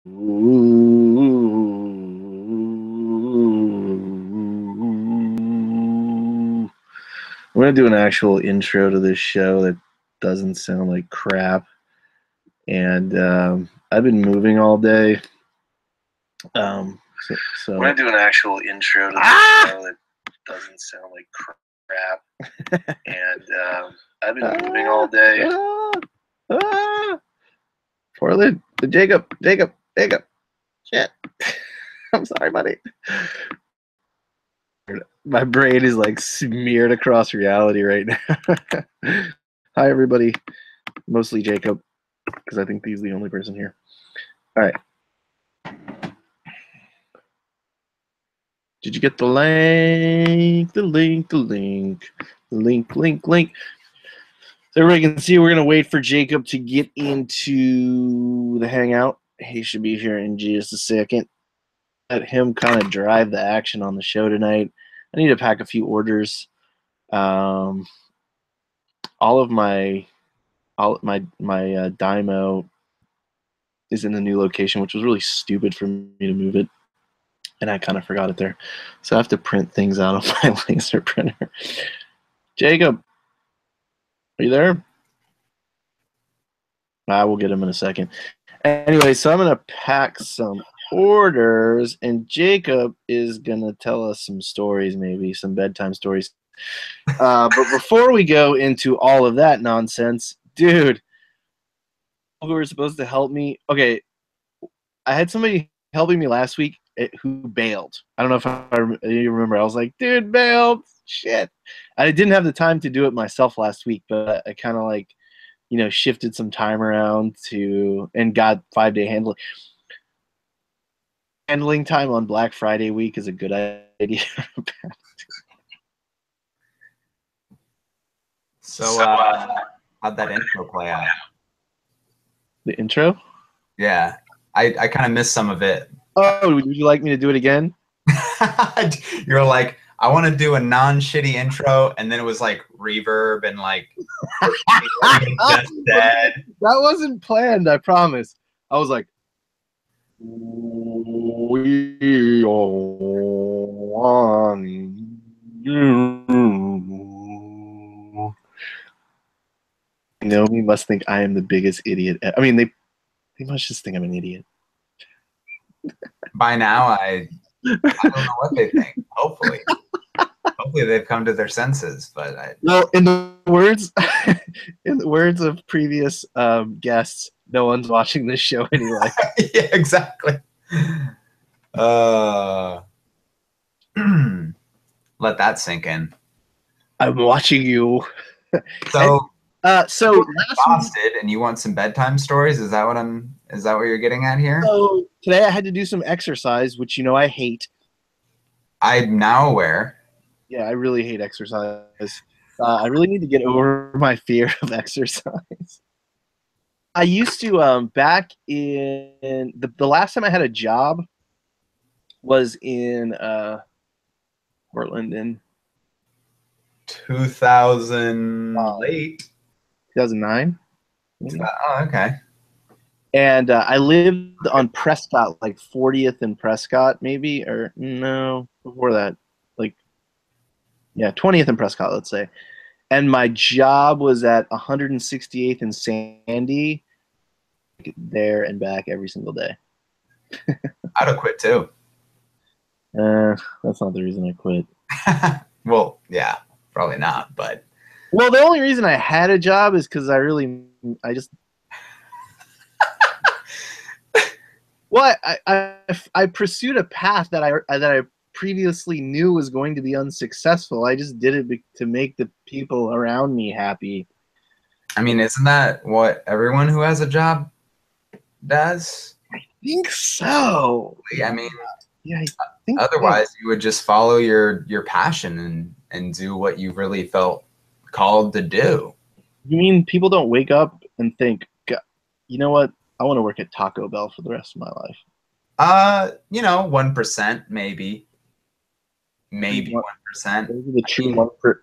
I'm gonna do an actual intro to this show that doesn't sound like crap. And I've been moving all day. So I'm gonna do an actual intro to this show that doesn't sound like crap. And I've been moving all day. Portland, Jacob. Shit. I'm sorry, buddy. My brain is like smeared across reality right now. Hi, everybody. Mostly Jacob, because I think he's the only person here. All right. Did you get the link? The link. So everybody can see, we're going to wait for Jacob to get into the Hangout. He should be here in just a second. Let him kind of drive the action on the show tonight. I need to pack a few orders. All of my Dymo is in the new location, which was really stupid for me to move it, and I kind of forgot it there. So I have to print things out of my laser printer. Jacob, are you there? I will get him in a second. Anyway, so I'm going to pack some orders, and Jacob is going to tell us some stories, maybe some bedtime stories. But before we go into all of that nonsense, dude, who were supposed to help me, okay, I had somebody helping me last week who bailed. I don't know if you remember. I was like, dude, bailed. Shit. I didn't have the time to do it myself last week, but I kind of like, shifted some time around and got 5-day handling. Handling time on Black Friday week is a good idea. So, how'd that intro play out? The intro? Yeah, I kind of missed some of it. Oh, would you like me to do it again? You're like, I want to do a non-shitty intro, and then it was like reverb and like just dead. That wasn't planned, I promise. I was like, we all want you. Naomi must think I am the biggest idiot. I mean, they must just think I'm an idiot. By now, I don't know what they think. Hopefully they've come to their senses. But well, in the words of previous guests, no one's watching this show anyway. Yeah, exactly. Let that sink in. I'm watching you. So last exhausted, and you want some bedtime stories? Is that what you're getting at here? So today I had to do some exercise, which I hate. I'm now aware. Yeah, I really hate exercise. I really need to get over my fear of exercise. I used to back in the last time I had a job was in Portland in 2008. 2009. Oh, okay. And I lived on Prescott, like 40th and Prescott, maybe, or no, before that, 20th and Prescott, let's say. And my job was at 168th and Sandy, there and back every single day. I'd have quit too. That's not the reason I quit. Well, yeah, probably not, but. Well, the only reason I had a job is because I just. Well, I pursued a path that I previously knew was going to be unsuccessful. I just did it to make the people around me happy. I mean, isn't that what everyone who has a job does? I think so. I mean, yeah. I think otherwise you would just follow your passion and do what you really felt called to do. You mean people don't wake up and think, you know what? I want to work at Taco Bell for the rest of my life. 1% maybe 1%.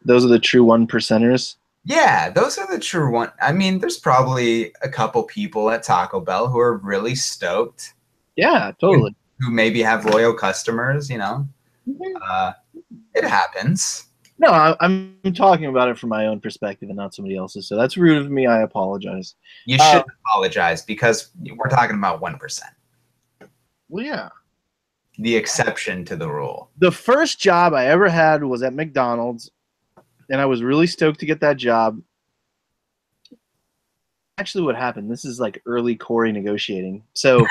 Those are the true 1%ers. Yeah, those are the true one. I mean, there's probably a couple people at Taco Bell who are really stoked Yeah, totally. Who maybe have loyal customers, you know. Mhm. It happens. No, I'm talking about it from my own perspective and not somebody else's. So that's rude of me. I apologize. You should apologize because we're talking about 1%. Well, yeah. The exception to the rule. The first job I ever had was at McDonald's, and I was really stoked to get that job. Actually, what happened? This is like early Corey negotiating. So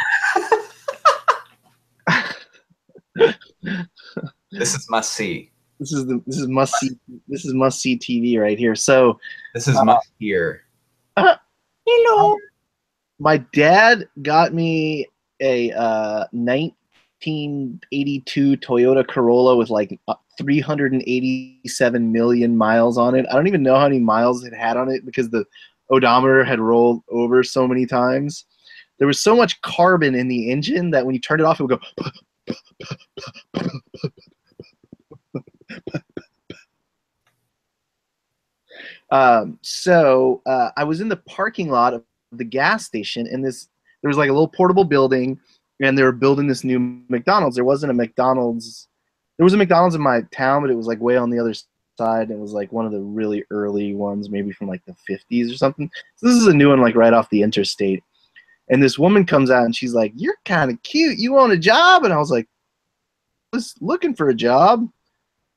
This is must see. this is must see TV right here. So This is must hear. hello. My dad got me a 1982 Toyota Corolla with like 387 million miles on it. I don't even know how many miles it had on it because the odometer had rolled over so many times. There was so much carbon in the engine that when you turned it off, it would go. I was in the parking lot of the gas station, and there was like a little portable building, and they were building this new McDonald's. There wasn't a McDonald's. There was a McDonald's in my town, but it was like way on the other side. It was like one of the really early ones, maybe from like the 50s or something. So this is a new one, like right off the interstate. And this woman comes out and she's like, "You're kind of cute. You want a job?" And I was like, "I was looking for a job."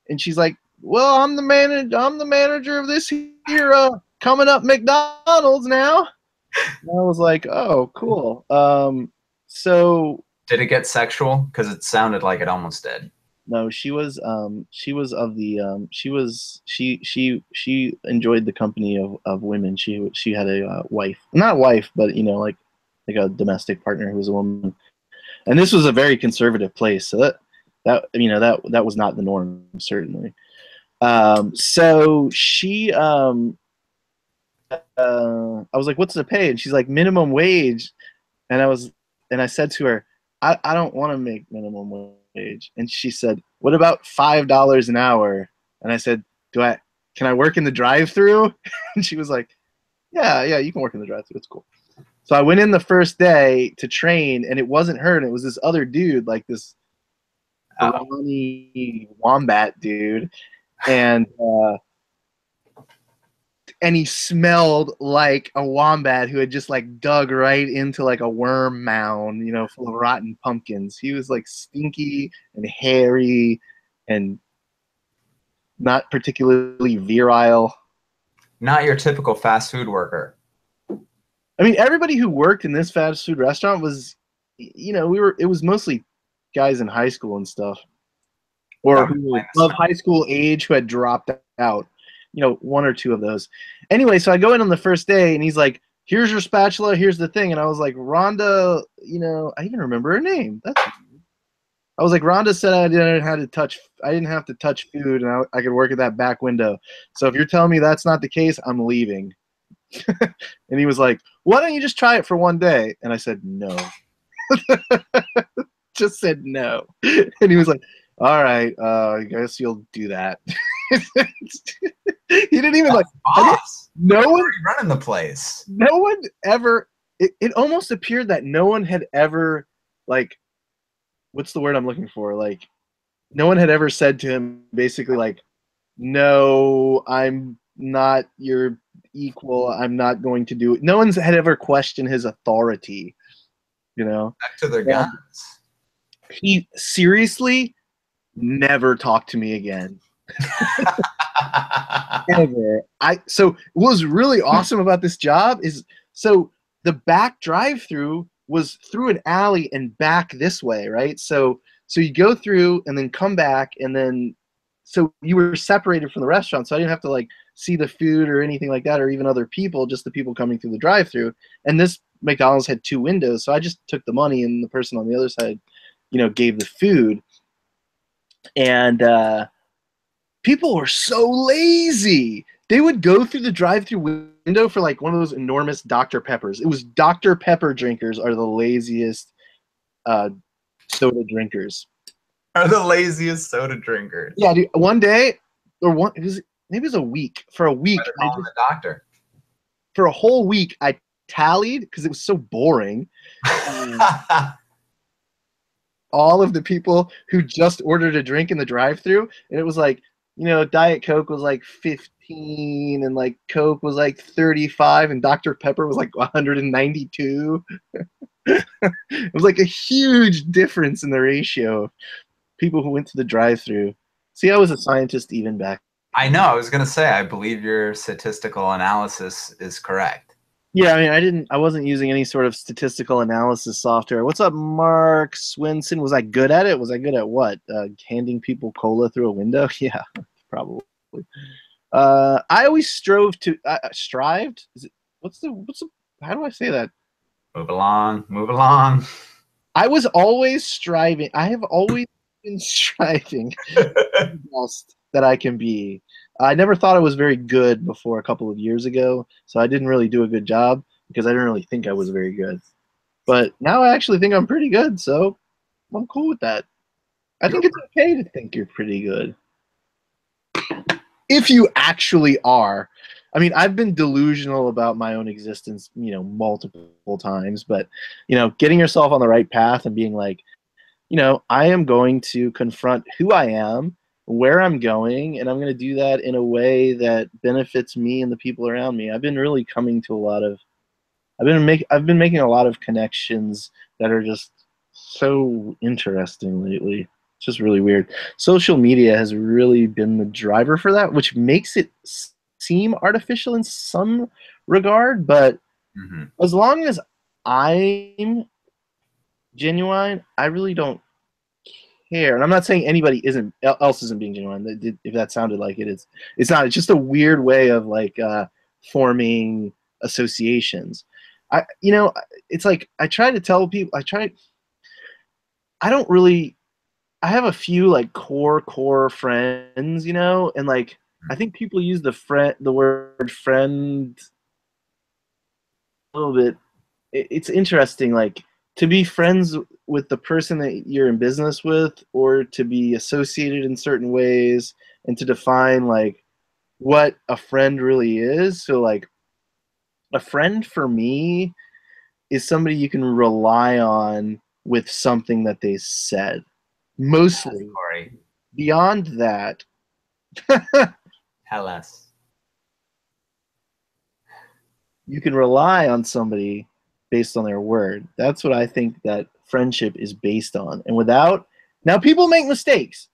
And she's like, "Well, I'm the manager of this here coming up McDonald's now." And I was like, "Oh, cool." So Did it get sexual? Because it sounded like it almost did. no, she was she enjoyed the company of women. She had a wife, not wife, but you know, like a domestic partner who was a woman. And this was a very conservative place, so that was not the norm, certainly. So she I was like, "What's the pay?" And she's like, "Minimum wage." And I said to her, I don't want to make minimum wage. And she said, "What about $5 an hour?" And I said, can I work in the drive-through? And she was like, yeah, you can work in the drive-through. It's cool. So I went in the first day to train, and it wasn't her, and it was this other dude, like this brawny wombat dude. And he smelled like a wombat who had just like dug right into like a worm mound, you know, full of rotten pumpkins. He was like stinky and hairy and not particularly virile. Not your typical fast food worker. I mean, everybody who worked in this fast food restaurant was, you know, it was mostly guys in high school and stuff, or who were of high school age who had dropped out. You know, one or two of those. Anyway, so I go in on the first day, and he's like, "Here's your spatula. Here's the thing." And I was like, "Rhonda," you know, I even remember her name. I was like, "Rhonda said I didn't have to touch food, and I could work at that back window. So if you're telling me that's not the case, I'm leaving." And he was like, "Why don't you just try it for one day?" And I said, "No." Just said no. And he was like, "All right, I guess you'll do that." He didn't even like boss. No one running the place. No one ever. It almost appeared that no one had ever, like, what's the word I'm looking for? Like, no one had ever said to him basically like, "No, I'm not your equal. I'm not going to do it." No one's had ever questioned his authority. You know, back to their guns. He seriously never talked to me again. Ever. So what was really awesome about this job is, so the back drive-through was through an alley and back this way, right? So you go through and then come back, and then so you were separated from the restaurant, so I didn't have to like see the food or anything like that, or even other people, just the people coming through the drive-through. And this McDonald's had 2 windows, so I just took the money, and the person on the other side, you know, gave the food. And people were so lazy. They would go through the drive-through window for like one of those enormous Dr. Peppers. It was Dr. Pepper drinkers are the laziest soda drinkers. Are the laziest soda drinkers. Yeah, dude. One day, or maybe it was a week. For a week, the doctor. For a whole week, I tallied because it was so boring. all of the people who just ordered a drink in the drive-thru, and it was like, you know, Diet Coke was like 15, and like Coke was like 35, and Dr. Pepper was like 192. It was like a huge difference in the ratio of people who went to the drive-thru. See, I was a scientist even back. I know. I was gonna say, I believe your statistical analysis is correct. Yeah, I mean, I wasn't using any sort of statistical analysis software. What's up, Mark Swinson? Was I good at it? Was I good at what? Handing people cola through a window? Yeah, probably. I always strove to strived. Is it what's the how do I say that? Move along, move along. I was always striving. I have always been striving to be the best that I can be. I never thought I was very good before a couple of years ago, so I didn't really do a good job because I didn't really think I was very good. But now I actually think I'm pretty good, so I'm cool with that. I think it's okay to think you're pretty good. If you actually are. I mean, I've been delusional about my own existence, you know, multiple times, but, you know, getting yourself on the right path and being like, you know, I am going to confront who I am, where I'm going, and I'm going to do that in a way that benefits me and the people around me. I've been really coming to a lot of I've been making a lot of connections that are just so interesting lately. It's just really weird. Social media has really been the driver for that, which makes it seem artificial in some regard, but as long as I'm genuine, I really don't care. And I'm not saying anybody else isn't being genuine. If that sounded like it, it's not. It's just a weird way of like forming associations. You know, it's like I try to tell people. I don't really. I have a few like core friends, you know, and like I think people use the word friend a little bit. It's interesting, like to be friends with the person that you're in business with, or to be associated in certain ways, and to define like what a friend really is. So like a friend for me is somebody you can rely on with something that they said. Mostly. Beyond that, Tell us. You can rely on somebody based on their word. That's what I think that friendship is based on. And now people make mistakes.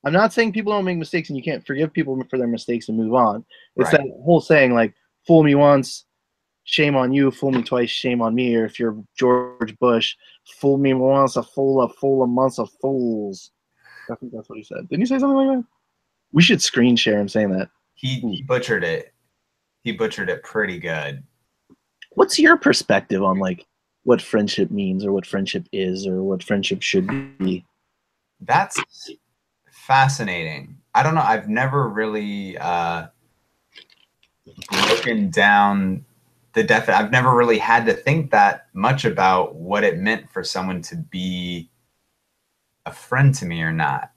I'm not saying people don't make mistakes and you can't forgive people for their mistakes and move on. It's that whole saying like, fool me once, shame on you, fool me twice, shame on me. Or if you're George Bush, fool me once, a fool a month of fools. I think that's what he said. Didn't you say something like that? We should screen share him saying that. He butchered it. He butchered it pretty good. What's your perspective on like what friendship means or what friendship is or what friendship should be? That's fascinating. I don't know. I've never really broken down the definition. I've never really had to think that much about what it meant for someone to be a friend to me or not.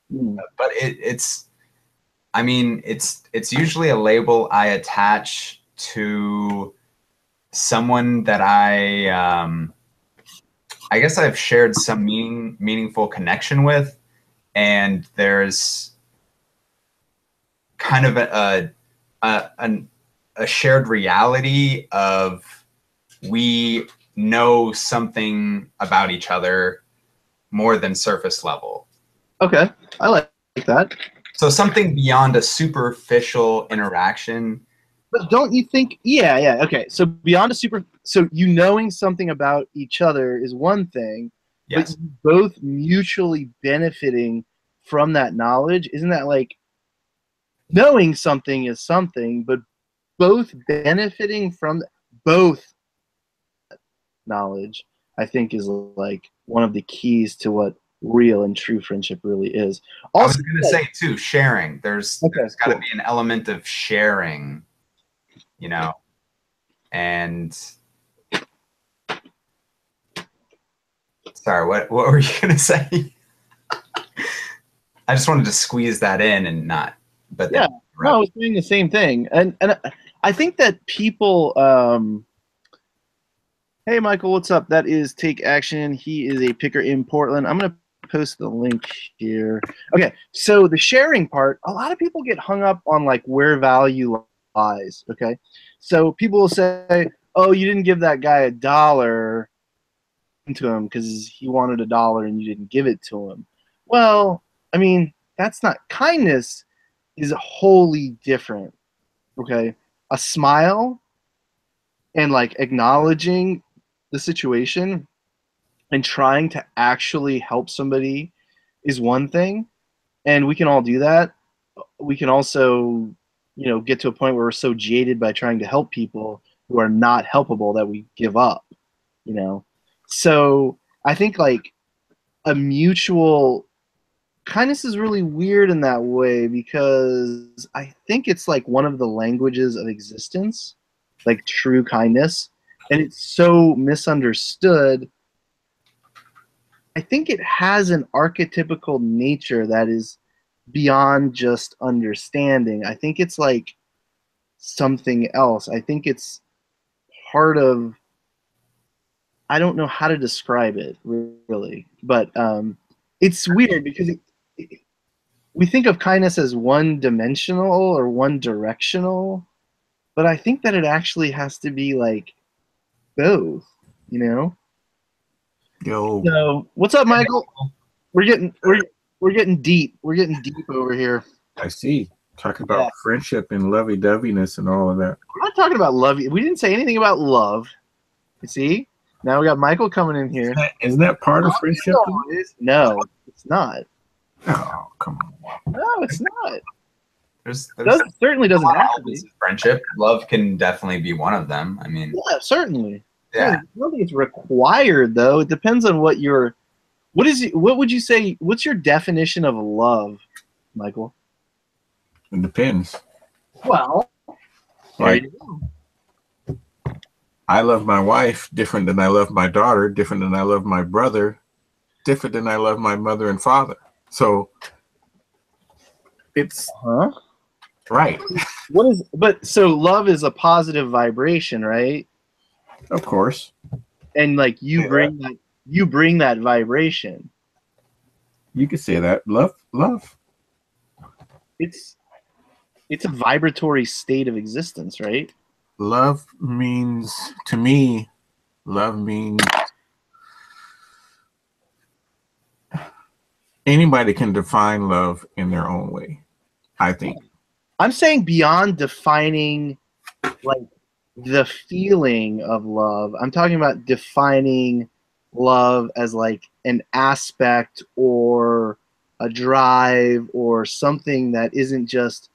But it's I mean, it's usually a label I attach to someone that I guess I've shared some meaningful connection with, and there's kind of a shared reality of we know something about each other more than surface level. Okay, I like that. So something beyond a superficial interaction. But don't you think? Yeah. Okay. So beyond so you knowing something about each other is one thing, yes, but both mutually benefiting from that knowledge. Isn't that like knowing something is something, but both benefiting from both knowledge? I think is like one of the keys to what real and true friendship really is. Also, I was going to say too, sharing. There's got to cool. be an element of sharing, you know, and sorry, what were you going to say? I just wanted to squeeze that in and not, but yeah, no, I was doing the same thing, and I think that people, Hey, Michael, what's up? That is Take Action. He is a picker in Portland. I'm going to post the link here. Okay, so the sharing part, a lot of people get hung up on like where value lies. Okay, so people will say, "Oh, you didn't give that guy $1 to him because he wanted $1 and you didn't give it to him." Well, I mean, that's not kindness. Is wholly different. Okay, a smile and like acknowledging the situation and trying to actually help somebody is one thing, and we can all do that. We can also, get to a point where we're so jaded by trying to help people who are not helpable that we give up, you know. So I think like a mutual kindness is really weird in that way because I think it's like one of the languages of existence, like true kindness, and it's so misunderstood. I think it has an archetypical nature that is beyond just understanding. I think it's like something else. I think it's part of, I don't know how to describe it really, but it's weird because we think of kindness as one dimensional or one directional, but I think that it actually has to be like both, you know? Yo, So, what's up, Michael? We're getting deep. We're getting deep over here. I see. Talking about friendship and lovey-doveyness and all of that. We're not talking about love. We didn't say anything about love. You see? Now we got Michael coming in here. Isn't that part of friendship? No, it's not. Oh, come on. No, it's not. There's Certainly doesn't have to be. Friendship, love can definitely be one of them. I mean, Yeah, certainly. yeah. I don't think it's required though. It depends on what would you say? What's your definition of love, Michael? It depends. Well, Like, I love my wife different than I love my daughter, different than I love my brother, different than I love my mother and father. So it's right. So love is a positive vibration, right? Of course. And like you bring that vibration. You could say that. Love. It's a vibratory state of existence, right? Love means, to me, love means anybody can define love in their own way, I think. I'm saying beyond defining like the feeling of love. I'm talking about defining love as like an aspect or a drive or something that isn't just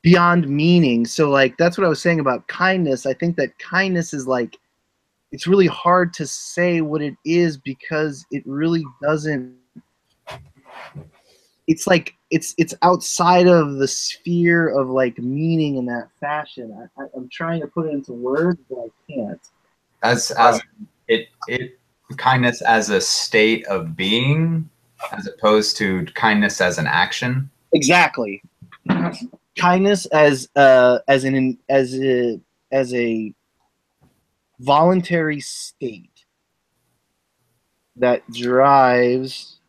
beyond meaning. So like that's what I was saying about kindness. I think that kindness is like, it's really hard to say what it is because it really doesn't, it's like it's outside of the sphere of like meaning in that fashion. I'm trying to put it into words, but I can't. As it kindness as a state of being, as opposed to kindness as an action. Exactly. Kindness as a voluntary state that drives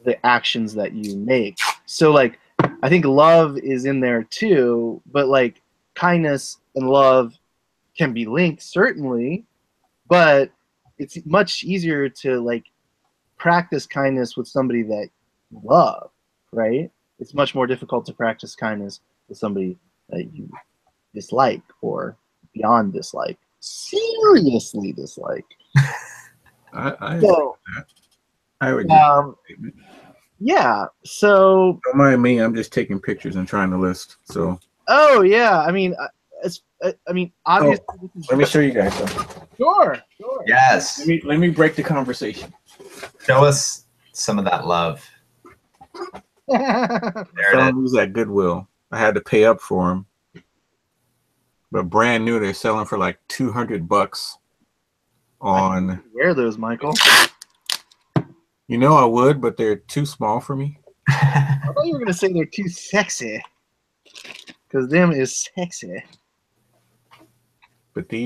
the actions that you make. So like I think love is in there too, but like kindness and love can be linked certainly, but it's much easier to like practice kindness with somebody that you love, right? It's much more difficult to practice kindness with somebody that you dislike or beyond dislike, seriously dislike. I So, I would yeah. So don't mind me. I'm just taking pictures and trying to list. So. Oh yeah. I mean, obviously. Let me show you guys something. Sure. Yes. Let me break the conversation. Show us some of that love. There Some was at Goodwill. I had to pay up for them, but brand new. They're selling for like $200 on. Wear those, Michael. You know I would, but they're too small for me. I thought you were gonna say they're too sexy, because them is sexy. But these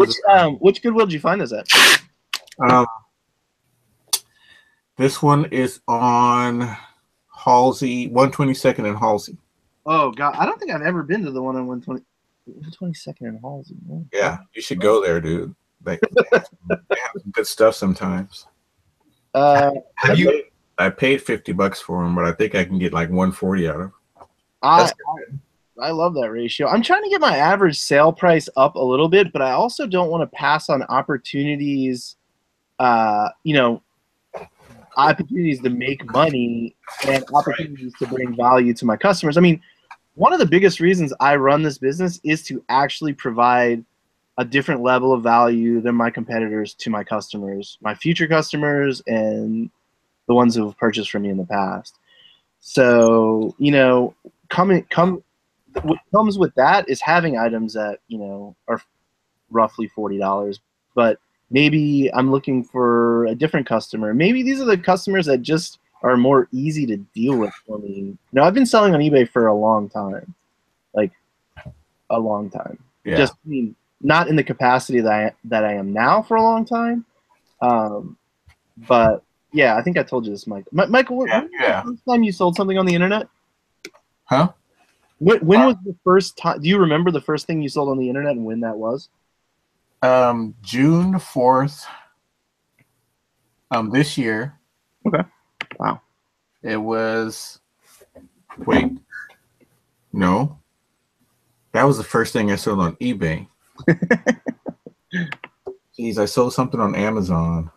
Which Goodwill did you find this at? This one is on Halsey, 122nd and Halsey. Oh God, I don't think I've ever been to the one on 122nd and Halsey. Oh, yeah, you should go there, dude. They have some good stuff sometimes. Have you? I paid $50 for them, but I think I can get like 140 out of them. I love that ratio. I'm trying to get my average sale price up a little bit, but I also don't want to pass on opportunities. Opportunities to make money and opportunities to bring value to my customers. I mean, one of the biggest reasons I run this business is to actually provide a different level of value than my competitors to my customers, my future customers, and the ones who have purchased from me in the past. So, what comes with that is having items that, are roughly $40, but maybe I'm looking for a different customer. Maybe these are the customers that just are more easy to deal with for me. I've been selling on eBay for a long time, like a long time. Yeah. Just not in the capacity that I am now for a long time. But yeah, I think I told you this, Mike. Michael, when was the first time you sold something on the internet? Huh? When was the first time? Do you remember the first thing you sold on the internet and when that was? June 4th. This year. Okay. Wow. It was. Wait. No. That was the first thing I sold on eBay. Jeez, I sold something on Amazon.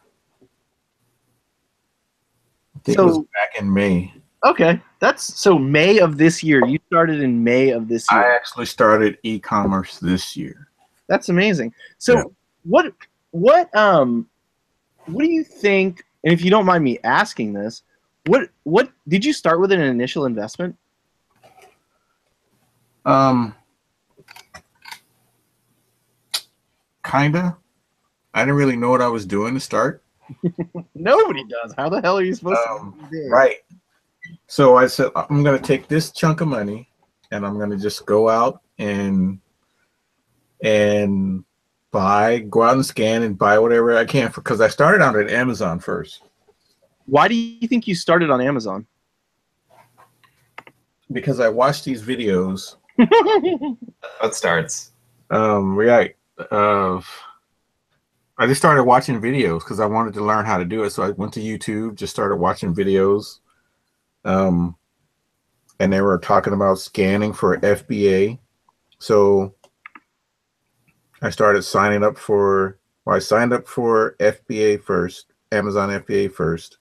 I think it was back in May. Okay, so May of this year. You started in May of this year. I actually started e-commerce this year. That's amazing. So what do you think? And if you don't mind me asking this, what did you start with an initial investment? Kinda. I didn't really know what I was doing to start. Nobody does. How the hell are you supposed to? Right. So I said, I'm going to take this chunk of money and I'm going to just go out and go out and scan and buy whatever I can because I started out at Amazon first. Why do you think you started on Amazon? Because I watched these videos. What starts? Right. I just started watching videos because I wanted to learn how to do it. So I went to YouTube, just started watching videos. And they were talking about scanning for FBA. So I started signing up for, I signed up for FBA first, Amazon FBA first.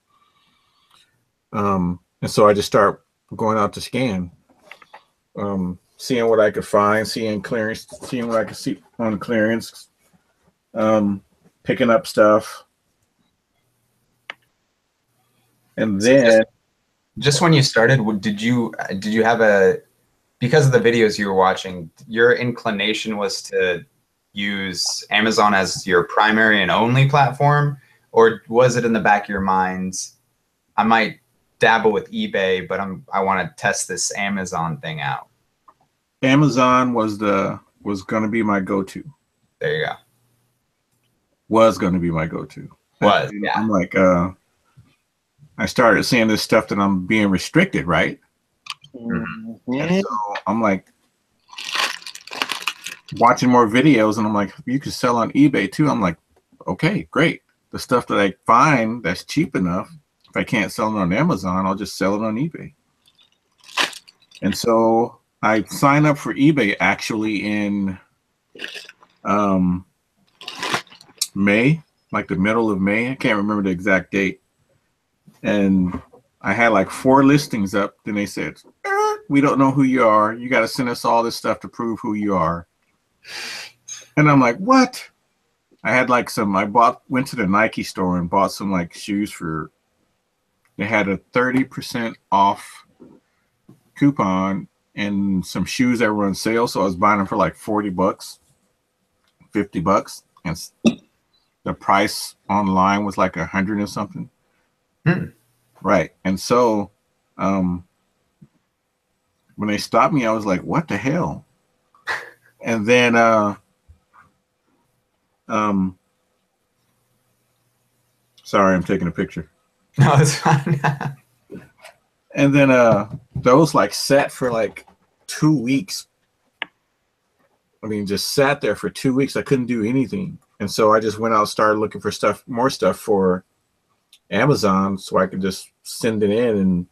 And so I just start going out to scan, seeing what I could find, seeing clearance, seeing what I could see on clearance, picking up stuff. And then just when you started, did you have because of the videos you were watching, your inclination was to use Amazon as your primary and only platform, or was it in the back of your mind, I might dabble with eBay, but I want to test this Amazon thing out? Amazon was going to be my go-to. There you go. Was going to be my go-to. Yeah. I'm like, I started seeing this stuff that I'm being restricted, right? Mm-hmm. And so I'm like watching more videos, and I'm like, you could sell on eBay too. I'm like, okay, great. The stuff that I find that's cheap enough, if I can't sell it on Amazon, I'll just sell it on eBay. And so I signed up for eBay actually in May, like the middle of May. I can't remember the exact date. And I had like 4 listings up. Then they said, we don't know who you are. You got to send us all this stuff to prove who you are. And I'm like, what? I had like went to the Nike store and bought some like shoes they had a 30% off coupon and some shoes that were on sale. So I was buying them for like $40, $50. And the price online was like 100 or something. Right. And so when they stopped me, I was like, what the hell? And then Sorry, I'm taking a picture. No, it's fine. And then those like sat for like 2 weeks. I mean, just sat there for 2 weeks. I couldn't do anything. And so I just went out and started looking for more stuff for Amazon so I could just send it in and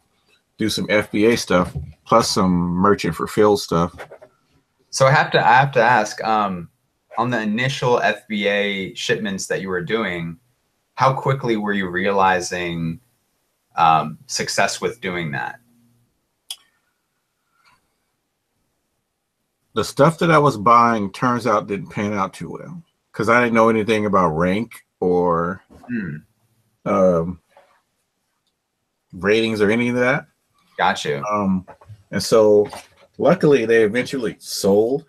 do some FBA stuff, plus some merchant fulfilled stuff. So I have to ask, on the initial FBA shipments that you were doing, how quickly were you realizing success with doing that? The stuff that I was buying turns out didn't pan out too well because I didn't know anything about rank or ratings or any of that. Got you. And so luckily they eventually sold.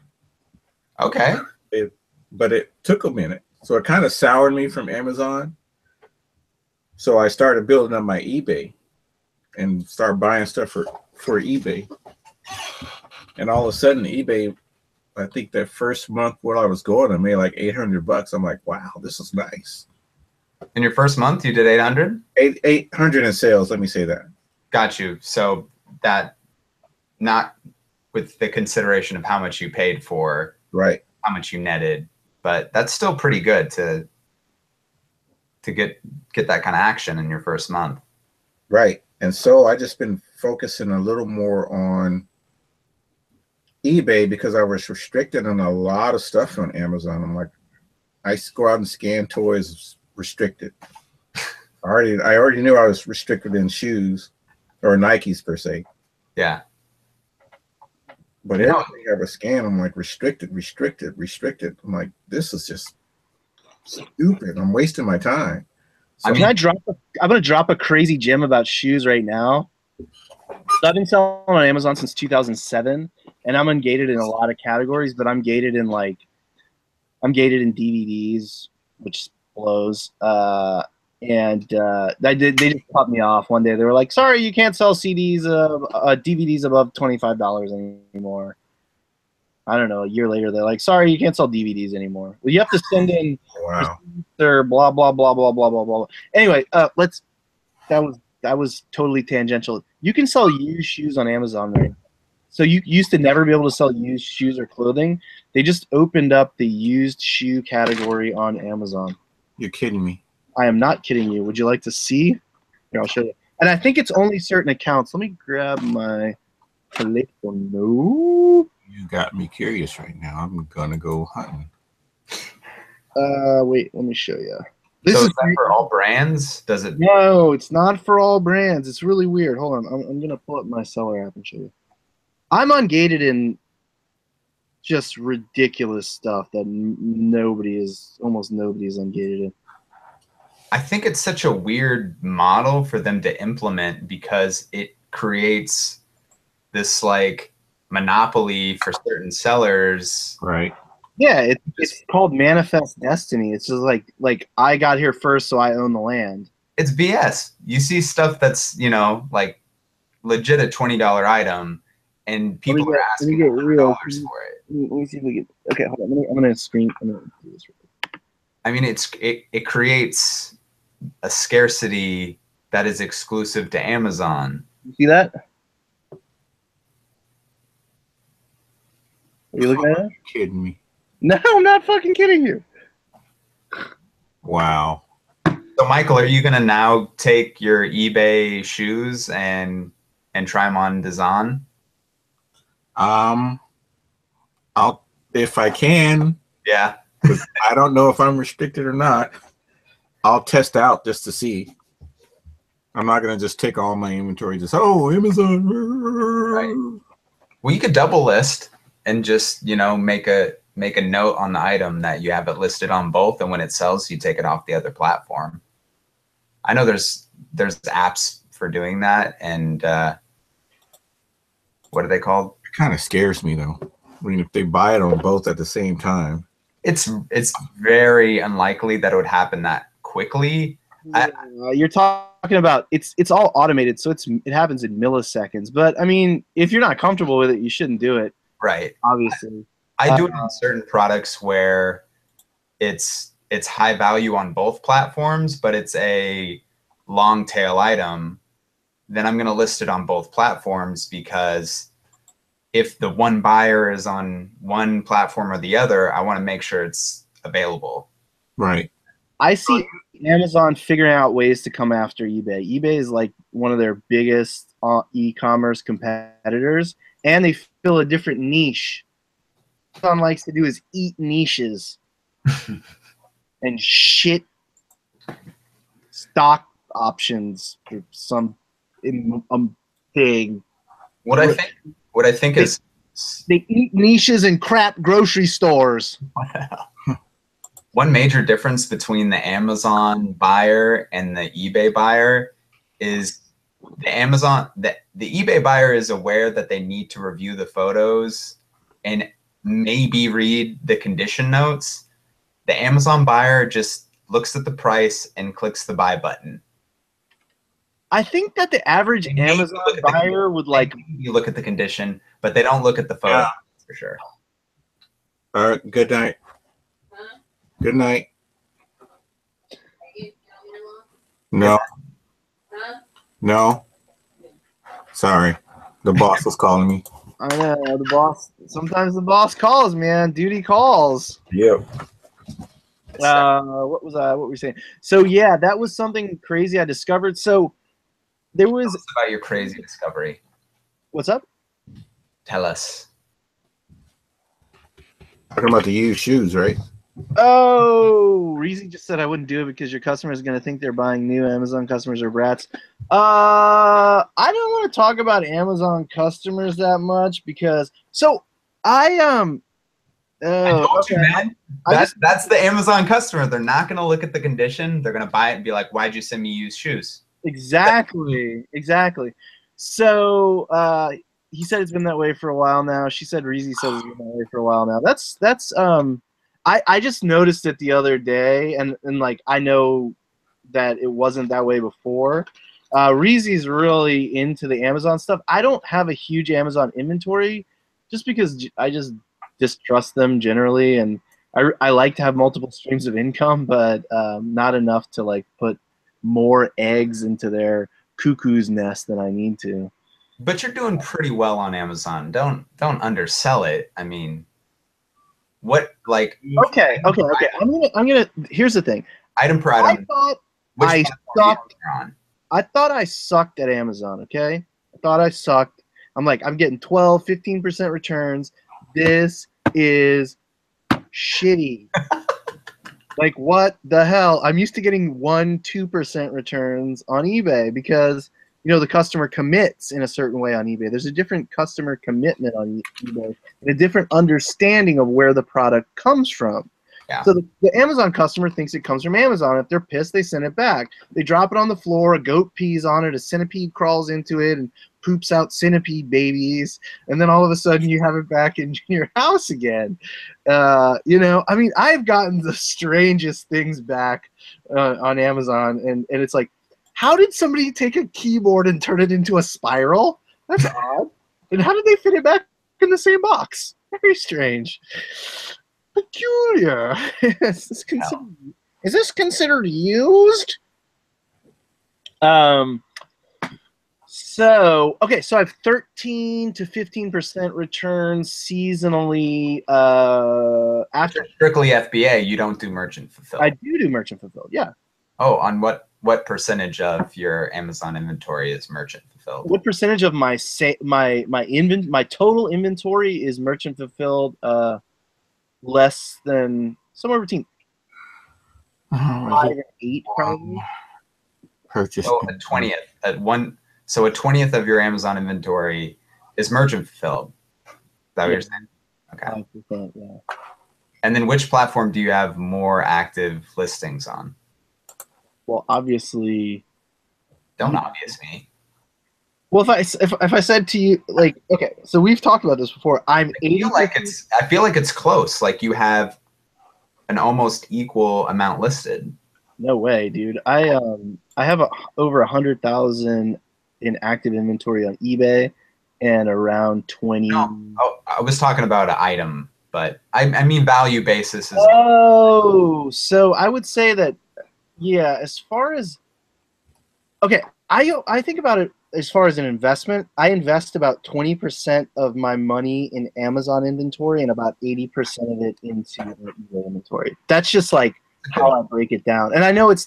Okay. But it took a minute. So it kind of soured me from Amazon. So I started building up my eBay and started buying stuff for eBay. And all of a sudden eBay, I think that first month where I was going, I made like $800. I'm like, wow, this is nice. In your first month, you did 800? 800 in sales, let me say that. Got you. So that, not with the consideration of how much you paid for, right? How much you netted, but that's still pretty good to get that kind of action in your first month. Right. And so I just been focusing a little more on eBay because I was restricted on a lot of stuff on Amazon. I'm like, I go out and scan toys, restricted. I already knew I was restricted in shoes or Nikes per se. Yeah. But everything I ever scan, I'm like restricted. I'm like, this is just stupid. I'm wasting my time. So, I'm gonna drop a crazy gem about shoes right now. So I've been selling on Amazon since 2007, and I'm ungated in a lot of categories, but I'm gated in DVDs, which blows. They just cut me off one day. They were like, "Sorry, you can't sell DVDs above $25 anymore." I don't know. A year later, they're like, "Sorry, you can't sell DVDs anymore. Well, you have to send in their blah blah blah blah blah blah blah." Anyway, that was totally tangential. You can sell used shoes on Amazon right now. So you used to never be able to sell used shoes or clothing. They just opened up the used shoe category on Amazon. You're kidding me. I am not kidding you. Would you like to see? Here, I'll show you. And I think it's only certain accounts. Let me grab my telephone. You got me curious right now. I'm gonna go hunting. Wait, let me show you. So is that for all brands? Does it? No, it's not for all brands. It's really weird. Hold on. I'm gonna pull up my seller app and show you. I'm ungated in just ridiculous stuff that almost nobody is ungated in. I think it's such a weird model for them to implement because it creates this like monopoly for certain sellers. Right. Yeah, it's called Manifest Destiny. It's just like I got here first, so I own the land. It's BS. You see stuff that's, like legit a $20 item, and people are asking $100 for it. Let me see if we get. Okay, hold on. I'm gonna do this real quick. I mean, it creates a scarcity that is exclusive to Amazon. You see that? Are you looking at it? You're kidding me. No, I'm not fucking kidding you. Wow. So, Michael, are you gonna now take your eBay shoes and try them on Dazan? I'll if I can. Yeah. I don't know if I'm restricted or not. I'll test out just to see. I'm not gonna just take all my inventory. Amazon. Right. Well, you could double list and just make a note on the item that you have it listed on both, and when it sells, you take it off the other platform. I know there's apps for doing that, and what are they called? It kind of scares me though. I mean, if they buy it on both at the same time, it's very unlikely that it would happen that quickly. You're talking about it's all automated, so it happens in milliseconds. But I mean, if you're not comfortable with it, you shouldn't do it. Right. Obviously. I do it on certain products where it's high value on both platforms, but it's a long tail item, then I'm going to list it on both platforms, because if the one buyer is on one platform or the other, I want to make sure it's available. Right. I see Amazon figuring out ways to come after eBay. eBay is like one of their biggest e-commerce competitors, and they fill a different niche. What Amazon likes to do is eat niches and shit stock options for some thing. What I think is they eat niches in crap grocery stores. One major difference between the Amazon buyer and the eBay buyer is the eBay buyer is aware that they need to review the photos and maybe read the condition notes. The Amazon buyer just looks at the price and clicks the buy button. I think that the average Amazon buyer would like you look at the condition, but they don't look at the photo for sure. All right. Good night. Good night. No. No. Sorry. The boss was calling me. I know the boss. Sometimes the boss calls, man. Duty calls. Yep. What were we saying? So yeah, that was something crazy I discovered. So there was Tell us about your crazy discovery. What's up? Tell us. Talking about the used shoes, right? Oh, Reezy just said I wouldn't do it because your customer is going to think they're buying new. Amazon customers are brats. I don't want to talk about Amazon customers that much because I told you, man. That's the Amazon customer. They're not going to look at the condition. They're going to buy it and be like, "Why'd you send me used shoes?" Exactly. So he said it's been that way for a while now. She said Reezy says it's been that way for a while now. That's I just noticed it the other day, and like I know that it wasn't that way before. Reezy's really into the Amazon stuff. I don't have a huge Amazon inventory just because I just distrust them generally, and I like to have multiple streams of income, but not enough to like put more eggs into their cuckoo's nest than I need to. But you're doing pretty well on Amazon. Don't undersell it. I mean, what like? Okay. I'm gonna. Here's the thing. Item per item. I thought I sucked at Amazon. Okay, I thought I sucked. I'm like, I'm getting 12, 15% returns. This is shitty. Like, what the hell? I'm used to getting 1-2% returns on eBay because, you know, the customer commits in a certain way on eBay. There's a different customer commitment on eBay and a different understanding of where the product comes from. Yeah. So the Amazon customer thinks it comes from Amazon. If they're pissed, they send it back. They drop it on the floor, a goat pees on it, a centipede crawls into it and poops out centipede babies, and then all of a sudden you have it back in your house again. You know, I mean, I've gotten the strangest things back on Amazon, and it's like, how did somebody take a keyboard and turn it into a spiral? That's odd. And how did they fit it back in the same box? Very strange. Peculiar. Is this considered used? So I have 13 to 15% returns seasonally. After strictly FBA, you don't do merchant fulfilled. I do merchant fulfilled. Yeah. Oh, on what percentage of your Amazon inventory is merchant fulfilled? What percentage of my total inventory is merchant fulfilled? Less than somewhere between 5 and 8, probably. Purchase. So a 20th So a 20th of your Amazon inventory is merchant fulfilled. Is that what you're saying? Okay. 5%, yeah. And then which platform do you have more active listings on? Well, obviously. Don't obvious me. Well, if I said to you, like, okay, so we've talked about this before. I feel like it's close. Like you have an almost equal amount listed. No way, dude. I have over 100,000 in active inventory on eBay, and around 20. No. Oh, I was talking about an item But I mean, value basis is. Oh, so I would say that, yeah. As far as, okay, I think about it as far as an investment. I invest about 20% of my money in Amazon inventory and about 80% of it into eBay inventory. That's just like how I break it down. And I know it's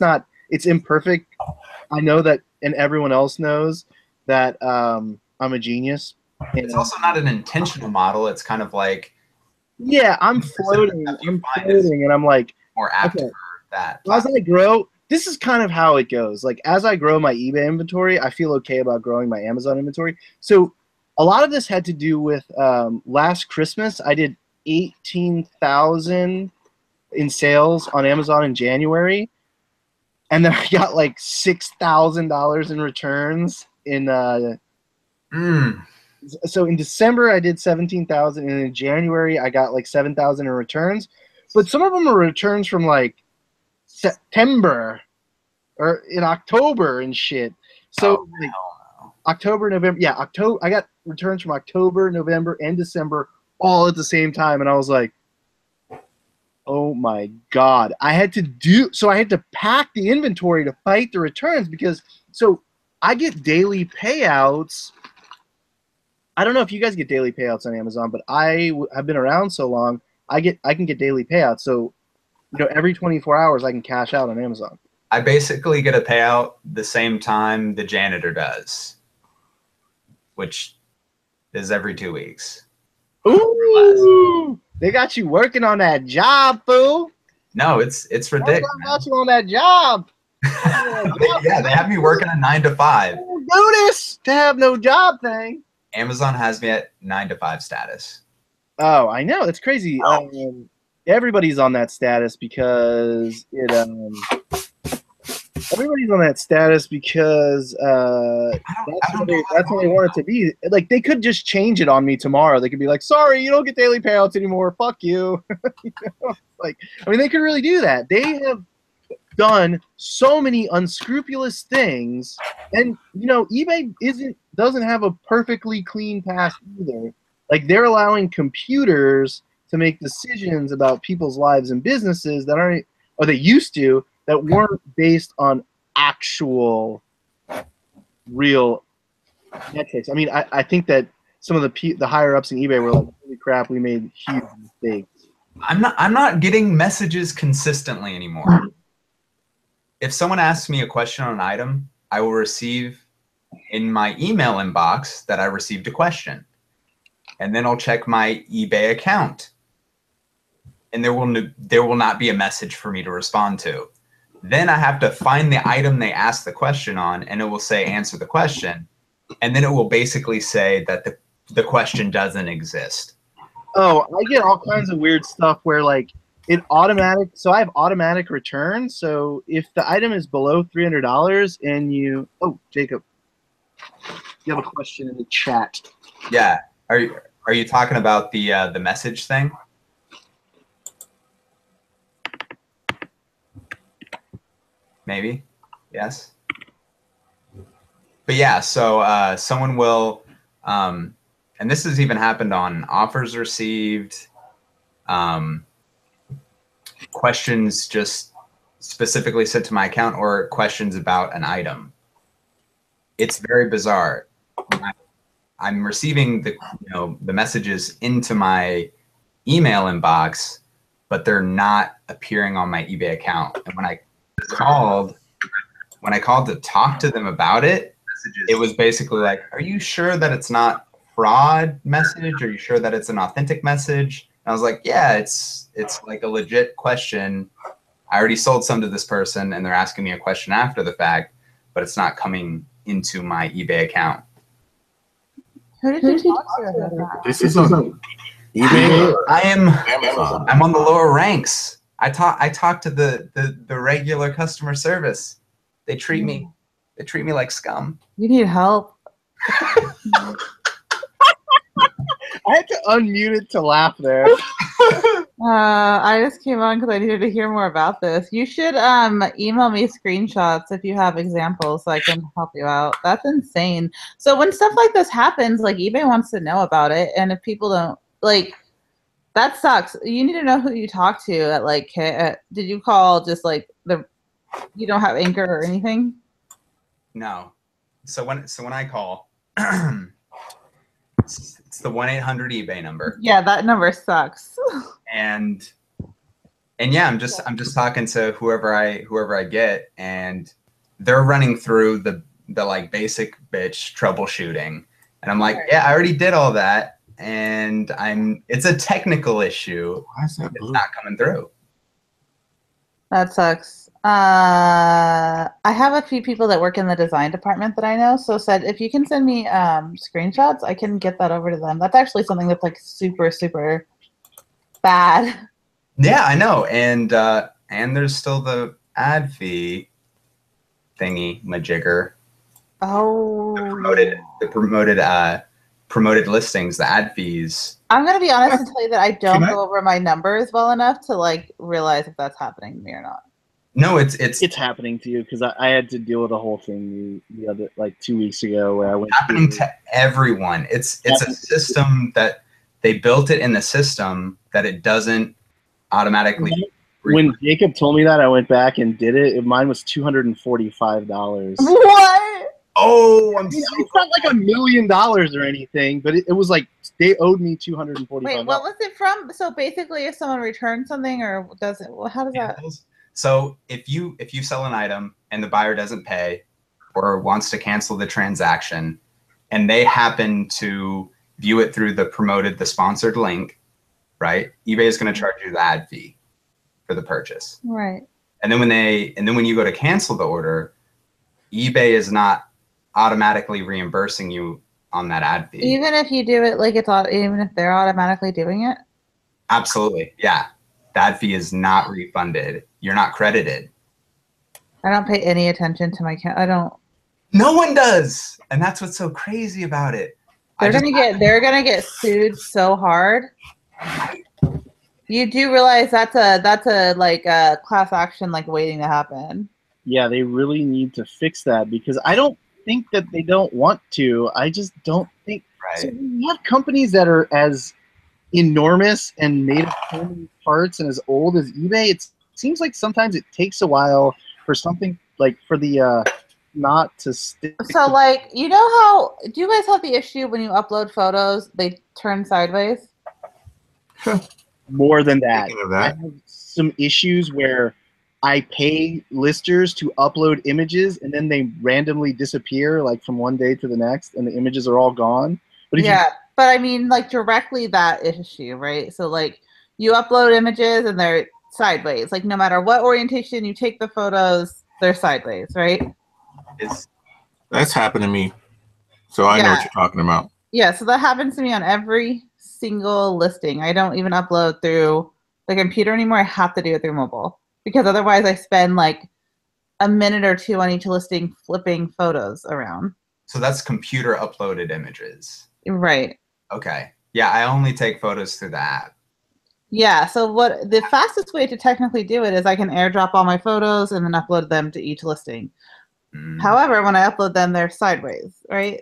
imperfect. I know that, and everyone else knows that I'm a genius. It's also not an intentional model. It's kind of like, yeah, I'm floating, and I'm like, more apt okay, for that. as I grow, this is kind of how it goes. Like, as I grow my eBay inventory, I feel okay about growing my Amazon inventory. So a lot of this had to do with last Christmas. I did 18,000 in sales on Amazon in January, and then I got like $6,000 in returns in. So in December I did 17,000, and in January I got like 7,000 in returns. But some of them are returns from like September or in October and shit. So like October, November, yeah, October. I got returns from October, November, and December all at the same time, and I was like, oh my God. I had to pack the inventory to fight the returns because I get daily payouts. I don't know if you guys get daily payouts on Amazon, but I have been around so long, I can get daily payouts. So, every 24 hours I can cash out on Amazon. I basically get a payout the same time the janitor does, which is every 2 weeks. Ooh, they got you working on that job, fool. No, it's ridiculous. They got you on that job. Yeah, they have me working a 9 to 5. Don't do this to have no job thing. Amazon has me at 9 to 5 status. Oh, I know. That's crazy. Everybody's on that status because everybody's on that status because that's what they want it to be. Like, they could just change it on me tomorrow. They could be like, sorry, you don't get daily payouts anymore. Fuck you. Like, I mean, they could really do that. They have done so many unscrupulous things, and eBay doesn't have a perfectly clean past either. Like, they're allowing computers to make decisions about people's lives and businesses that aren't, or they used to, that weren't based on actual real metrics. I mean, I think that some of the higher ups in eBay were like, holy crap, we made huge mistakes. I'm not getting messages consistently anymore. If someone asks me a question on an item, I will receive in my email inbox that I received a question. And then I'll check my eBay account. And there will not be a message for me to respond to. Then I have to find the item they asked the question on, and it will say answer the question. And then it will basically say that the question doesn't exist. Oh, I get all kinds of weird stuff where like so I have automatic return. So if the item is below $300 and Jacob, you have a question in the chat. Yeah. Are you talking about the message thing? Maybe. Yes. But yeah, so someone will, and this has even happened on offers received, questions just specifically sent to my account, or questions about an item. It's very bizarre. I'm receiving the messages into my email inbox, but they're not appearing on my eBay account. And when I called to talk to them about it, it was basically like, are you sure that it's not fraud message? Are you sure that it's an authentic message? And I was like, yeah, it's like a legit question. I already sold some to this person and they're asking me a question after the fact, but it's not coming into my eBay account. Who did you talk to about that? This is on eBay. I'm on the lower ranks. I talk to the regular customer service. They treat me like scum. You need help. I had to unmute it to laugh there. I just came on because I needed to hear more about this. You should email me screenshots if you have examples so I can help you out. That's insane. So when stuff like this happens, like eBay wants to know about it, and if people don't, like, That sucks. You need to know who you talk to at like. Did you call just like the? You don't have Anchor or anything. No. So when I call, it's the 1-800 eBay number. Yeah, that number sucks. And yeah, I'm just talking to whoever I get, and they're running through the like basic bitch troubleshooting, and I'm like, yeah, I already did all that, and it's a technical issue. Why is that It's blue? not coming through. That sucks. I have a few people that work in the design department that I know, so said if you can send me screenshots, I can get that over to them. That's actually something that's like super, super bad. Yeah, I know, and there's still the ad fee thingy majigger. Oh. The promoted listings, the ad fees. I'm gonna be honest and tell you that I don't Can I- go over my numbers well enough to like realize if that's happening to me or not. No, it's happening to you because I had to deal with the whole thing the other like 2 weeks ago where I went happening to everyone. It's a system that they built it in the system that it doesn't automatically. When Jacob told me that, I went back and did it. Mine was $245. What? Oh, It's not like $1 million or anything, but it was like they owed me $245. Wait, what was it from? So basically, if someone returns something or does it, well, how does that? So if you sell an item and the buyer doesn't pay or wants to cancel the transaction, and they happen to view it through the sponsored link, right? eBay is going to charge you the ad fee for the purchase. Right. And then when you go to cancel the order, eBay is not automatically reimbursing you on that ad fee. Even if you do it like even if they're automatically doing it. Absolutely, yeah. The ad fee is not refunded. You're not credited. I don't pay any attention to my I don't. No one does, and that's what's so crazy about it. They're gonna get sued so hard. You do realize that's a like a class action like waiting to happen. Yeah, they really need to fix that because I don't think that they don't want to. I just don't think. Right. So we have companies that are as enormous and made of so many parts and as old as eBay. It seems like sometimes it takes a while for something like for the not to stick. So like, you know how do you guys have the issue when you upload photos they turn sideways? More than that, Speaking of that. I have some issues where I pay listers to upload images and then they randomly disappear like from one day to the next and the images are all gone. But if Yeah, but I mean like directly that issue, right? So like you upload images and they're sideways. Like no matter what orientation you take the photos, they're sideways, right? That's happened to me. So I know what Yeah. you're talking about. Yeah, so that happens to me on every single listing. I don't even upload through the computer anymore. I have to do it through mobile because otherwise I spend like a minute or two on each listing flipping photos around. So that's computer uploaded images. Right. Okay. Yeah, I only take photos through the app. Yeah, so what the fastest way to technically do it is I can airdrop all my photos and then upload them to each listing. However, when I upload them, they're sideways, right?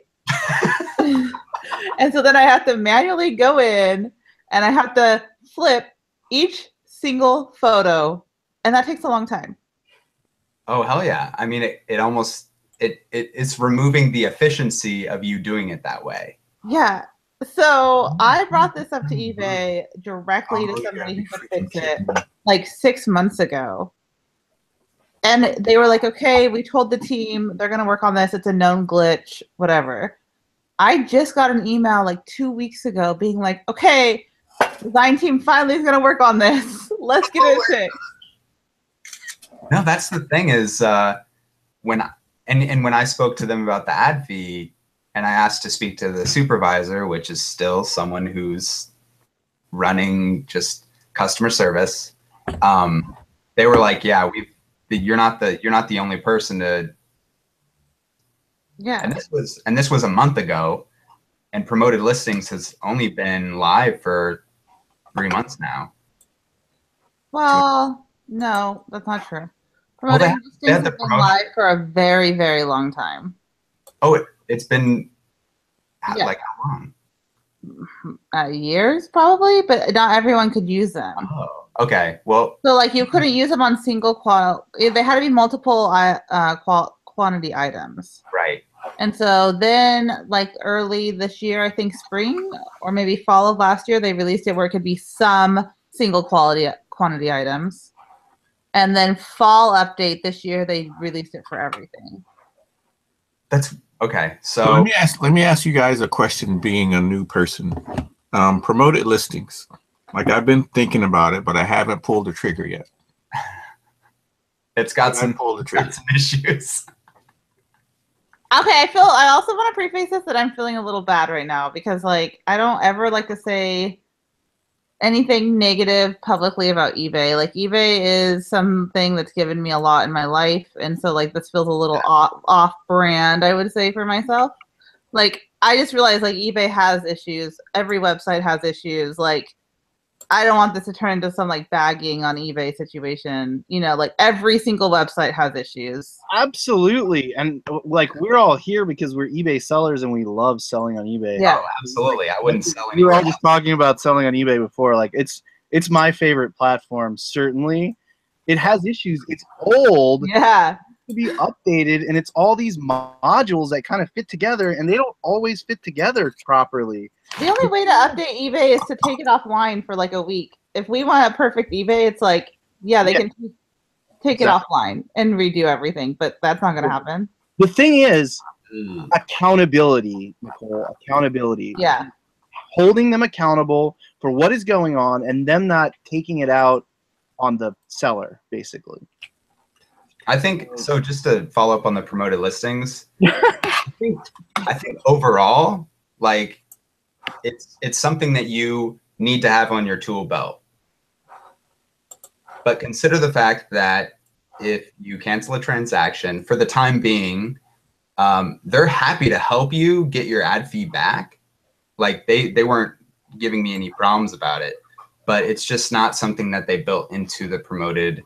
And so then I have to manually go in and I have to flip each single photo, and that takes a long time. Oh, hell yeah. I mean, it's removing the efficiency of you doing it that way. Yeah. So I brought this up to eBay directly to Oh, somebody you who could freaking fix it kidding me. like 6 months ago. And they were like, okay, we told the team they're going to work on this. It's a known glitch, whatever. I just got an email like 2 weeks ago being like, okay, design team finally is going to work on this. Let's get it fixed. No, that's the thing is when I spoke to them about the ad fee and I asked to speak to the supervisor, which is still someone who's running just customer service, they were like, yeah, you're not the only person to. Yeah. And this was a month ago, and Promoted Listings has only been live for 3 months now. Well, no, that's not true. Well, Promoted they had Listings the has been promotion. live for a very, very long time. Oh, it's been Yeah. like how long? years probably, but not everyone could use them. Oh, okay. Well, So like you couldn't use them on single they had to be multiple quantity items. right. And so then like early this year, I think spring or maybe fall of last year, they released it where it could be some single quantity items. And then fall update this year, they released it for everything. That's okay. So let me ask you guys a question. Being a new person, promoted listings. Like I've been thinking about it, but I haven't pulled the trigger yet. it's got some issues. Okay, I also want to preface this that I'm feeling a little bad right now because like I don't ever like to say anything negative publicly about eBay. Like eBay is something that's given me a lot in my life, and so like this feels a little off brand, I would say, for myself. Like I just realized like eBay has issues. Every website has issues. Like I don't want this to turn into some like bagging on eBay situation. You know, like every single website has issues. Absolutely. And like we're all here because we're eBay sellers and we love selling on eBay. Yeah. Oh, absolutely. I wouldn't sell We were all anywhere. just talking about selling on eBay before. Like it's my favorite platform, certainly. It has issues. It's old. Yeah. To be updated, and it's all these modules that kind of fit together, and they don't always fit together properly. The only way to update eBay is to take it offline for like a week. If we want a perfect eBay, it's like, yeah, they can take it offline and redo everything, but that's not going to happen. The thing is, accountability, Nicole, accountability. Yeah. Holding them accountable for what is going on and them not taking it out on the seller, basically. I think so. Just to follow up on the promoted listings, I think overall, like it's something that you need to have on your tool belt. But consider the fact that if you cancel a transaction, for the time being, they're happy to help you get your ad fee back. Like they weren't giving me any problems about it, but it's just not something that they built into the promoted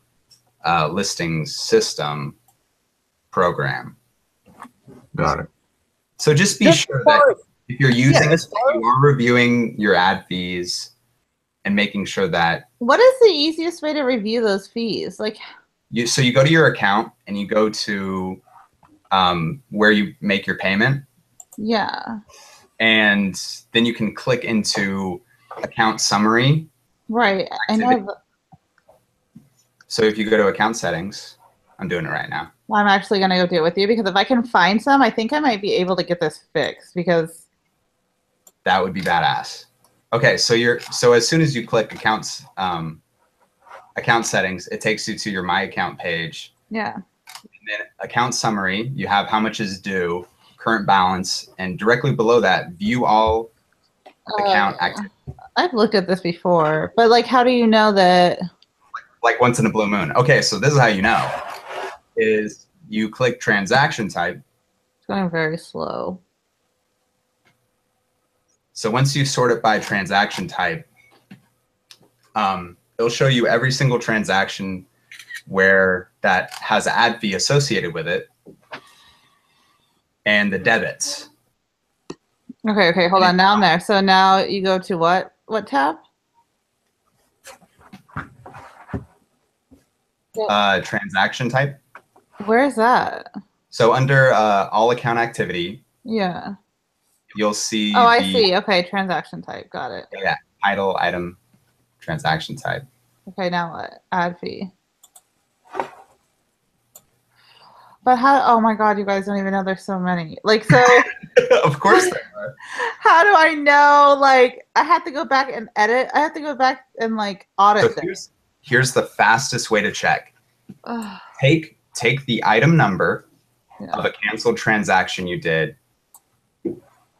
listings system program. Got it. So just be sure that if you're using it, you are reviewing your ad fees and making sure that. What is the easiest way to review those fees? Like So you go to your account and you go to where you make your payment. Yeah. And then you can click into account summary. Right. I know. So if you go to account settings, I'm doing it right now. Well, I'm actually going to go do it with you because if I can find some, I think I might be able to get this fixed because that would be badass. Okay, so as soon as you click account settings, it takes you to your My Account page. Yeah. And then account summary, you have how much is due, current balance, and directly below that, view all account activity. I've looked at this before, but like, how do you know that? Like once in a blue moon. Okay, so this is how you know. Is you click transaction type. It's going very slow. So once you sort it by transaction type, it'll show you every single transaction where that has an ad fee associated with it and the debits. Okay, hold on. Now I'm there. So now you go to what tab? Transaction type. Where is that? So under all account activity. Yeah. You'll see. Oh, I see. Okay, transaction type. Got it. Yeah, title, item, transaction type. Okay, now what? Ad fee. But how? Oh my God, you guys don't even know there's so many. Like so. Of course there are. How do I know? Like I have to go back and edit. I have to go back and like audit So this. Here's the fastest way to check. Take the item number of a canceled transaction you did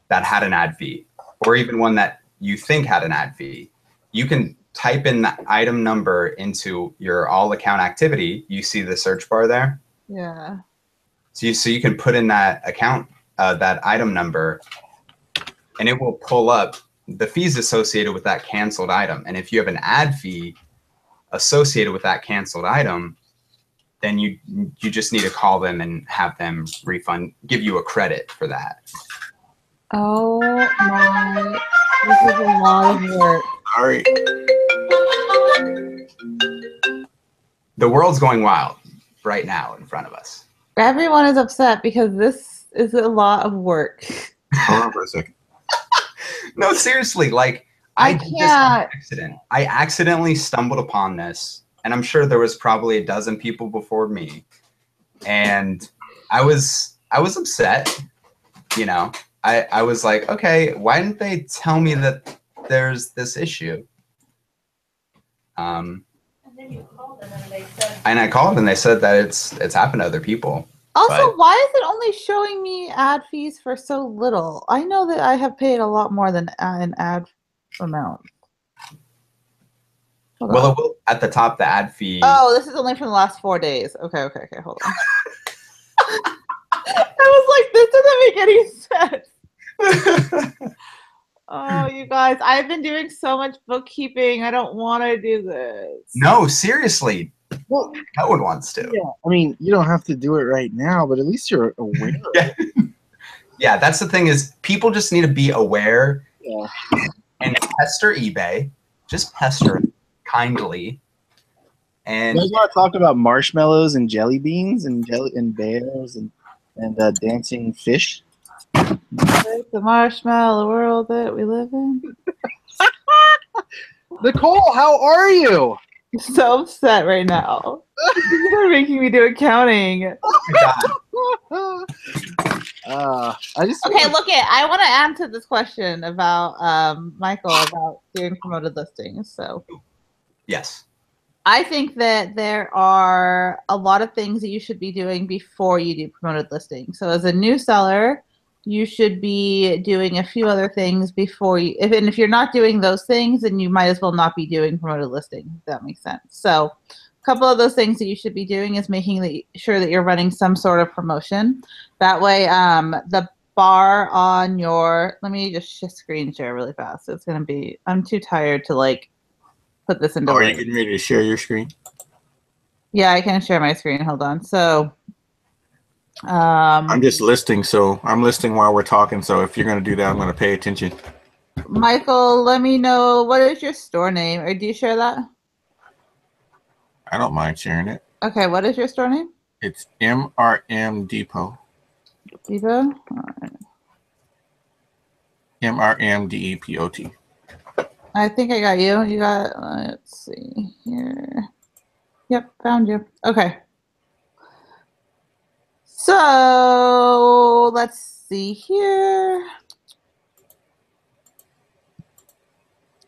that had an ad fee, or even one that you think had an ad fee. You can type in the item number into your all account activity. You see the search bar there? Yeah. So you can put in that account, that item number, and it will pull up the fees associated with that canceled item. And if you have an ad fee associated with that canceled item, then you just need to call them and have them give you a credit for that. Oh my This is a lot of work. Sorry. The world's going wild right now in front of us. Everyone is upset because this is a lot of work. Hold on for a second. No, seriously, like I did this on can't. accident. I accidentally stumbled upon this, and I'm sure there was probably a dozen people before me, and I was upset. You know, I was like, okay, why didn't they tell me that there's this issue? And then you called them and they said. And I called and they said that it's happened to other people. Also, But why is it only showing me ad fees for so little? I know that I have paid a lot more than an ad amount. Hold on. well, it will, at the top, the ad fee. Oh, this is only from the last 4 days. Okay, hold on. I was like, this doesn't make any sense. Oh, you guys, I've been doing so much bookkeeping. I don't want to do this. No, seriously. Well, No one wants to. yeah, I mean, you don't have to do it right now, but at least you're aware. Yeah. Yeah, that's the thing is people just need to be aware Yeah. and pester eBay. Just pester it kindly. And You guys want to talk about marshmallows and jelly beans and bears and dancing fish? It's the marshmallow world that we live in. Nicole, how are you? I'm so upset right now. They're making me do accounting. I just Okay, look it. I want to answer this question about Michael about doing promoted listings. So yes. I think that there are a lot of things that you should be doing before you do promoted listings. So as a new seller, you should be doing a few other things before you. If you're not doing those things, then you might as well not be doing promoted listings. If that makes sense. So a couple of those things that you should be doing is making sure that you're running some sort of promotion. That way, the bar on your. Let me just screen share really fast. It's gonna be. I'm too tired to like put this into. Are you getting ready to share your screen? Yeah, I can share my screen. Hold on. So. I'm just listing, so I'm listing while we're talking. So if you're going to do that, I'm going to pay attention. Michael, let me know, what is your store name, or do you share that? I don't mind sharing it. Okay, what is your store name? It's MRM Depot. Depot? All right. MRM DEPOT. I think I got you. You got, let's see here. Yep, found you. Okay. So let's see here.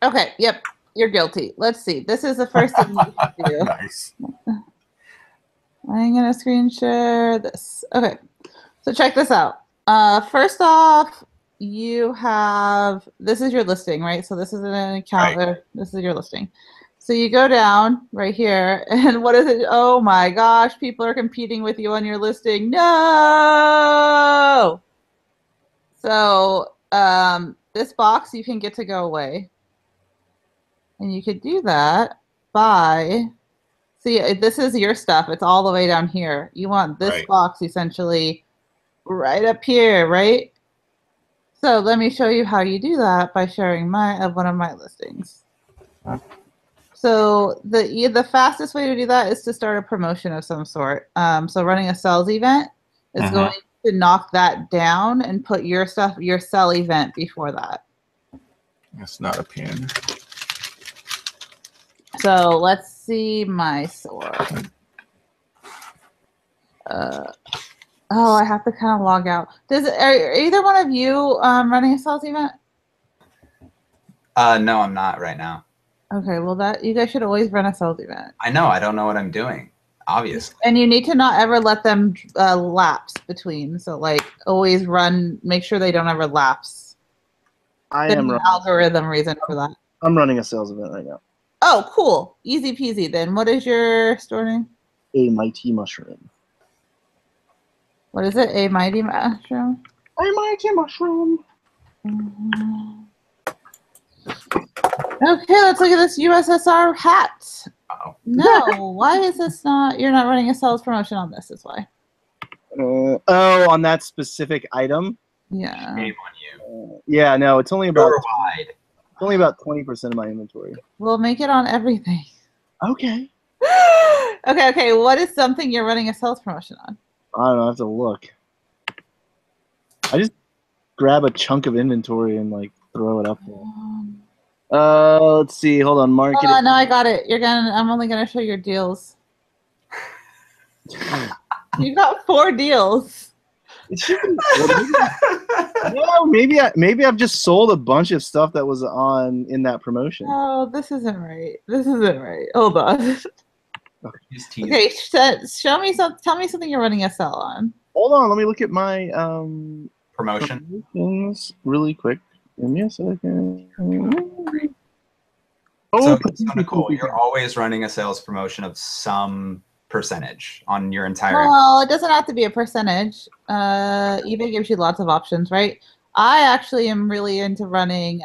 Okay, yep, you're guilty. Let's see. This is the first thing you should do. Nice. I'm gonna screen share this. Okay, so check this out. First off, you have, this is your listing, right? So this is an account. Right. This is your listing. So you go down right here, and what is it? Oh my gosh, people are competing with you on your listing. No! So this box you can get to go away. And you could do that by, see, this is your stuff. It's all the way down here. You want this box essentially right up here, right? So let me show you how you do that by sharing one of my listings. So the fastest way to do that is to start a promotion of some sort. So running a sales event is going to knock that down and put your sell event before that. That's not a pin. So let's see my sword. Oh, I have to kind of log out. Are either one of you running a sales event? No, I'm not right now. Okay, well you guys should always run a sales event. I know. I don't know what I'm doing, obviously. And you need to not ever let them lapse between. So like always make sure they don't ever lapse. I am an algorithm reason for that. I'm running a sales event right now. Oh, cool. Easy peasy then. What is your store name? A Mighty Mushroom. What is it? A Mighty Mushroom? A Mighty Mushroom. Okay, let's look at this USSR hat. Uh-oh. No, why is this not? You're not running a sales promotion on this. Is why. On that specific item. Yeah. Shame on you. Yeah, no, it's only about. You're wide. only about 20% of my inventory. We'll make it on everything. Okay. Okay. What is something you're running a sales promotion on? I don't know. I have to look. I just grab a chunk of inventory and like throw it up there. Let's see. Hold on. Market. Hold on, no, I got it. I'm only gonna show your deals. You got 4 deals. It should be. No, maybe I've just sold a bunch of stuff that was in that promotion. Oh, this isn't right. Hold on. Okay, show me some. Tell me something you're running a sell on. Hold on, let me look at my promotions really quick. Give me a second. So Nicole, you're always running a sales promotion of some percentage on your entire. Well, it doesn't have to be a percentage. eBay gives you lots of options, right? I actually am really into running.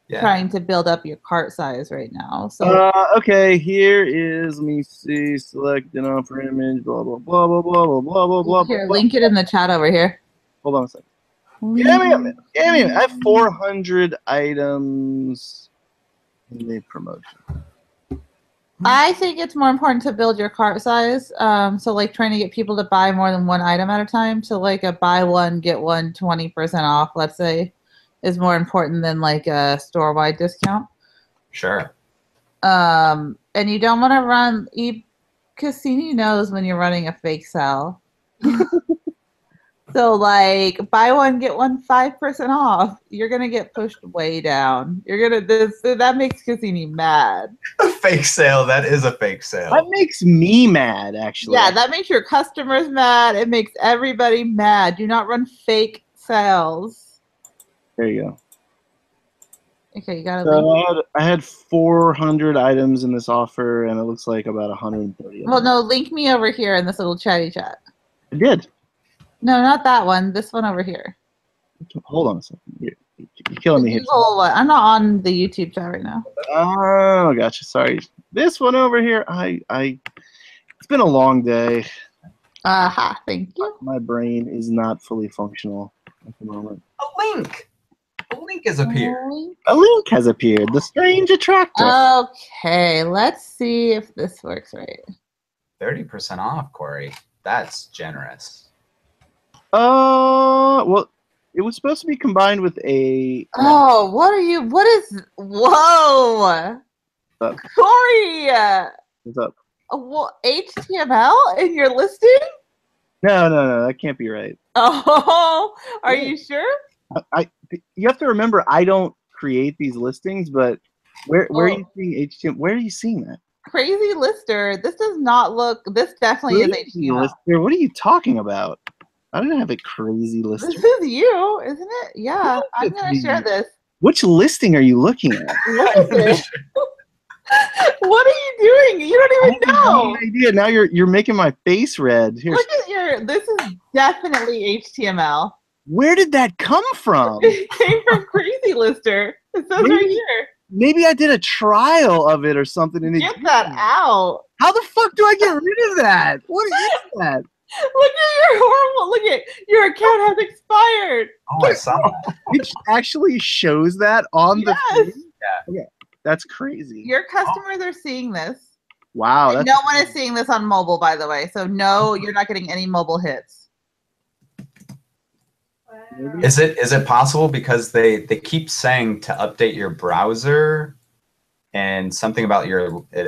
Trying to build up your cart size right now. So okay, here is, let me see, select an offer image, blah blah blah blah blah blah blah blah. Here, link it in the chat over here. Hold on a second. Give me a minute. I have 400 items in the promotion. I think it's more important to build your cart size. So like trying to get people to buy more than one item at a time. So like a buy one, get one 20% off, let's say, is more important than like a store-wide discount. Sure. And you don't want to run Cassini knows when you're running a fake sale. So like buy one get one 5% off. You're gonna get pushed way down. That makes Cassini mad. A fake sale. That is a fake sale. That makes me mad, actually. Yeah, that makes your customers mad. It makes everybody mad. Do not run fake sales. There you go. Okay, you got it. So I had 400 items in this offer, and it looks like about 130. Well, no, link me over here in this little chatty chat. I did. No, not that one. This one over here. Hold on a second. You're killing me here. I'm not on the YouTube chat right now. Oh, gotcha. Sorry. This one over here. It's been a long day. Aha, thank you. My brain is not fully functional at the moment. A link. A link has appeared. A link has appeared. The strange attractor. Okay, let's see if this works right. 30% off, Corey. That's generous. Well, it was supposed to be combined with a. Oh, whoa! Corey! What's up? HTML in your listing? No, that can't be right. Oh, are you sure? You have to remember, I don't create these listings, but where are you seeing HTML? Where are you seeing that? Crazy Lister. This does not look. This definitely is HTML. Lister? What are you talking about? I don't have a Crazy Lister. This is you, isn't it? Yeah, I'm gonna share this. Which listing are you looking at? What are you doing? You don't even know. No idea. Now you're making my face red. Here. Look at this is definitely HTML. Where did that come from? It came from Crazy Lister. It says right here. Maybe I did a trial of it or something. And get that out. How the fuck do I get rid of that? What is that? Look at your horrible. Look at your account has expired. Oh, I saw that. It actually shows that on the feed? Yeah. Okay. That's crazy. Your customers are seeing this. Wow. No one is seeing this on mobile, by the way. So no, you're not getting any mobile hits. Wow. Is it possible because they keep saying to update your browser and something about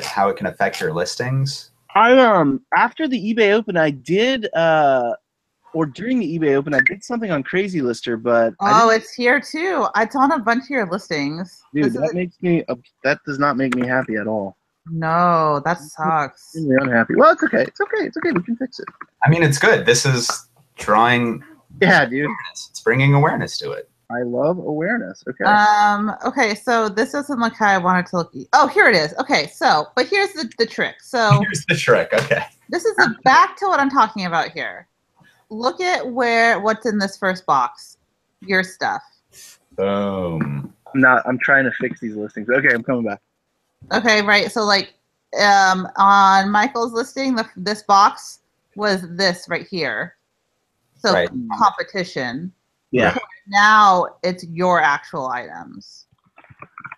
how it can affect your listings? After the eBay Open, I did or during the eBay Open, I did something on Crazy Lister, but it's here too. It's on a bunch of your listings. Dude, that does not make me happy at all. No, that sucks. I'm really unhappy. Well, it's okay. It's okay. We can fix it. I mean, it's good. This is drawing. Yeah, dude. Awareness. It's bringing awareness to it. I love awareness. Okay. Okay, so this doesn't look how I wanted to look. Oh, here it is. Okay, but here's the trick. So here's the trick. Okay. This is back to what I'm talking about here. Look at what's in this first box. Your stuff. Boom. I'm trying to fix these listings. Okay, I'm coming back. Okay, right. So like on Michael's listing, this box was this right here. So competition. Yeah. Now it's your actual items.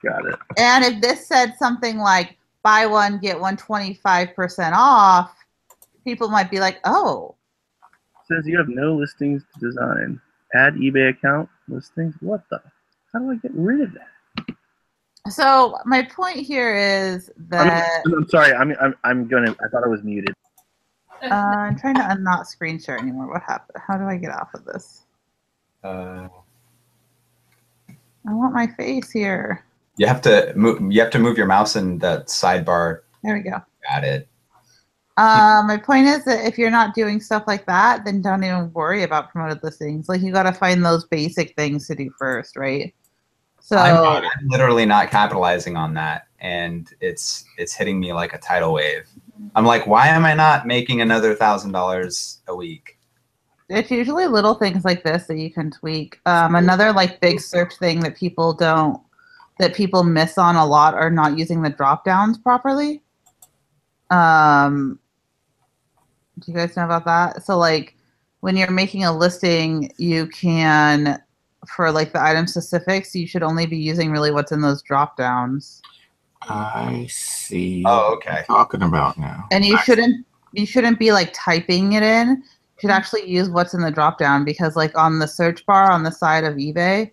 Got it. And if this said something like buy one, get one 25% off, people might be like, oh. It says you have no listings to design. Add eBay account listings. What the? How do I get rid of that? So my point here is that I'm sorry. I'm gonna. I thought I was muted. I'm trying to not screen share anymore. What happened? How do I get off of this? I want my face here. You have to move. You have to move your mouse in that sidebar. There we go. Got it. My point is that if you're not doing stuff like that, then don't even worry about promoted listings. Like you got to find those basic things to do first, right? So I'm literally not capitalizing on that, and it's hitting me like a tidal wave. I'm like, why am I not making another $1,000 a week? It's usually little things like this that you can tweak. Another like big search thing that people miss on a lot are not using the drop downs properly. Do you guys know about that? So like when you're making a listing, you can, for like the item specifics, you should only be using really what's in those drop downs. I see. Oh, okay. What you're talking about now. And you shouldn't be like typing it in. You should actually use what's in the drop down, because like on the search bar on the side of eBay,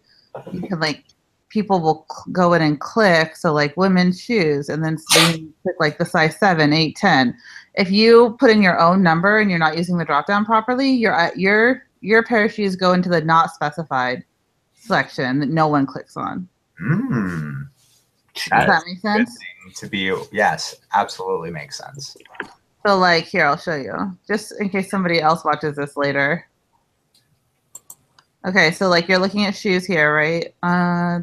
you can like people will go in and click. So like women's shoes, and then you click like the size 7, 8, 10. If you put in your own number and you're not using the drop down properly, your pair of shoes go into the not specified section that no one clicks on. Does that make sense? To be, yes, absolutely makes sense. So like here, I'll show you, just in case somebody else watches this later. Okay, so like you're looking at shoes here, right?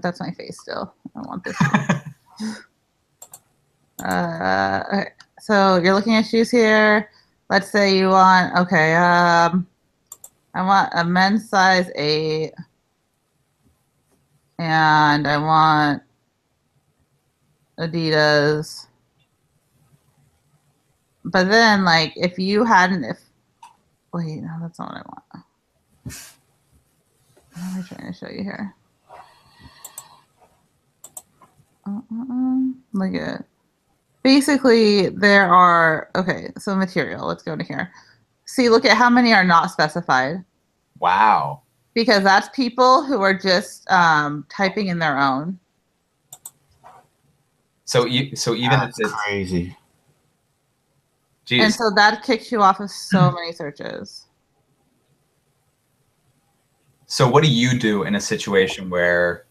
That's my face still. I don't want this. Okay. So you're looking at shoes here. Let's say you want, okay, I want a men's size 8. And I want Adidas. But then, like, if you hadn't, wait, no, that's not what I want. What am I trying to show you here? Look at it. Basically, there are, okay, so material, let's go to here. See, look at how many are not specified. Wow. Because that's people who are just typing in their own. So even That's if it's crazy. Jeez. And so that kicks you off of so many searches. So what do you do in a situation where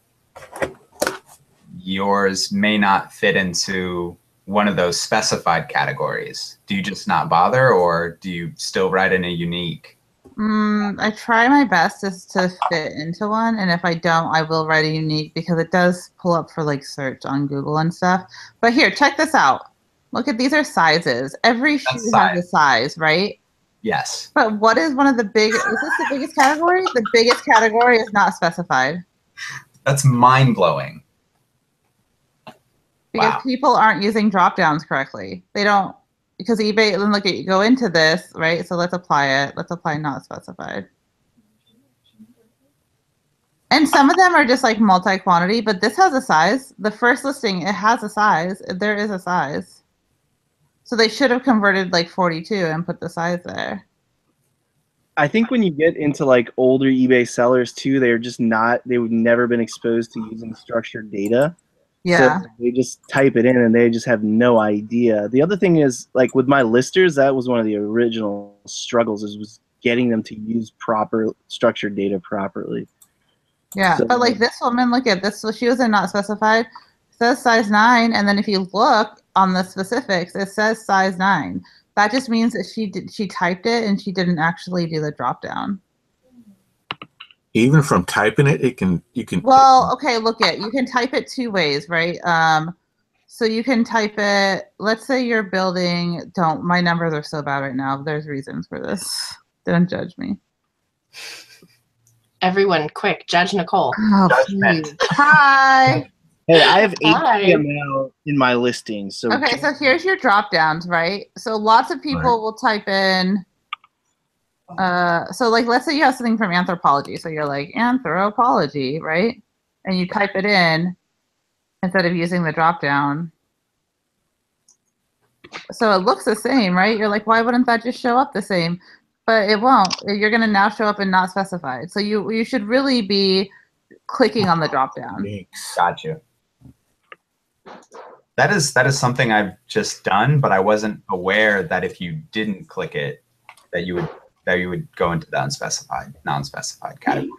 yours may not fit into one of those specified categories? Do you just not bother, or do you still write in a unique? I try my best just to fit into one, and if I don't, I will write a unique, because it does pull up for like search on Google and stuff. But here, check this out. Look at, these are sizes. Every shoe has a size, right? Yes. But what is one of the big, is this the biggest category? The biggest category is not specified. That's mind-blowing. Because people aren't using drop downs correctly. They don't, because eBay, then look at, you go into this, right? So let's apply it. Let's apply not specified. And some of them are just like multi-quantity, but this has a size. The first listing, it has a size. There is a size. So they should have converted like 42 and put the size there. I think when you get into like older eBay sellers too, they're just not, they've never been exposed to using structured data. Yeah. So they just type it in and they just have no idea. The other thing is, like with my listers, that was one of the original struggles, was getting them to use proper structured data properly. Yeah, So, but like this woman, look at this. So she was in not specified. It says size 9, and then if you look on the specifics, it says size 9. That just means that she typed it and she didn't actually do the drop down. Even from typing it, you can. Well, okay, look at, you can type it 2 ways, right? So you can type it. Let's say you're building. My numbers are so bad right now. There's reasons for this. Don't judge me. Everyone, quick, judge Nicole. Oh, please. Hi. Hey, I have Hi. HTML in my listing. So Okay, so here's your drop downs, right? So lots of people will type in, so like let's say you have something from Anthropologie. So you're like, Anthropologie, right? And you type it in, instead of using the drop down. So it looks the same, right? You're like, why wouldn't that just show up the same? But it won't. You're going to now show up in not specified. So you should really be clicking on the drop down. Got you. That is something I've just done, but I wasn't aware that if you didn't click it, that you would go into the non-specified category.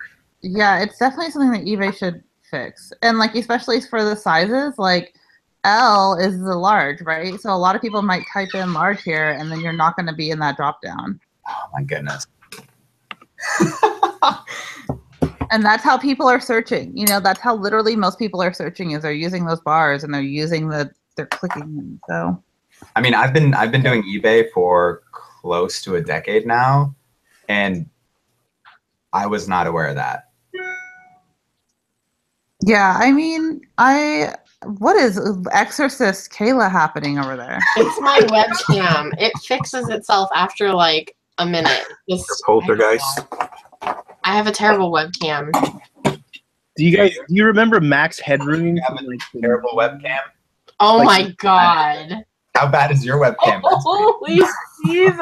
Yeah, it's definitely something that eBay should fix. And like especially for the sizes, like L is the large, right? So a lot of people might type in large here, and then you're not going to be in that drop down. Oh my goodness. And that's how people are searching. You know, that's how literally most people are searching is they're using those bars and they're using they're clicking. And so, I mean, I've been doing eBay for close to a decade now, and I was not aware of that. Yeah, I mean, what is Exorcist Kayla happening over there? It's my webcam. It fixes itself after like a minute. Poltergeist. I have a terrible webcam. Do you remember Max Headroom? You have a terrible webcam? Oh Like- my god. How bad is your webcam? Holy Jesus.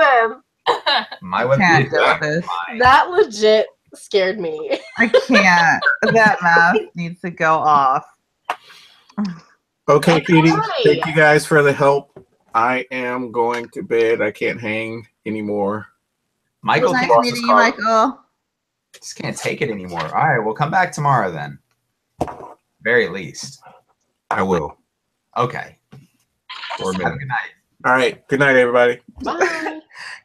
My Can't webcam do this. is fine. That legit scared me. I can't. That mask needs to go off. Okay, Katie. Why? Thank you guys for the help. I am going to bed. I can't hang anymore. Michael's Nice boss meeting is you, calling. Michael. Just can't take it anymore. All right, we'll come back tomorrow then. Very least. I will. Okay. Or Have a good night. All right. Good night, everybody. Bye.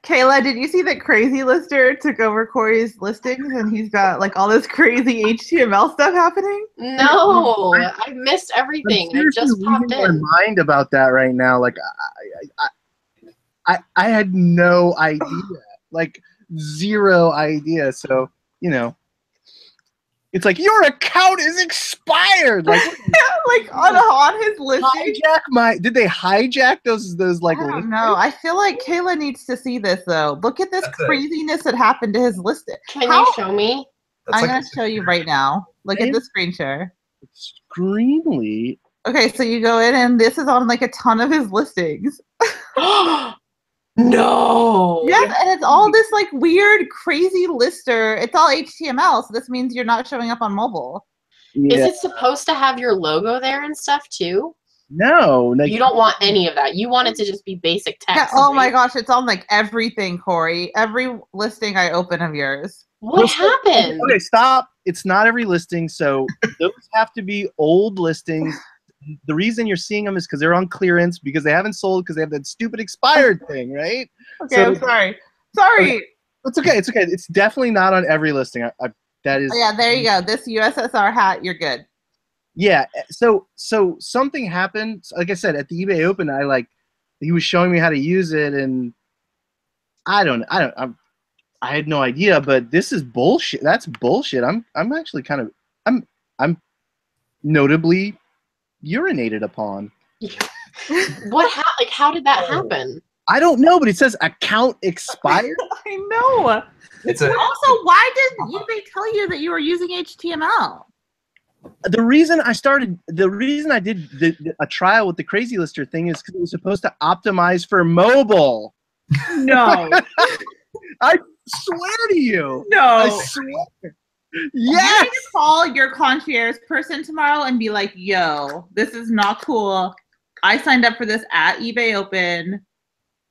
Kayla, did you see that Crazy Lister took over Corey's listings and he's got like all this crazy HTML stuff happening? No, I missed everything. I just popped my in. mind about that right now. Like I had no idea. Like zero idea. So, you know, it's like your account is expired. Like Like on his listing? did they hijack those like I don't know. I feel like Kayla needs to see this though. Look at this That's it. craziness that happened to his listing. Can How- you show me? That's I'm like gonna show you right now. Look at the screen share. Extremely. Okay, so you go in and this is on like a ton of his listings. No. Yes, and it's all this like weird, crazy lister. It's all HTML, so this means you're not showing up on mobile. Is Yeah. it supposed to have your logo there and stuff too? No. Like, You don't want any of that. You want it to just be basic Yeah, text. oh my right? gosh, it's on like everything, Corey. Every listing I open of yours. What happened? Okay, stop. It's not every listing, so those have to be old listings. The reason you're seeing them is because they're on clearance because they haven't sold because they have that stupid expired thing, right? Okay, So- I'm sorry. Sorry. Okay. It's okay. It's okay. It's definitely not on every listing. That is. Oh, yeah, there you go. This USSR hat, you're good. Yeah. So something happened. Like I said, at the eBay Open, he was showing me how to use it, and I had no idea. But this is bullshit. That's bullshit. I'm actually kind of I'm notably urinated upon. How did that happen? I don't know, but it says account expired. I know. it's a Also, why did eBay tell you that you were using HTML? The reason I did a trial with the Crazy Lister thing is because it was supposed to optimize for mobile. No. I swear to you. No. I swear. You're Yes. gonna call your concierge person tomorrow and be like, yo, this is not cool. I signed up for this at eBay Open.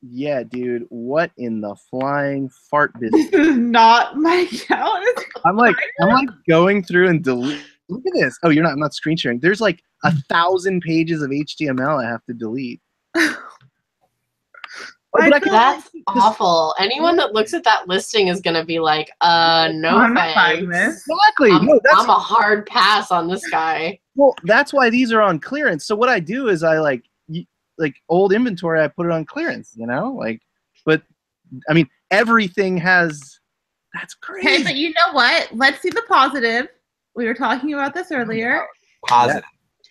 Yeah, dude. What in the flying fart business? This is not my account. I'm like going through and delete. Look at this. Oh, I'm not screen sharing. There's like 1,000 pages of HTML I have to delete. But I can- That's awful. Anyone that looks at that listing is gonna be like, no I'm not buying thanks. this. Exactly. No, that's I'm a hard pass on this guy. well, that's why these are on clearance. So what I do is I like old inventory, I put it on clearance, but I mean, everything has, that's crazy. Okay, but you know what? Let's see the positive. We were talking about this earlier. positive.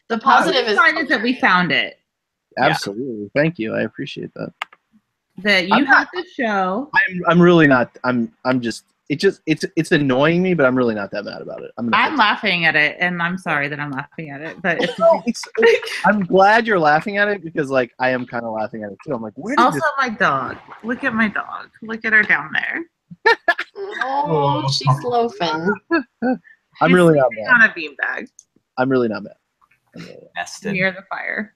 The positive is sign is that we found it. Absolutely. Thank you. I appreciate that. That you I'm have to show. I'm really not, I'm just it's annoying me, but I'm really not that mad about it. I'm laughing at it, and I'm sorry that I'm laughing at it. But I'm glad you're laughing at it because like I am kind of laughing at it too. I'm like, where did also this? my dog. Look at my dog. Look at her down there. Oh, she's loafing. I'm really not She's mad. on a beanbag I'm really not mad. I'm really not. Nested, near the fire.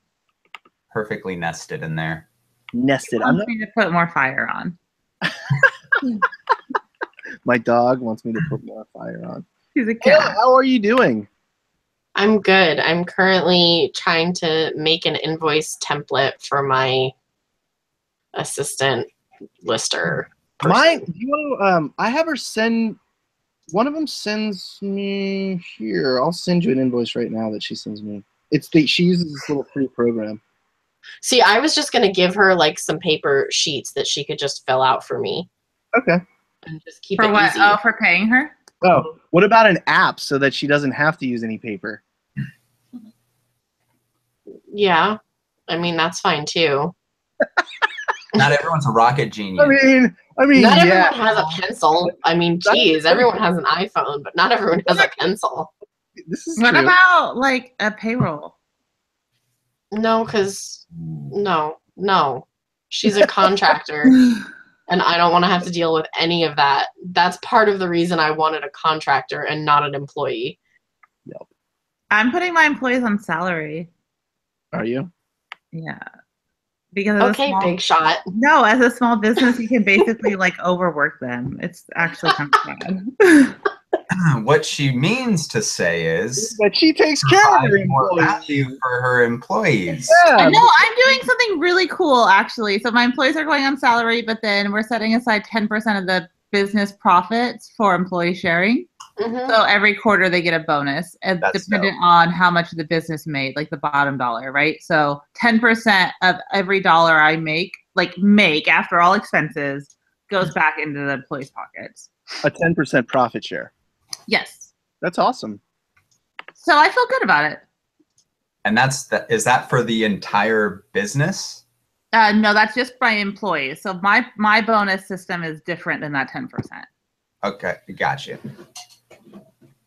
perfectly nested in there. Nested. She I'm wants not. me to put more fire on. My dog wants me to put more fire on. She's a Yeah, cat. how are you doing? I'm good. I'm currently trying to make an invoice template for my assistant lister. Do you want to? I have her send. One of them sends me here. I'll send you an invoice right now that she sends me. She uses this little free program. See, I was just gonna give her like some paper sheets that she could just fill out for me Okay. and just keep For it what? easy. Oh, for paying her? Oh, what about an app so that she doesn't have to use any paper? Yeah, I mean that's fine too. Not everyone's a rocket genius. I mean, Not yeah. everyone has a pencil. I mean, geez, everyone has an iPhone, but not everyone has a pencil. This is What true. about like a payroll? No, because no, she's a contractor. And I don't want to have to deal with any of that. That's part of the reason I wanted a contractor and not an employee. I'm putting my employees on salary. Are you? Yeah. Because as a Okay, small, big shot. No, as a small business, you can basically like overwork them. It's actually kind of bad. What she means to say is But she takes care of her provide more employees. value for her employees. Yeah. I know I'm doing something really cool actually. So my employees are going on salary, but then we're setting aside 10% of the business profits for employee sharing. Mhm. So every quarter they get a bonus, and That's dependent on how much the business made, like the bottom dollar, right? So 10% of every dollar I make after all expenses, goes back into the employees' pockets. A 10% profit share. Yes. That's awesome. So I feel good about it. And is that for the entire business? No, that's just my employees. So my bonus system is different than that 10%. Okay, gotcha.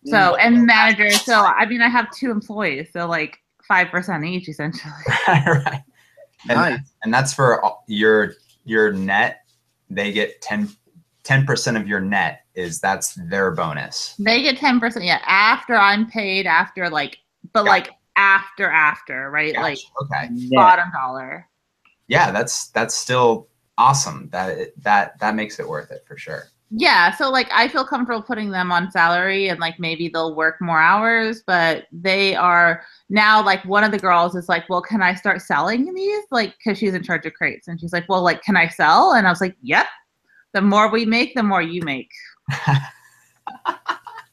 So and managers. So I mean, I have 2 employees, so like 5% each essentially. Right. Nice. And that's for your net. They get 10% of your net. That's their bonus. They get 10%. Yeah, after I'm paid. After like, but like after, right? Gotcha. Like Okay. bottom dollar. Yeah, that's still awesome. That makes it worth it for sure. Yeah, so like I feel comfortable putting them on salary and like maybe they'll work more hours, but they are now like one of the girls is like, well, can I start selling these? Like, because she's in charge of crates and she's like, well, like, can I sell? And I was like, yep. The more we make, the more you make.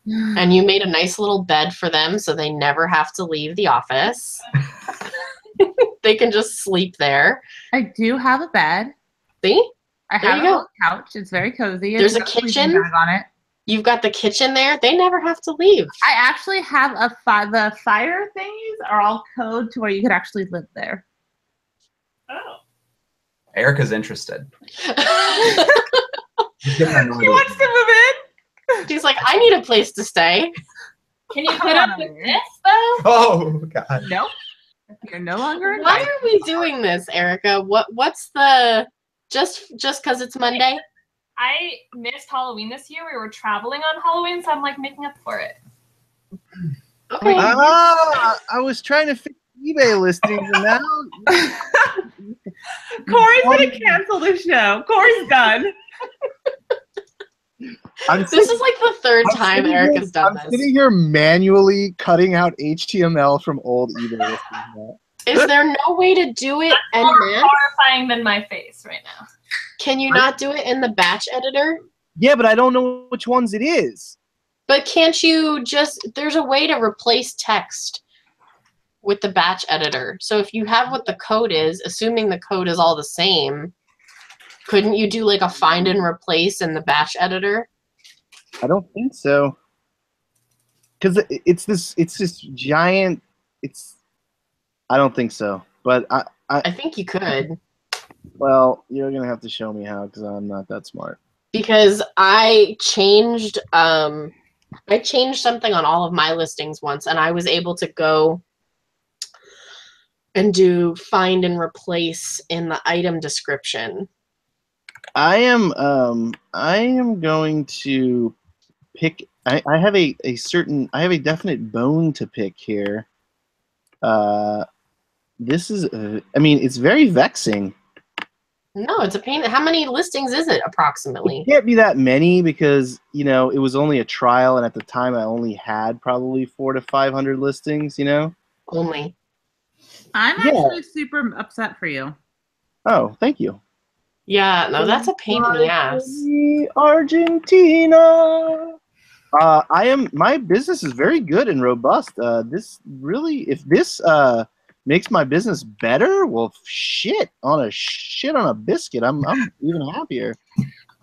And you made a nice little bed for them so they never have to leave the office. They can just sleep there. I do have a bed. See? I There have you a go. little couch. It's very cozy. There's It's a got sleeping kitchen. bag on it. You've got the kitchen there. They never have to leave. I actually have the fire thingies are all code to where you could actually live there. Oh. Erica's interested. She wants to move in. She's like, I need a place to stay. Can you Come put on up with over. this though? Oh God. No, you're no longer Why invited. are we doing this, Erica? What's the just because it's Monday? I missed Halloween this year. We were traveling on Halloween, so I'm like making up for it. Okay. I was trying to fix eBay listings and now Corey's gonna cancel the show. Corey's done. This is like the third time Erica's done I'm this. sitting here manually cutting out HTML from old eBay listings now. Is there no way to do it en More masse? horrifying than my face right now. Can you not do it in the batch editor? Yeah, but I don't know which ones it is. But can't you just, there's a way to replace text with the batch editor. So if you have what the code is, assuming the code is all the same, couldn't you do like a find and replace in the batch editor? I don't think so. Because it's this giant. I don't think so. But I think you could. well, you're gonna have to show me how because I'm not that smart. because I changed something on all of my listings once, and I was able to go and do find and replace in the item description. I am going to pick. I have a definite bone to pick here. This is I mean, it's very vexing. No, it's a pain. How many listings is it approximately? It can't be that many because, you know, it was only a trial, and at the time I only had probably 400 to 500 listings, you know? Only. I'm Yeah. actually super upset for you. Oh, thank you. Yeah, no, that's a pain in the ass. Argentina. My business is very good and robust. If this makes my business better, well, shit on a biscuit. I'm even happier.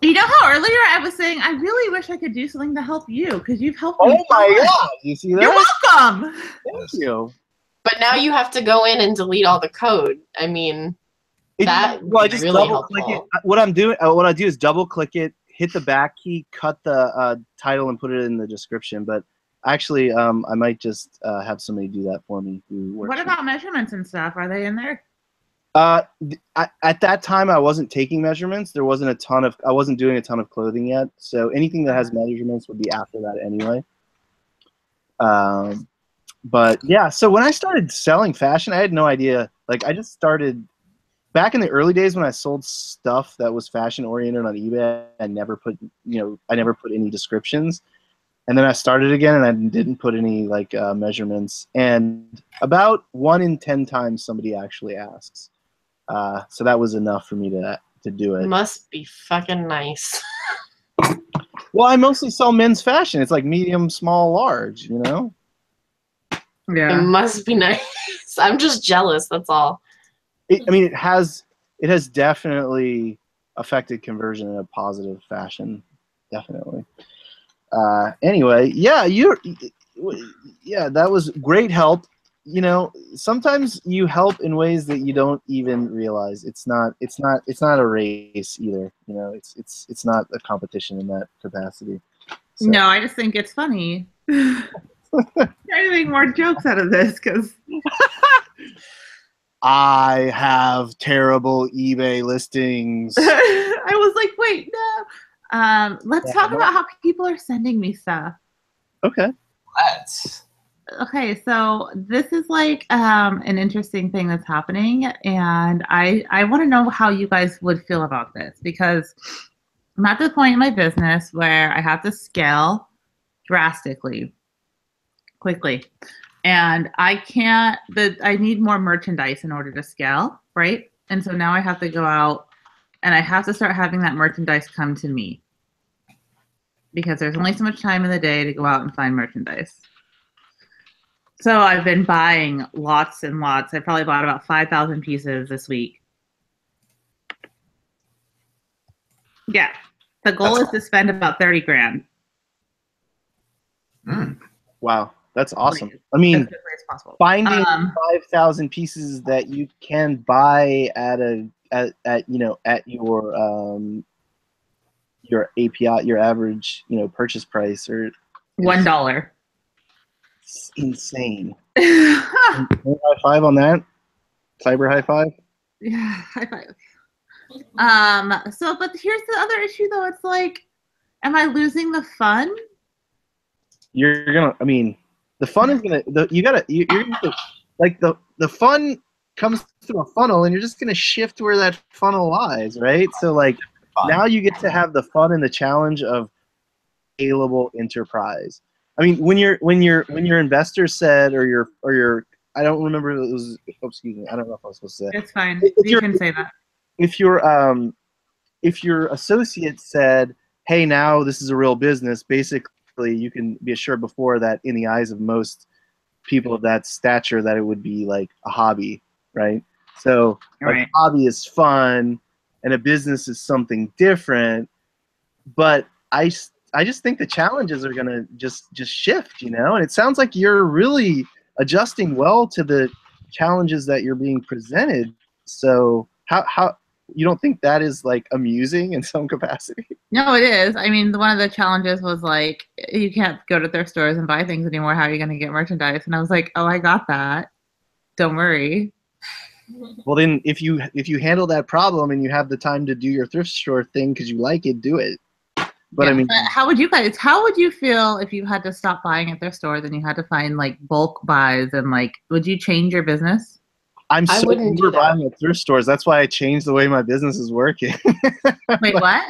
You know how earlier I was saying I really wish I could do something to help you because you've helped me. Oh my God! You see that? You're welcome. Thank you. But now you have to go in and delete all the code. I mean, that Well, I would be just really double click it. helpful. What I do is double click it, hit the back key, cut the title, and put it in the description. But actually, I might just have somebody do that for me. What about measurements and stuff? Are they in there? At that time, I wasn't taking measurements. I wasn't doing a ton of clothing yet. So anything that has measurements would be after that anyway. But yeah, so when I started selling fashion, I had no idea. Like, I just started back in the early days when I sold stuff that was fashion oriented on eBay. I never put any descriptions. And then I started again, and I didn't put any like measurements. And about 1 in 10 times somebody actually asks. So that was enough for me to do it. Must be fucking nice. Well, I mostly sell men's fashion. It's like medium, small, large, you know? It must be nice. I'm just jealous, that's all. It has definitely affected conversion in a positive fashion. Definitely. Anyway, that was great help. You know, sometimes you help in ways that you don't even realize. It's not a race either. You know, it's not a competition in that capacity. So. No, I just think it's funny. Trying to make more jokes out of this because I have terrible eBay listings. I was like, wait, no. Let's talk about how people are sending me stuff. Okay. Let's. Okay, so this is like an interesting thing that's happening, and I want to know how you guys would feel about this because I'm at the point in my business where I have to scale drastically, quickly, and I need more merchandise in order to scale, right? And so now I have to go out and I have to start having that merchandise come to me because there's only so much time in the day to go out and find merchandise. So I've been buying lots and lots. I probably bought about 5,000 pieces this week. Yeah. The goal is to spend about 30 grand. Wow. That's awesome. I mean, as quickly as possible. finding 5,000 pieces that you can buy at your API, your average, purchase price, or $1. It's insane. High five on that. Cyber high five. Yeah, high five. But here's the other issue though. It's like, am I losing the fun? The fun is the fun comes through a funnel, and you're just gonna shift where that funnel lies, right? So like now you get to have the fun and the challenge of scalable enterprise. I mean, when your investor said, or your I don't remember if it was. Oh, excuse me. I don't know if I was supposed to say. It's fine. You can say that. If your associate said, "Hey, now this is a real business," basically, you can be assured before that, in the eyes of most people of that stature, that it would be like a hobby, right? So, Right. a hobby is fun, and a business is something different. But I just think the challenges are gonna just shift, and it sounds like you're really adjusting well to the challenges that you're being presented. So how you don't think that is like amusing in some capacity? No, it is. I mean, one of the challenges was like, you can't go to thrift stores and buy things anymore. How are you going to get merchandise? And I was like, oh, I got that. Don't worry. Well, then if you handle that problem and you have the time to do your thrift store thing because you like it, do it. But Yeah, I mean, but how would you feel if you had to stop buying at thrift stores and you had to find like bulk buys and like, would you change your business? I'm I so wouldn't do over that. buying at thrift stores. That's why I changed the way my business is working. Wait, what?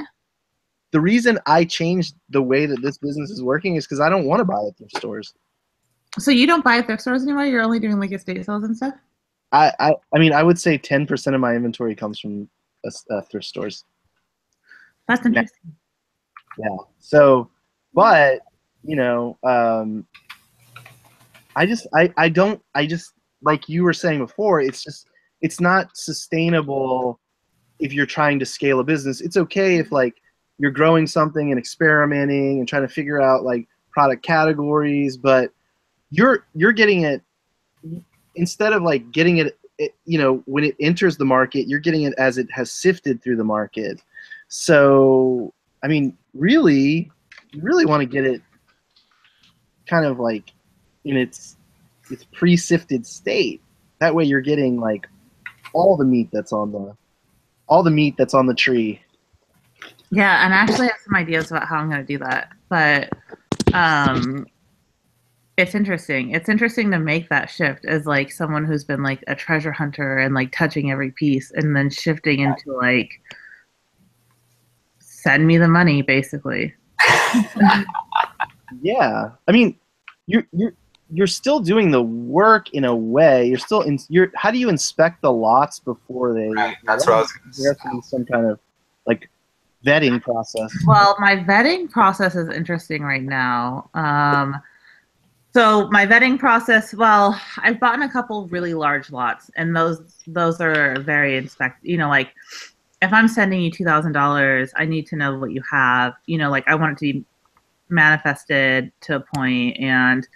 The reason I changed the way that this business is working is because I don't want to buy at thrift stores. So you don't buy at thrift stores anymore? You're only doing like estate sales and stuff? I mean, I would say 10% of my inventory comes from thrift stores. That's interesting. Yeah. So, but you know, I just like you were saying before, it's not sustainable if you're trying to scale a business. It's okay if like you're growing something and experimenting and trying to figure out like product categories, but you're getting it instead of like getting it, you know, when it enters the market, you're getting it as it has sifted through the market. So, I mean, really, you really want to get it kind of like in its pre-sifted state. That way you're getting like all the meat that's on the tree. Yeah, and I actually have some ideas about how I'm going to do that. But it's interesting. It's interesting to make that shift as like someone who's been like a treasure hunter and like touching every piece and then shifting into like send me the money basically. Yeah. I mean, you're still doing the work in a way. How do you inspect the lots before they Right, that's what I was gonna there has to be some kind of like vetting process. Well, my vetting process is interesting right now. So my vetting process, well, I've bought a couple really large lots, and those are very you know, like if I'm sending you $2,000, I need to know what you have. You know, like I want it to be manifested to a point, and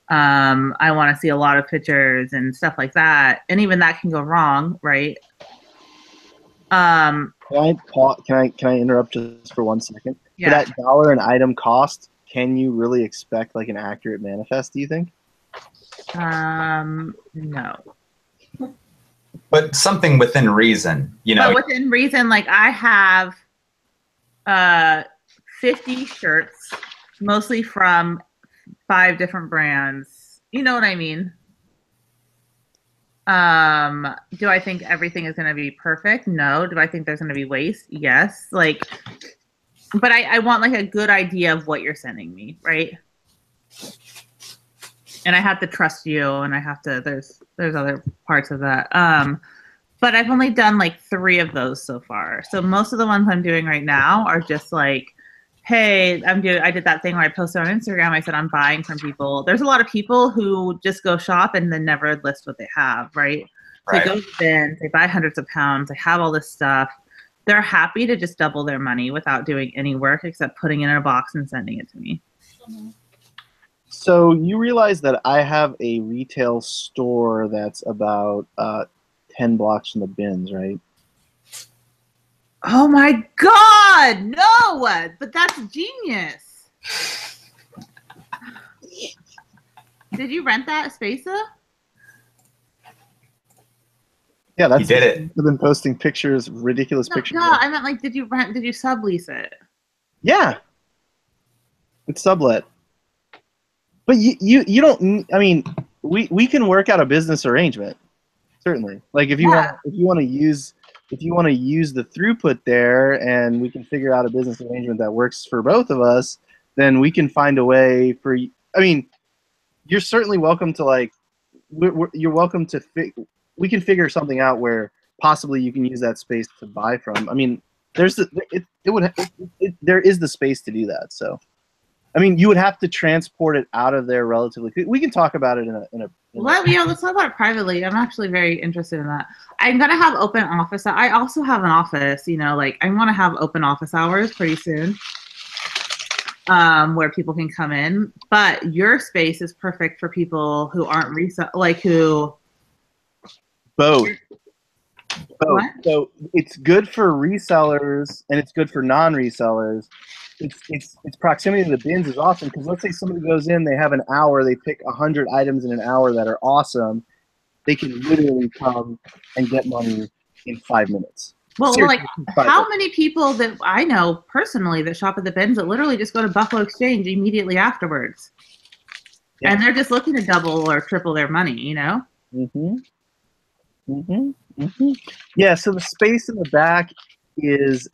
I want to see a lot of pictures and stuff like that. And even that can go wrong, right? Can I interrupt just for 1 second? Yeah. For that dollar an item cost, can you really expect like an accurate manifest, do you think? No. But something within reason, you know. But within reason, like I have 50 shirts, mostly from 5 different brands. You know what I mean? Do I think everything is going to be perfect? No. Do I think there's going to be waste? Yes. Like, but I want like a good idea of what you're sending me, right? And I have to trust you, and I have to. There's other parts of that. But I've only done like 3 of those so far. So most of the ones I'm doing right now are just like, hey, I did that thing where I posted on Instagram. I said I'm buying from people. There's a lot of people who just go shop and then never list what they have, right? Right. They go to bins, they buy hundreds of pounds, they have all this stuff. They're happy to just double their money without doing any work except putting it in a box and sending it to me. So you realize that I have a retail store that's about 10 blocks from the bins, right? Oh my God, no! But that's genius. Did you rent that space though? Yeah, that's. You did it. I've been posting pictures, ridiculous pictures. No, I meant like, did you sublease it? Yeah, it's sublet. But you don't. I mean, we can work out a business arrangement, certainly. Like if you want to use the throughput there, and we can figure out a business arrangement that works for both of us, then we can find a way for. I mean, you're certainly welcome to like. You're welcome to. We can figure something out where possibly you can use that space to buy from. I mean, there is the space to do that. So, I mean, you would have to transport it out of there relatively quick. We can talk about it in a Let's talk about it privately. I'm actually very interested in that. I'm gonna have open office. I also have an office. You know, like I want to have open office hours pretty soon, where people can come in. But your space is perfect for people who aren't who. Both. Oh, What? so it's good for resellers and it's good for non-resellers. It's proximity to the bins is awesome because let's say somebody goes in, they have an hour, they pick 100 items in an hour that are awesome. They can literally come and get money in 5 minutes. Well, Seriously, like, 5 how minutes. many people that I know personally that shop at the bins that literally just go to Buffalo Exchange immediately afterwards? Yeah. And they're just looking to double or triple their money, you know? Yeah, so the space in the back is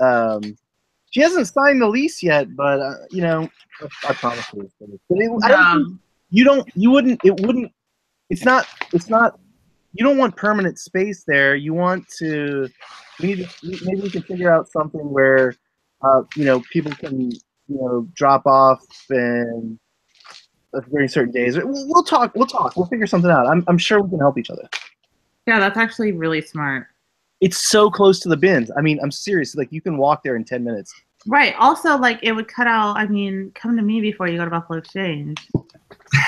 she hasn't signed the lease yet, but you know, I promise you. But I don't think you wouldn't. It's not. You don't want permanent space there. You want to. Maybe we can figure out something where, you know, people can, you know, drop off and during certain days. We'll talk. We'll figure something out. I'm sure we can help each other. Yeah, that's actually really smart. It's so close to the bins. I mean, I'm serious. Like, you can walk there in 10 minutes. Right. Also, like, it would cut out, I mean, come to me before you go to Buffalo Exchange.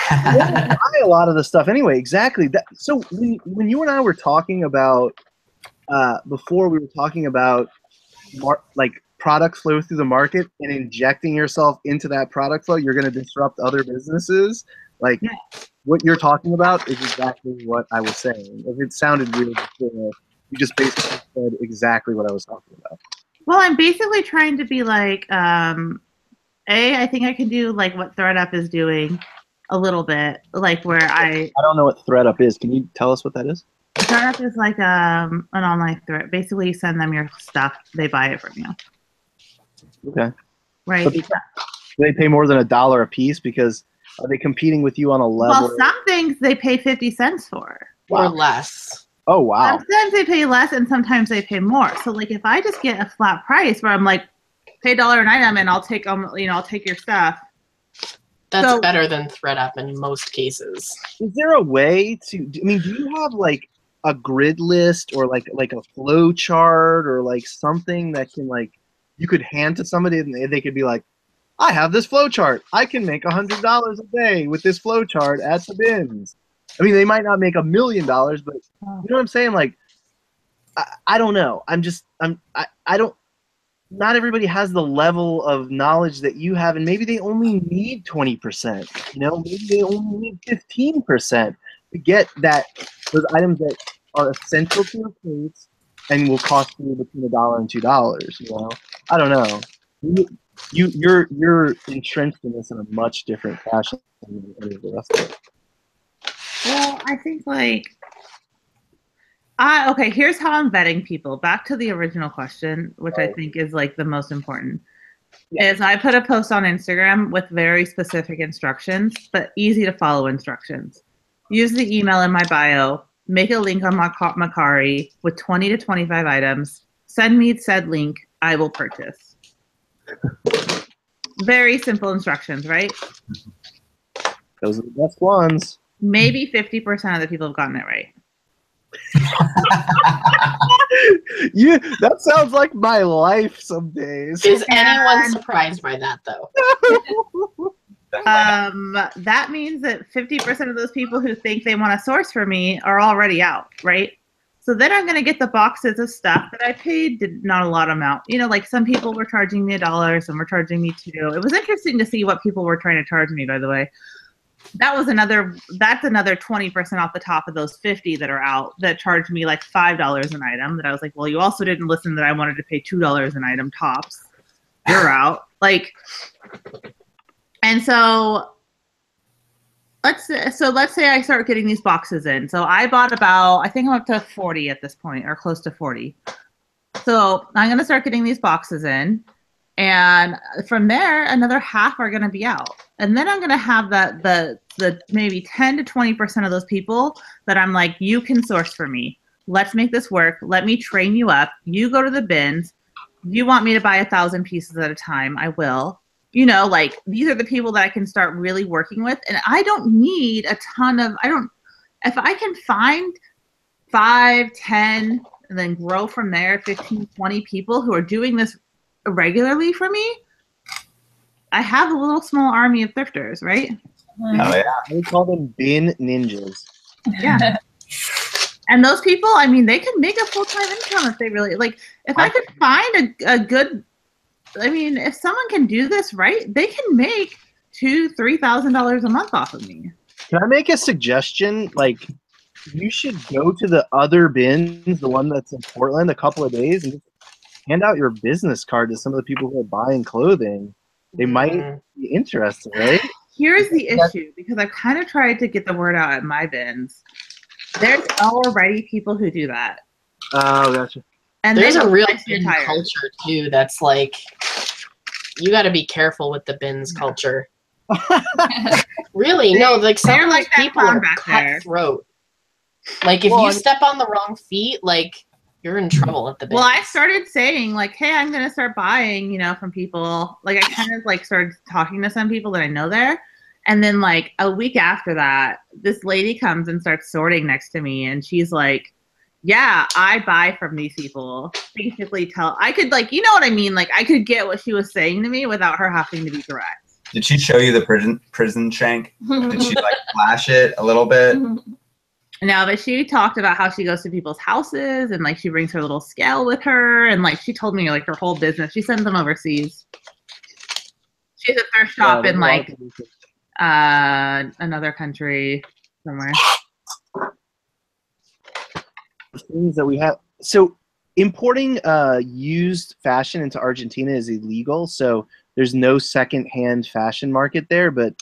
I buy a lot of the stuff anyway. Exactly. So when you and I were talking about before, we were talking about like product flow through the market and injecting yourself into that product flow. You're going to disrupt other businesses. Like, what you're talking about is exactly what I was saying. If it sounded weird before, you just basically said exactly what I was talking about. Well, I'm basically trying to be like, I think I can do like what ThreadUp is doing a little bit, like where I don't know what ThreadUp is. Can you tell us what that is? ThreadUp is like an online thread. Basically, you send them your stuff, they buy it from you. Okay. Right. But do they pay more than $1 a piece? Because are they competing with you on a level? Well, some things they pay 50 cents for. Or less. Oh, wow. Sometimes they pay less and sometimes they pay more. So like if I just get a flat price where I'm like, pay $1 an item and I'll take I'll take your stuff. That's better than ThreadUp in most cases. Is there a way to? I mean, do you have like a grid list or like a flow chart or like something that can like you could hand to somebody and they could be like, I have this flow chart. I can make $100 a day with this flow chart at the bins. I mean, they might not make $1 million, but you know what I'm saying? Like, I don't know. I don't. Not everybody has the level of knowledge that you have, and maybe they only need 20%. You know, maybe they only need 15% to get those items that are essential to your plates and will cost you between $1 and $2. You know, I don't know. You're entrenched in this in a much different fashion than any of the rest of it. Well, I think like okay, here's how I'm vetting people. Back to the original question, which I think is like the most important. Is I put a post on Instagram with very specific instructions, but easy to follow instructions. Use the email in my bio, make a link on Mercari with 20 to 25 items, send me said link, I will purchase. Very simple instructions, right? Those are the best ones. Maybe 50% of the people have gotten it right. Yeah, that sounds like my life some days. Is anyone surprised by that, though? That means that 50% of those people who think they want to source for me are already out, right? So then I'm going to get the boxes of stuff that I paid not a lot amount. You know, like some people were charging me $1, some were charging me $2. It was interesting to see what people were trying to charge me, by the way. That's another 20% off the top of those 50 that are out that charged me like $5 an item. That I was like, well, you also didn't listen that I wanted to pay $2 an item tops. You're out. Like, and so let's say I start getting these boxes in. So I bought I think I'm up to 40 at this point, or close to 40. So I'm gonna start getting these boxes in. And from there, another half are going to be out. And then I'm going to have the maybe 10 to 20% of those people that I'm like, you can source for me. Let's make this work. Let me train you up. You go to the bins. You want me to buy 1,000 pieces at a time, I will. You know, like these are the people that I can start really working with. And I don't need a ton of, if I can find 5, 10, and then grow from there, 15, 20 people who are doing this regularly for me, I have a little small army of thrifters, right? Oh yeah. We call them bin ninjas. Yeah. And those people, I mean, they can make a full-time income if they really like. If I could find a good, I mean, if someone can do this right, they can make $2,000-$3,000 a month off of me. Can I make a suggestion? Like, you should go to the other bins, the one that's in Portland, a couple of days, and just hand out your business card to some of the people who are buying clothing. They might be interested, right? Here's the issue, because I've kind of tried to get the word out at my bins. There's already people who do that. Oh, gotcha. And there's a real bin culture too. That's like, you got to be careful with the bins culture. Really, no, like some of those people are cutthroat. Like if you step on the wrong feet, like you're in trouble at the bins. Well, I started saying like, hey, I'm gonna start buying, from people. Like I kind of like started talking to some people that I know there. And then like a week after that, this lady comes and starts sorting next to me, and she's like, yeah, I buy from these people. Basically I could like, you know what I mean? Like I could get what she was saying to me without her having to be direct. Did she show you the prison shank? Did she like flash it a little bit? No, but she talked about how she goes to people's houses and like she brings her little scale with her, and like she told me like her whole business. She sends them overseas. She's a thrift shop in like another country somewhere. Things that we have. So importing used fashion into Argentina is illegal. So there's no second-hand fashion market there. But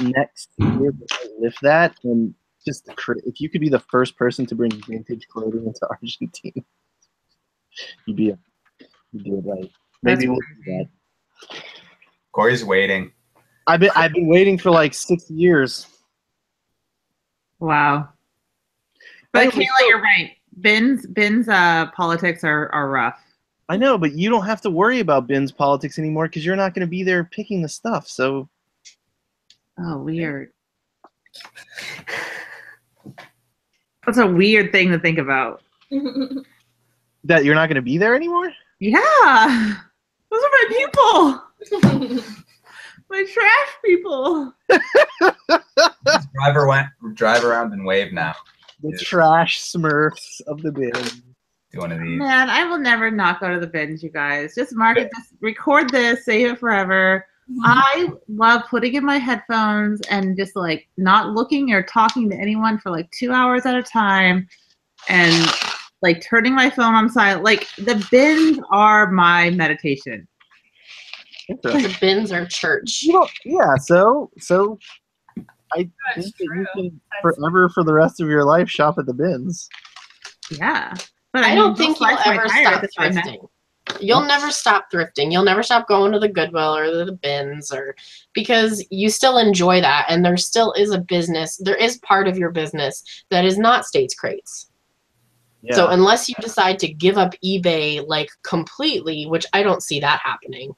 next year, we'll lift that, and just if you could be the first person to bring vintage clothing into Argentina, you'd do it right. Maybe we'll do that. Corey's waiting. I've been waiting for like 6 years. Wow. But Kayla, you're right. Bins politics are rough. I know, but you don't have to worry about Bins politics anymore because you're not going to be there picking the stuff. So. Oh, weird. That's a weird thing to think about. That you're not going to be there anymore? Yeah. Those are my people. My trash people. Drive around and wave now. The trash Smurfs of the bin. Do one of these. Man, I will never not go to the bins, you guys. Just mark it, just record this, save it forever. I love putting in my headphones and just like not looking or talking to anyone for like 2 hours at a time, and like turning my phone on silent. Like the bins are my meditation. The bins are church. Yeah, so I think that you can forever for the rest of your life shop at the bins. Yeah. But I don't think you'll ever stop thrifting. You'll never stop thrifting. You'll never stop going to the Goodwill or the bins, or because you still enjoy that, and there still is a business. There is part of your business that is not States Crates. Yeah. So unless you decide to give up eBay like completely, which I don't see that happening,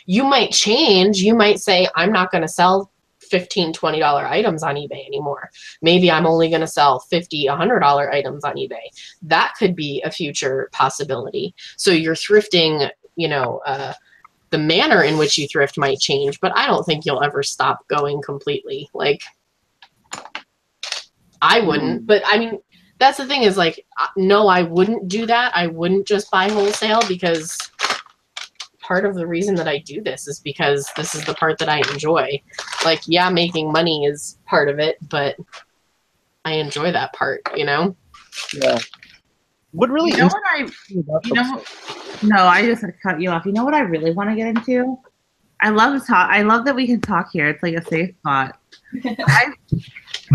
you might change. You might say, I'm not going to sell $15, $20 items on eBay anymore. Maybe I'm only going to sell $50, $100 items on eBay. That could be a future possibility. So you're thrifting, the manner in which you thrift might change, but I don't think you'll ever stop going completely. Like, I wouldn't, but I mean, that's the thing is like, no, I wouldn't do that. I wouldn't just buy wholesale, because part of the reason that I do this is because this is the part that I enjoy. Like, yeah, making money is part of it, but I enjoy that part, Yeah. What really? No, I just cut you off. You know what I really want to get into? I love to talk. I love that we can talk here. It's like a safe spot. It's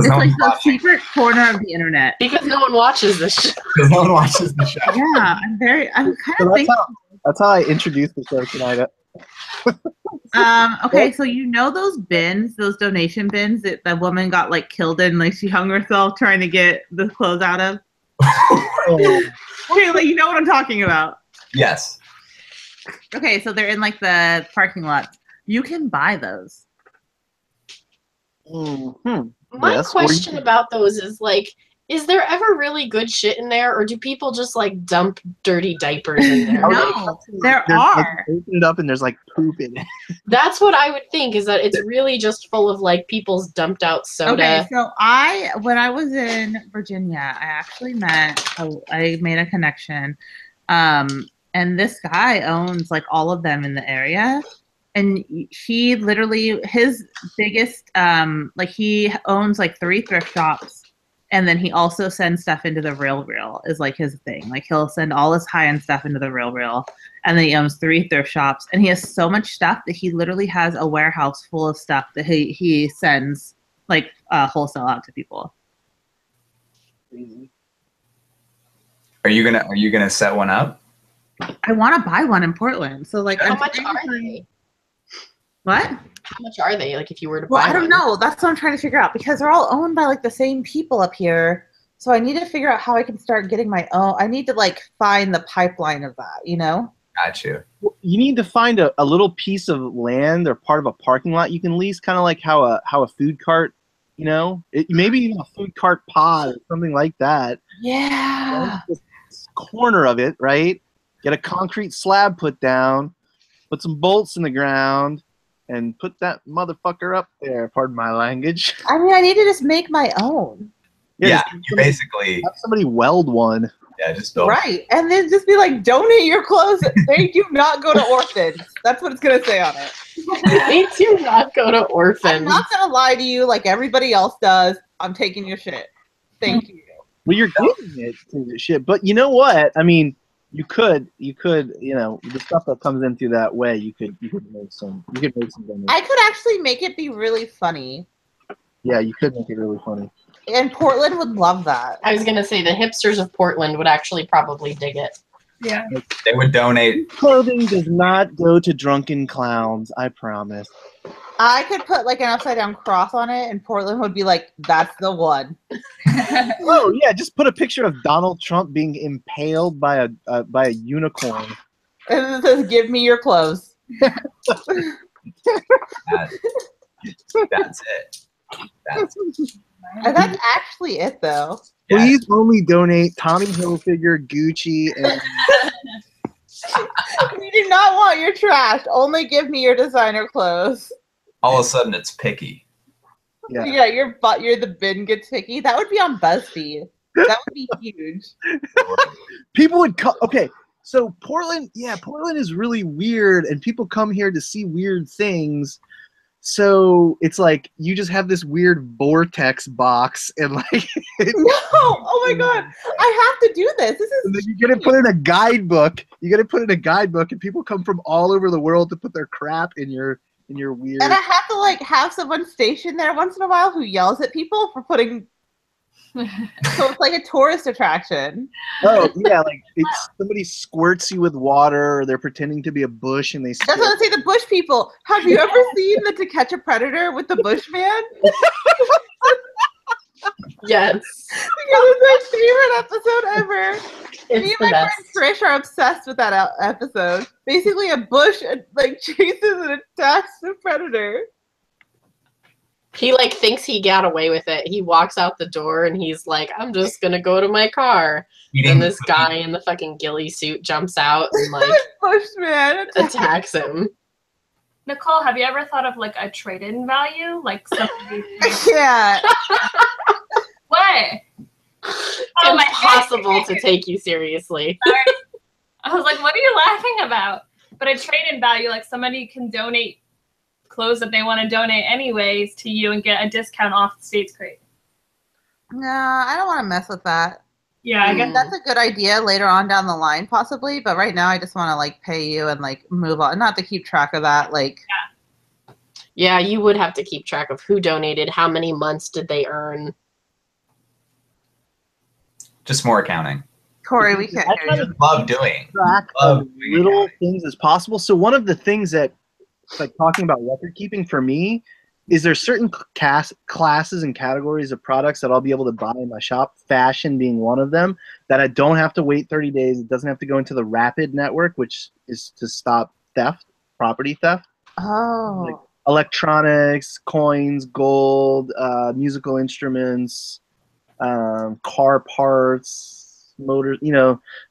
like the secret corner of the internet. Because no one watches this show. Because no one watches the show. Yeah, I'm kind of thinking. That's how I introduced the show tonight. Okay, so those bins, those donation bins that the woman got like killed in, like she hung herself trying to get the clothes out of? Okay, like you know what I'm talking about. Yes. Okay, so they're in like the parking lot. You can buy those. My question about those is like, Is there ever really good shit in there, or do people just like dump dirty diapers in there? No, there There's, like, are. open it up and there's like poop in it. That's what I would think, is that it's really just full of like people's dumped out soda. Okay, so when I was in Virginia, I actually I made a connection, and this guy owns like all of them in the area, and he literally his biggest like he owns like 3 thrift shops. And then he also sends stuff into the Real is like his thing. Like he'll send all his high-end stuff into the Real. And then he owns 3 thrift shops. And he has so much stuff that he literally has a warehouse full of stuff that he sends like wholesale out to people. Are you gonna set one up? I want to buy one in Portland. So like, How much are they? What? How much are they? Like, if you were to Well, buy I don't one? know. That's what I'm trying to figure out because they're all owned by like the same people up here. So I need to figure out how I can start getting my own. I need to like find the pipeline of that, you know? Got you. You need to find a little piece of land or part of a parking lot you can lease, kind of like how a food cart, you know, maybe even a food cart pod or something like that. Yeah. This corner of it, right? Get a concrete slab put down, put some bolts in the ground, and put that motherfucker up there. Pardon my language. I mean, I need to just make my own. Yeah, just you basically have somebody weld one. just build. Right. And then just be like, donate your clothes. They do not go to orphans. That's what it's going to say on it. They do not go to I'm orphans. not going to lie to you like everybody else does. I'm taking your shit. Thank you. Well, you're giving it to the shit, but you know what? I mean, you could, you know, the stuff that comes in through that way, you could make some donations. I could actually make it be really funny. Yeah, you could make it really funny. And Portland would love that. I was gonna say the hipsters of Portland would actually probably dig it. Yeah. They would donate. Clothing does not go to drunken clowns, I promise. I could put like an upside down cross on it, and Portland would be like, "That's the one." Oh yeah, just put a picture of Donald Trump being impaled by a unicorn. And it says, "Give me your clothes." That's it. And that's actually it, though. Yeah. Please only donate Tommy Hilfiger, Gucci, and We do not want your trash. Only give me your designer clothes. All of a sudden, it's picky. yeah. Yeah, you're the bin gets picky. That would be on BuzzFeed. That would be huge. People would come. Okay, so Portland is really weird, and people come here to see weird things. So it's like you just have this weird vortex box, and like No! Oh my god! I have to do this. This and is then you get to put in a guidebook. You got to put in a guidebook, and people come from all over the world to put their crap in your weird. and I have to like have someone stationed there once in a while who yells at people for putting. So it's like a tourist attraction. Oh yeah, like it's somebody squirts you with water, or they're pretending to be a bush, and they. That's what I say. The bush people. Have you ever seen the To Catch a Predator with the Bushman? Yes, Because it's my favorite episode ever. Me it's and the my best. friend Trish are obsessed with that episode. Basically, a bush like chases and attacks the predator. He like thinks he got away with it. He walks out the door and he's like, "I'm just gonna go to my car." Eating And this guy in the fucking ghillie suit jumps out and like Bushman. attacks him. Nicole, have you ever thought of like a trade-in value? Like somebody. Yeah. What? It's Oh, my impossible to take you seriously. I was like, what are you laughing about? But a trade-in value, like somebody can donate clothes that they want to donate anyways to you and get a discount off the States Crate. No, I don't want to mess with that. Yeah, I guess That's a good idea later on down the line, possibly. But right now, I just want to like pay you and like move on, not to keep track of that. Like, Yeah, you would have to keep track of who donated, how many months did they earn. just more accounting. Corey, we can't hear you. Love doing. track Love of doing little accounting. things as possible. So one of the things that, like talking about record keeping for me, is there certain classes and categories of products that I'll be able to buy in my shop, fashion being one of them, that I don't have to wait 30 days. It doesn't have to go into the Rapid network, which is to stop theft, property theft. car parts, motors,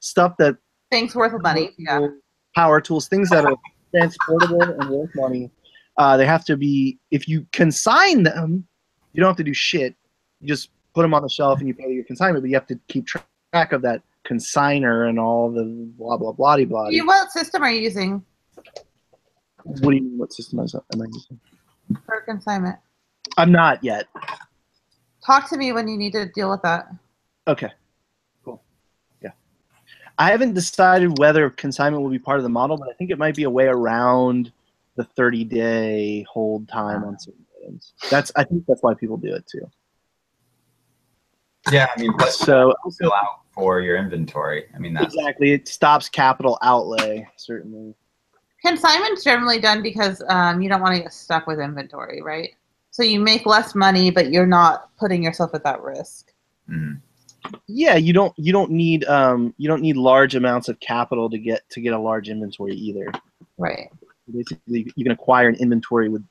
stuff that Things worth of money. Yeah. power tools, things that are transportable and worth money. They have to be, if you consign them, you don't have to do shit. You just put them on the shelf and you pay your consignment, but you have to keep track of that consigner and all the blah, blah, blah, blah. What system are you using? What do you mean, what system am I using? For consignment. I'm not yet. Talk to me when you need to deal with that. Okay. Cool. Yeah. I haven't decided whether consignment will be part of the model, but I think it might be a way around the 30-day hold time on certain items. I think that's why people do it too. Yeah, I mean, plus so fill out for your inventory. I mean, that's exactly. It stops capital outlay, certainly. Consignment's generally done because you don't want to get stuck with inventory, right? So you make less money, but you're not putting yourself at that risk. Mm. Yeah, you don't need large amounts of capital to get a large inventory either. Right. Basically, you can acquire an inventory with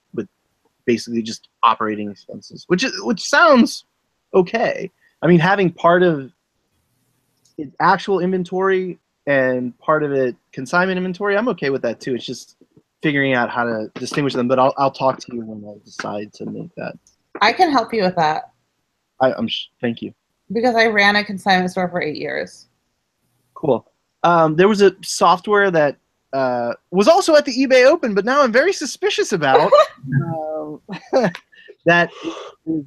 basically just operating expenses, which sounds okay. I mean, having part of it actual inventory and part of it consignment inventory, I'm okay with that too. It's just figuring out how to distinguish them. But I'll talk to you when I decide to make that. I can help you with that. Thank you. Because I ran a consignment store for 8 years. Cool. There was a software that was also at the eBay Open, but now I'm very suspicious about. That is,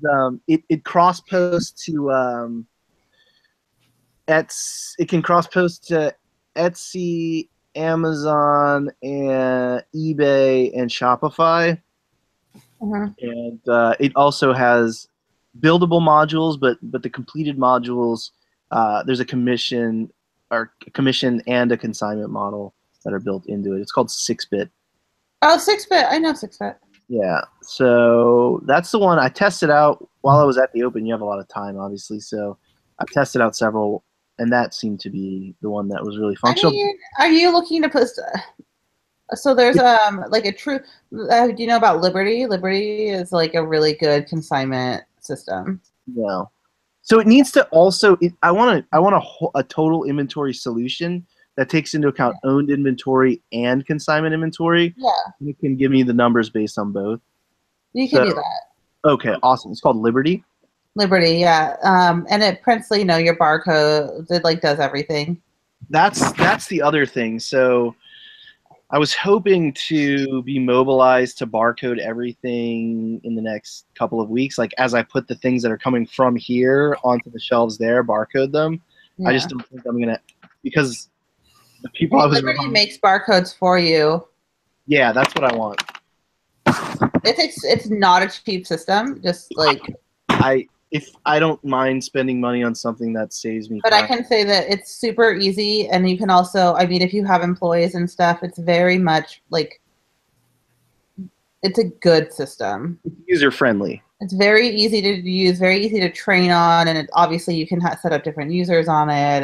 it cross posts to it can cross post to Etsy, Amazon, and eBay, and Shopify. And it also has buildable modules, but the completed modules, there's a commission and a consignment model that are built into it. It's called 6-bit. Oh, 6-bit. I know 6-bit. Yeah, so that's the one I tested out while I was at the Open. You have a lot of time, obviously, so I tested out several, and that seemed to be the one that was really functional. I mean, are you looking to post? So there's like a true. Do you know about Liberty? Liberty is like a really good consignment system. No, so it needs to also. I want a total inventory solution that takes into account owned inventory and consignment inventory. Yeah. And it can give me the numbers based on both. You can do that. Okay, awesome. It's called Liberty. Liberty, yeah. And it prints, your barcode. It does everything. That's the other thing. So I was hoping to be mobilized to barcode everything in the next couple of weeks. Like as I put the things that are coming from here onto the shelves there, barcode them. Yeah. I just don't think I'm gonna, because the people Liberty makes barcodes for you. Yeah, that's what I want. It's not a cheap system. Just if I don't mind spending money on something that saves me. But time. I can say that it's super easy, and you can also, if you have employees and stuff, it's very much it's a good system. It's user friendly. It's very easy to use, very easy to train on, and obviously you can set up different users on it,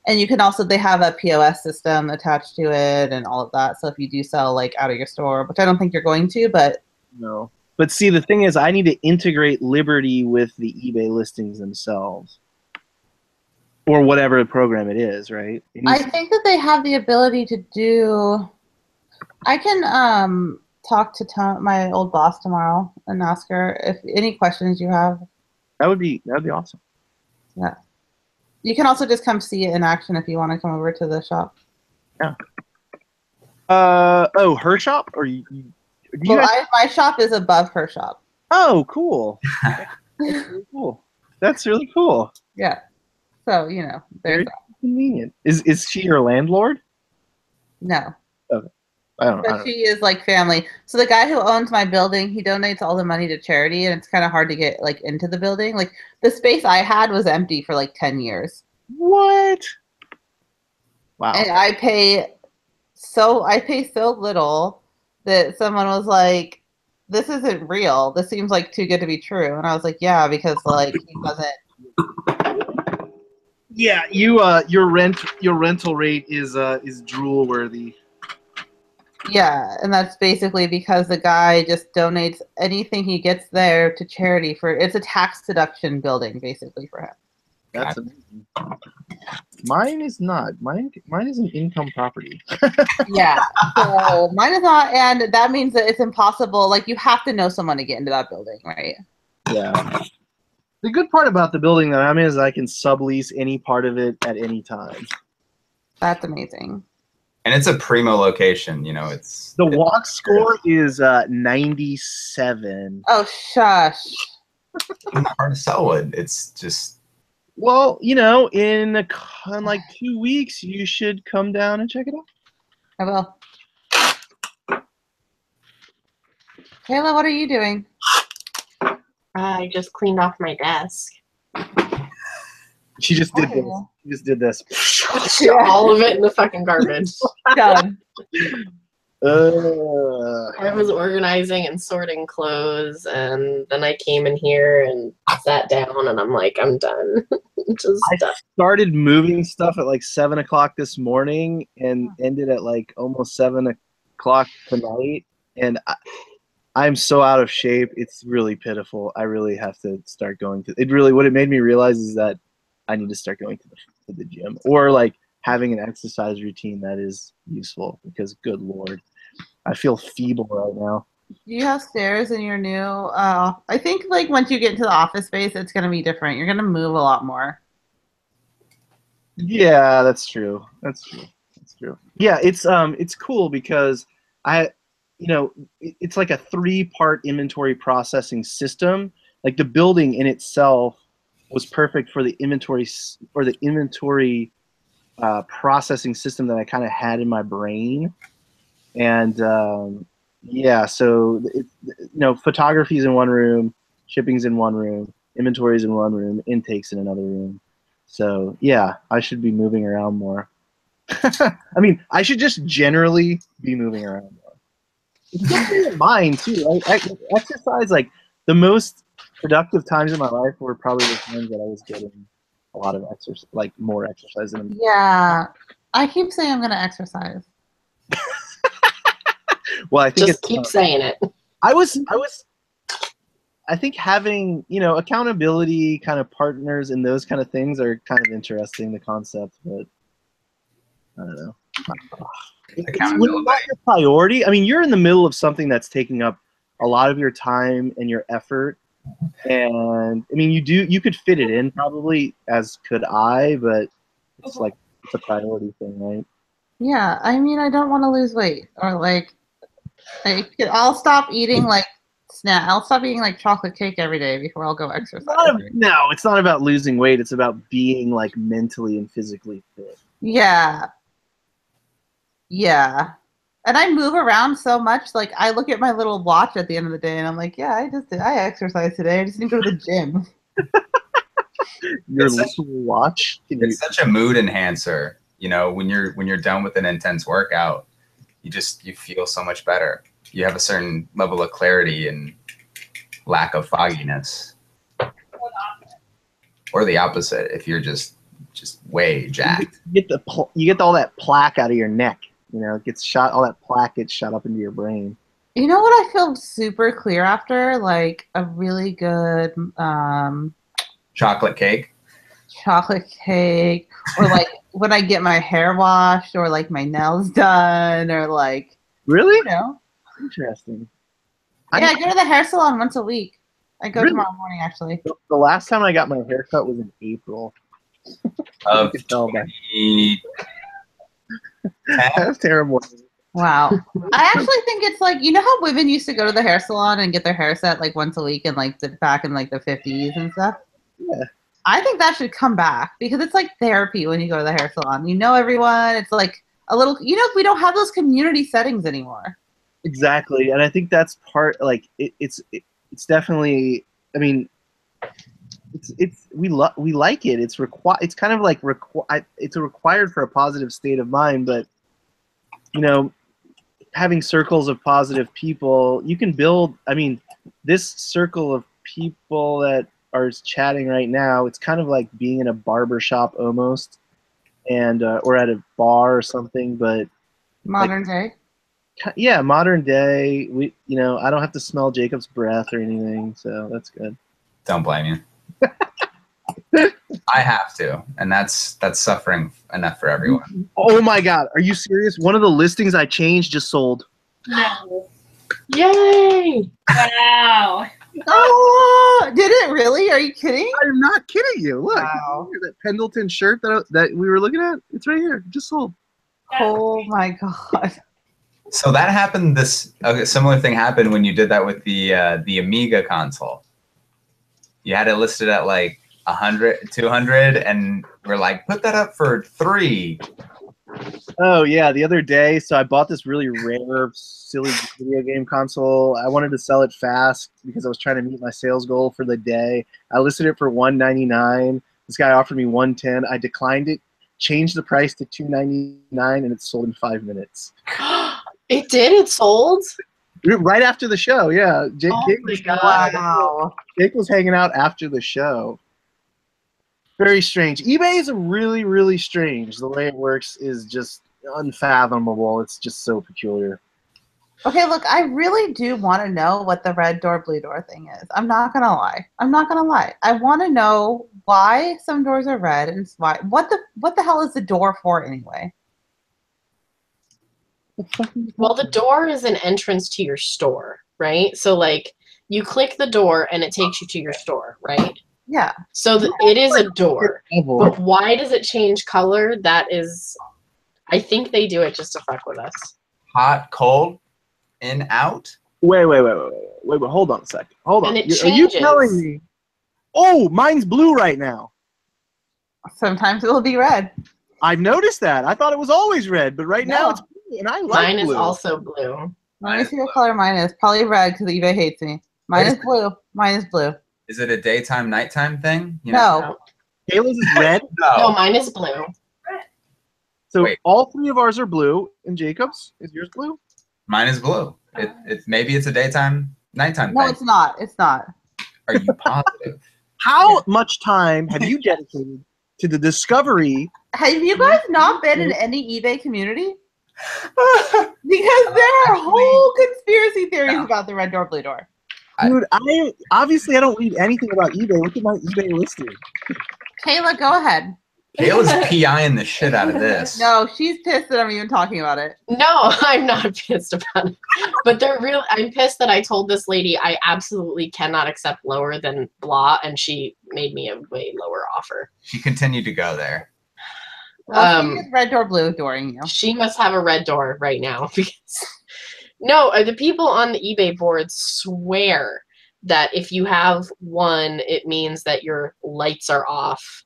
and you can also, they have a POS system attached to it and all of that. So if you do sell out of your store, which I don't think you're going to, but. No. But see, the thing is, I need to integrate Liberty with the eBay listings themselves. Or whatever program it is, right? I think that they have the ability to do. I can talk to my old boss tomorrow and ask her if any questions you have. That'd be awesome. Yeah. You can also just come see it in action if you want to come over to the shop. Yeah. Her shop? Or my shop is above her shop. Oh, cool. That's really cool. That's really cool. Yeah. So, there's that. Convenient. Is she your landlord? No. Okay. I don't know. She is family. So the guy who owns my building, he donates all the money to charity, and it's kind of hard to get into the building. The space I had was empty for 10 years. What? Wow. And I pay so little that someone was like, "This isn't real. This seems too good to be true." And I was like, "Yeah, because he wasn't." Yeah, your rental rate is drool worthy. Yeah, and that's basically because the guy just donates anything he gets there to charity it's a tax deduction building basically for him. That's amazing. Mine is not. Mine is an income property. Yeah. So mine is not, and that means that it's impossible. Like you have to know someone to get into that building, right? Yeah. The good part about the building that I'm in is I can sublease any part of it at any time. That's amazing. And it's a primo location. You know, it's The walk score is 97. Oh shush. It's not hard to sell wood. It's just Well, you know, in like 2 weeks, you should come down and check it out. I will. Kayla, what are you doing? I just cleaned off my desk. She just did this. Oh. She just did this. All of it in the fucking garbage. Done. I was organizing and sorting clothes, and then I came in here and sat down, and I'm like, I'm done. Just I done. started moving stuff at like 7 o'clock this morning and ended at like almost 7 o'clock tonight. And I'm so out of shape. It's really pitiful. I really have to start going to it. Really, what it made me realize is that I need to start going to the gym or like having an exercise routine that is useful because good Lord, I feel feeble right now. Do you have stairs in your new I think like once you get into the office space it's gonna be different. You're gonna move a lot more. Yeah, that's true. That's true. That's true. Yeah, it's cool because it's like a 3-part inventory processing system. Like the building in itself was perfect for the inventory processing system that I kind of had in my brain. And yeah, so photography's in one room, shipping's in one room, inventory's in one room, intake's in another room. So yeah, I should be moving around more. I mean, I should just generally be moving around more. It's good in mind too. Exercise, like the most productive times in my life were probably the times that I was getting a lot of exercise, like more exercise than Yeah. I keep saying I'm gonna exercise. well, I think Just keep saying it. I think having, accountability kind of partners and those kind of things are kind of interesting, the concept, but I don't know. It's not your priority. I mean, you're in the middle of something that's taking up a lot of your time and your effort. And I mean, you could fit it in probably, as could I, but it's like, it's a priority thing, right? Yeah, I mean I don't want to lose weight or I'll stop eating like I'll stop eating like chocolate cake every day before I'll go exercise. No, it's not about losing weight. It's about being like mentally and physically fit. Yeah. Yeah. And I move around so much. Like I look at my little watch at the end of the day and I'm like, yeah, I exercised today. I just need to go to the gym. Your little watch? It's such a mood enhancer. You know, when you're done with an intense workout, you feel so much better. You have a certain level of clarity and lack of fogginess. Or the opposite, if you're just way jacked. You get all that plaque out of your neck. It gets shot. All that plaque gets shot up into your brain. You know what I feel super clear after? Like a really good chocolate cake. Chocolate cake, or like when I get my hair washed, or like my nails done, or like really, interesting. Yeah, I go to the hair salon once a week. I go really? tomorrow morning, actually. The last time I got my hair cut was in April. Of That's terrible. Wow. I actually think it's like, how women used to go to the hair salon and get their hair set like once a week and like back in like the 50s and stuff? Yeah. I think that should come back because it's like therapy when you go to the hair salon. You know everyone. It's like a little, we don't have those community settings anymore. Exactly. And I think that's part, like, it's definitely, I mean, we like it. It's it's kind of like it's required for a positive state of mind, but having circles of positive people, you can build. I mean, this circle of people that are chatting right now, it's kind of like being in a barber shop almost, and or at a bar or something, but modern day. Yeah, modern day. I don't have to smell Jacob's breath or anything, so that's good. Don't blame you. I have to, and that's suffering enough for everyone. Oh my god, are you serious? One of the listings I changed just sold. No. Yay! Wow. Oh, did it really? Are you kidding? I'm not kidding you. Look, Wow. that Pendleton shirt that we were looking at, it's right here. It just sold. Oh my god. So that happened. A similar thing happened when you did that with the Amiga console. You had it listed at like 100, 200, and we're like, put that up for $3. Oh yeah, the other day, so I bought this really rare, silly video game console. I wanted to sell it fast because I was trying to meet my sales goal for the day. I listed it for $199. This guy offered me $110. I declined it, changed the price to $299, and it sold in 5 minutes. It did? It sold? Right after the show, yeah. Jake, Oh Jake my was, God. Wow. Jake was hanging out after the show. Very strange. eBay is really, really strange. The way it works is just unfathomable. It's just so peculiar. Okay, look, I really do want to know what the red door, blue door thing is. I'm not gonna lie. I want to know why some doors are red and why. What the hell is the door for anyway? Well, the door is an entrance to your store, right? So, like, you click the door and it takes you to your store, right? Yeah. So it is a door. Level. But why does it change color? That is, I think they do it just to fuck with us. Hot, cold, in, out. Wait. Hold on a second. Hold on. And it Are you changes. telling me? Oh, mine's blue right now. Sometimes it will be red. I've noticed that. I thought it was always red, but right now No. it's blue, and I like Mine blue. is also blue. Let me see what color mine is. Probably red because eBay hates me. Mine is blue. Mine is blue. Is it a daytime, nighttime thing? You No. Kayla's is red. No, No. mine is blue. So Wait. all three of ours are blue. And Jacob's, is yours blue? Mine is blue. Maybe it's a daytime, nighttime No, thing. it's not. It's not. Are you positive? How much time have you dedicated to the discovery? Have you guys not been in any eBay community? Because there are whole conspiracy theories about the red door, blue door. Dude, I don't read anything about eBay. Look at my eBay listing. Kayla, go ahead. Kayla's PIing the shit out of this. No, she's pissed that I'm even talking about it. No, I'm not pissed about it. But I'm pissed that I told this lady I absolutely cannot accept lower than blah, and she made me a way lower offer. She continued to go there. Well, she is red door, blue dooring you. She must have a red door right now. Because no, the people on the eBay board swear that if you have one, it means that your lights are off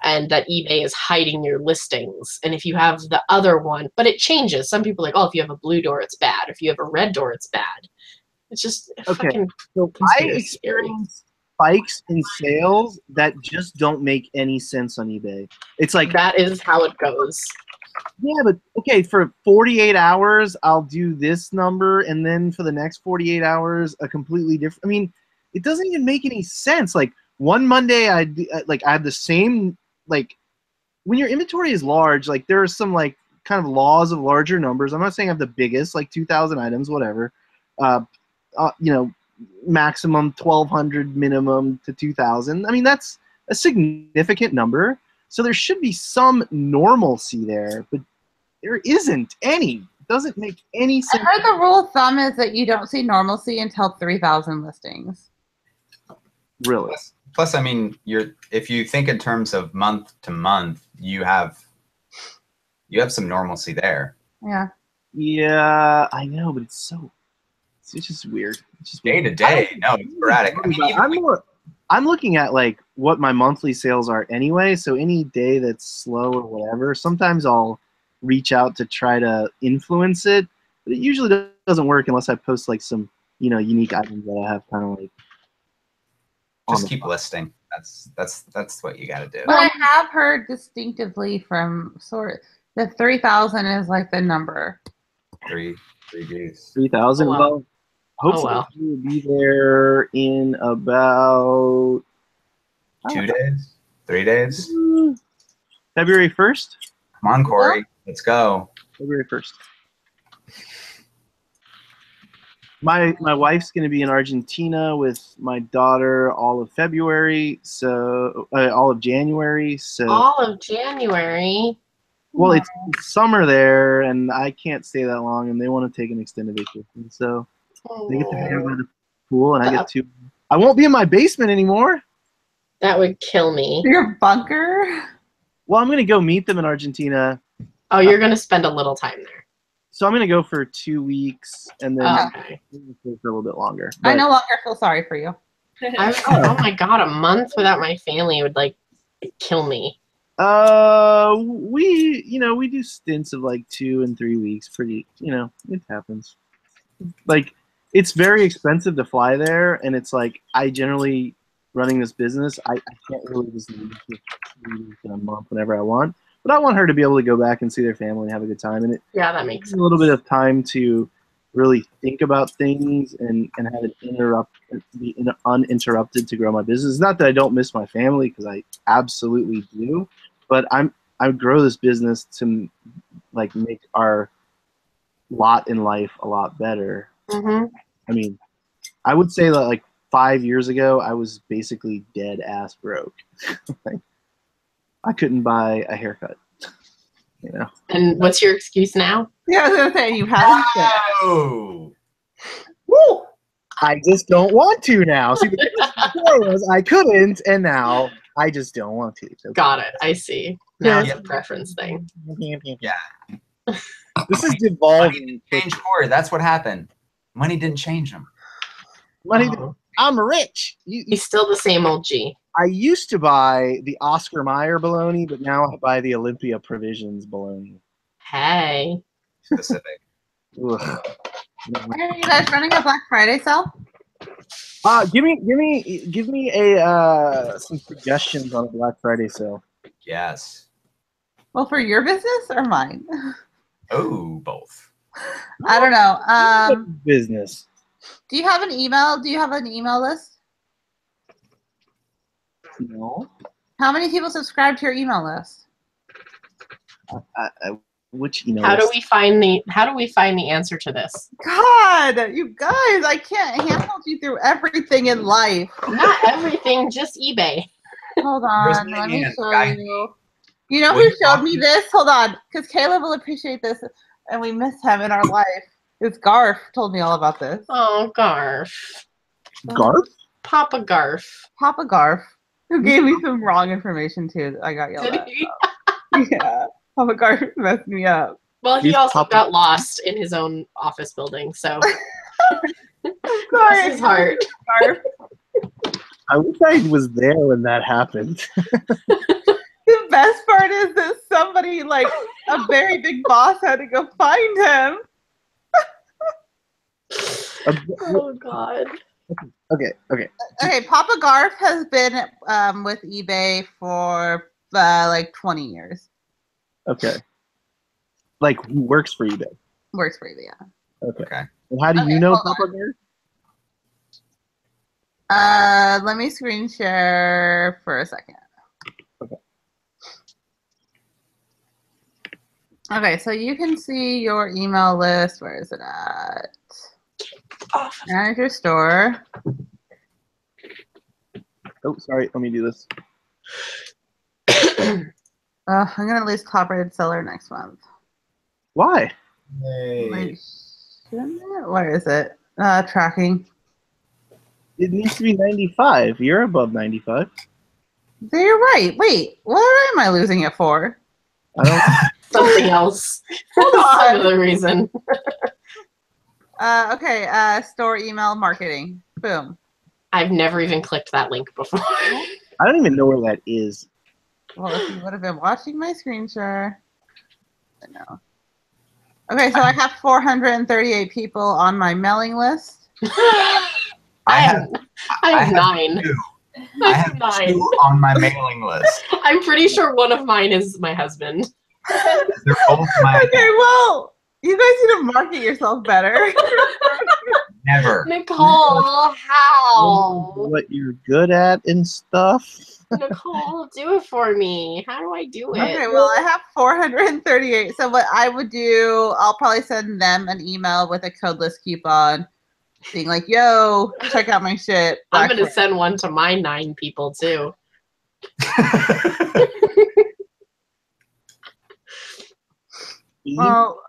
and that eBay is hiding your listings. And if you have the other one, but it changes. Some people are like, oh, if you have a blue door, it's bad. If you have a red door, it's bad. It's just Okay. fucking So I conspiracy theory. experience spikes in sales that just don't make any sense on eBay. It's like, That is how it goes. yeah, but okay, for 48 hours, I'll do this number, and then for the next 48 hours, a completely different. I mean, it doesn't even make any sense. Like one Monday, I have the same, like, when your inventory is large, like there are some like kind of laws of larger numbers. I'm not saying I have the biggest, like 2,000 items, whatever. Maximum 1,200, minimum to 2,000. I mean, that's a significant number. So there should be some normalcy there, but there isn't any. It doesn't make any I sense. heard the rule of thumb is that you don't see normalcy until 3,000 listings. Really. Plus, I mean, if you think in terms of month to month, you have some normalcy there. Yeah. Yeah, I know, but it's just weird. It's just Day to day, no, it's sporadic. I mean, even I'm looking at like what my monthly sales are anyway. So any day that's slow or whatever, sometimes I'll reach out to try to influence it, but it usually doesn't work unless I post like some unique items that I have kind of like. just keep listing. That's what you got to do. But I have heard distinctively from that 3,000 is like the number. 3 days. 3,000. Oh, wow. Well, hopefully wow. we'll be there in about 2 days, 3 days. February 1st. Come on, Corey, let's go. February 1st. My wife's going to be in Argentina with my daughter all of February, so all of January. So All of January. well, it's summer there, and I can't stay that long, and they want to take an extended vacation. So they get to hang out by the pool, and I get to. I won't be in my basement anymore. That would kill me. Your bunker? Well, I'm going to go meet them in Argentina. Oh, you're gonna spend a little time there. So I'm going to go for 2 weeks, and then Okay. stay for a little bit longer. I But- no longer feel sorry for you. Oh my god, a month without my family would like kill me. We do stints of like 2 and 3 weeks. Pretty, it happens. Like, it's very expensive to fly there, and it's like I generally running this business. I can't really just leave in a month whenever I want. But I want her to be able to go back and see their family and have a good time, and it Yeah, that makes takes sense. a little bit of time to really think about things and have it be uninterrupted to grow my business. It's not that I don't miss my family, because I absolutely do, but I grow this business to like make our lot in life a lot better. Mm-hmm. I mean, I would say that like 5 years ago, I was basically dead ass broke. Like, I couldn't buy a haircut. And what's your excuse now? Yeah, I was gonna say you haven't. Oh, Woo! I just don't want to now. See, the difference before was I couldn't, and now I just don't want to. So Got it. I see. Now it's Yeah. a preference thing. yeah. this is Money devolving. didn't change Corey. That's what happened. Money didn't change him. Money. Oh, I'm rich. he's still the same old G. I used to buy the Oscar Mayer bologna, but now I buy the Olympia Provisions bologna. Hey. Specific. Ugh. Are you guys running a Black Friday sale? Give me a some suggestions on a Black Friday sale. Yes. Well, for your business or mine? Oh, both. I don't know. Business. Do you have an email? Do you have an email list? No. How many people subscribe to your email list? Which email? How do list? we find the answer to this? God, you guys, I can't handle you through everything in life. Not everything, just eBay. Hold Where's on, my let me hand, show guy? you. You know What who you showed me talking- this? Hold on, because Caleb will appreciate this, and we miss him in our life. It's Garf told me all about this. Oh, Garf. Garf? Papa Garf. Papa Garf, who gave me some wrong information too. That I got yelled Did at. he? Yeah, Papa Garf messed me up. Well, he He's also Papa- got lost in his own office building, so Sorry, bless his heart. Garf. I wish I was there when that happened. The best part is that somebody, like a very big boss, had to go find him. Oh God. Okay. Okay, Papa Garf has been with eBay for like 20 years. Okay. Like, who works for eBay? Works for eBay, yeah. Okay. And how do Okay, you know hold Papa Garf? Let me screen share for a second. Okay, so you can see your email list. Where is it at? Manage your store. Oh, sorry. Let me do this. I'm gonna lose top-rated seller next month. Why? Wait, shouldn't it? Where is it? Tracking. It needs to be 95. You're above 95. You're right. Wait, what am I losing it for? I don't. Something else. Hold on. Another reason. Okay, store email marketing. Boom. I've never even clicked that link before. I don't even know where that is. Well, if you would have been watching my screen share, I know. Okay, so I have 438 people on my mailing list. I have have 9. two. I I have have 9. 2 on my mailing list. I'm pretty sure one of mine is my husband. They're both my Okay, well, you guys need to market yourself better. never. Nicole, how? What you're good at and stuff. Nicole, do it for me. How do I do it? Okay, well, I have 438. So what I would do, I'll probably send them an email with a codeless coupon being like, "Yo, check out my shit." I'm gonna Black send one to my 9 people too. Well,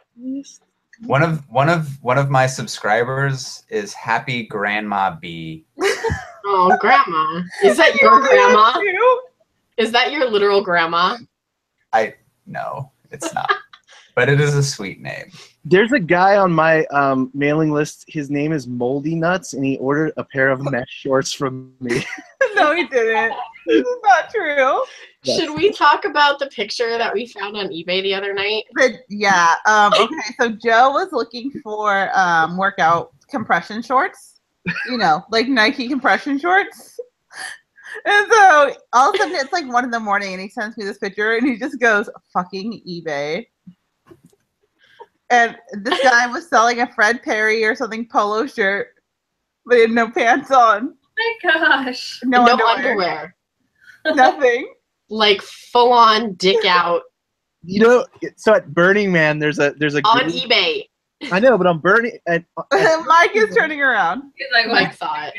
One of my subscribers is Happy Grandma B. Oh, grandma. Is that your grandma? too? Is that your literal grandma? No, it's not. But it is a sweet name. There's a guy on my mailing list. His name is Moldy Nuts, and he ordered a pair of mesh shorts from me. No, he didn't. This is not true. Yes. Should we talk about the picture that we found on eBay the other night? But yeah, okay. So Joe was looking for workout compression shorts. You know, like Nike compression shorts. And so all of a sudden it's like 1 a.m, and he sends me this picture, and he just goes, "Fucking eBay." And this guy was selling a Fred Perry or something polo shirt, but he had no pants on, My gosh. no underwear. nothing. Like full on dick out You know, so at Burning Man, there's a on group- eBay. I know, but on Burning at Mike is turning around. He's like, Mike what? thought.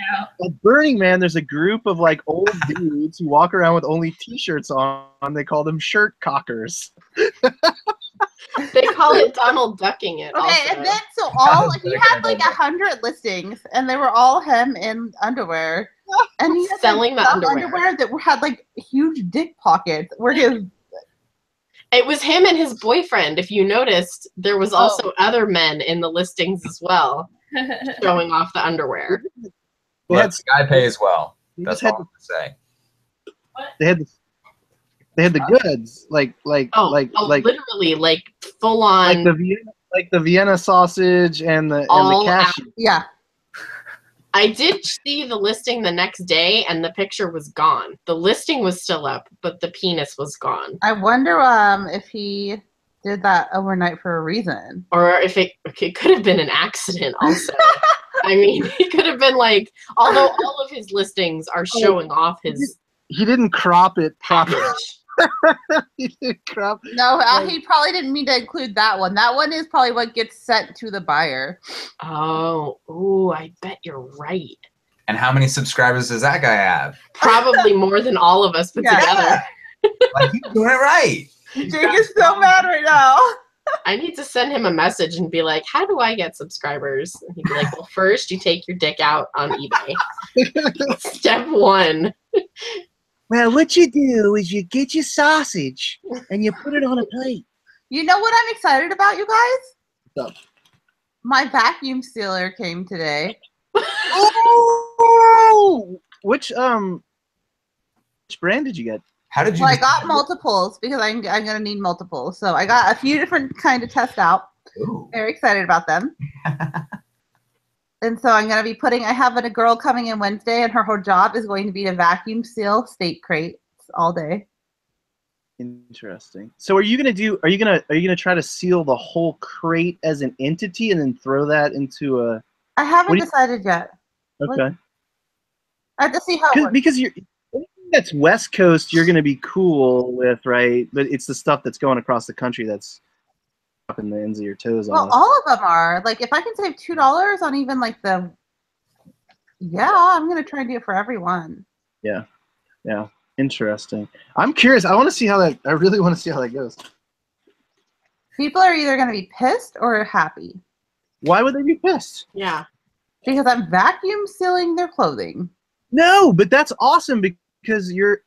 At Burning Man, there's a group of like old dudes who walk around with only T-shirts on. They call them shirt cockers. They call it Donald ducking it. Okay, also. and then so all he had like 100 listings, and they were all him in underwear, and he had, Selling like, the some underwear. that had like huge dick pockets. Where his It was him and his boyfriend. If you noticed, there was also other men in the listings as well, showing off the underwear. They had, Look, Sky pays well. they That's just had all I'm gonna say. they had the goods like Literally, like full on. like the Vienna sausage and the All cashew. yeah. I did see the listing the next day, and the picture was gone. The listing was still up, but the penis was gone. I wonder if he did that overnight for a reason. Or if it could have been an accident also. I mean, he could have been like, although all of his listings are showing off his He didn't crop it properly. package. He didn't crop. No, he probably didn't mean to include that one. That one is probably what gets sent to the buyer. Oh, ooh, I bet you're right. And how many subscribers does that guy have? Probably more than all of us put Yeah. together. Like, he's doing it right. Jake is so mad right now. I need to send him a message and be like, how do I get subscribers? And he'd be like, well, first you take your dick out on eBay. Step 1. Well, what you do is you get your sausage and you put it on a plate. You know what I'm excited about, you guys? What's up? My vacuum sealer came today. Oh, which brand did you get? How did you? Well, I got multiples because I'm gonna need multiples. So I got a few different kind to test out. Ooh. Very excited about them. And so I'm gonna be I have a girl coming in Wednesday, and her whole job is going to be to vacuum seal steak crates all day. Interesting. So are you gonna try to seal the whole crate as an entity and then throw that into a I haven't What do you- decided yet. okay? I have to see how it works. Because you're anything that's West Coast, you're gonna be cool with, right? But it's the stuff that's going across the country that's dropping the ends of your toes Well, off. all of them are. Like, if I can save $2 on even like the, yeah, I'm gonna try and do it for everyone. Yeah. Interesting. I'm curious. I really want to see how that goes. People are either gonna be pissed or happy Why would they be pissed? Yeah. because I'm vacuum sealing their clothing. No, but that's awesome because you're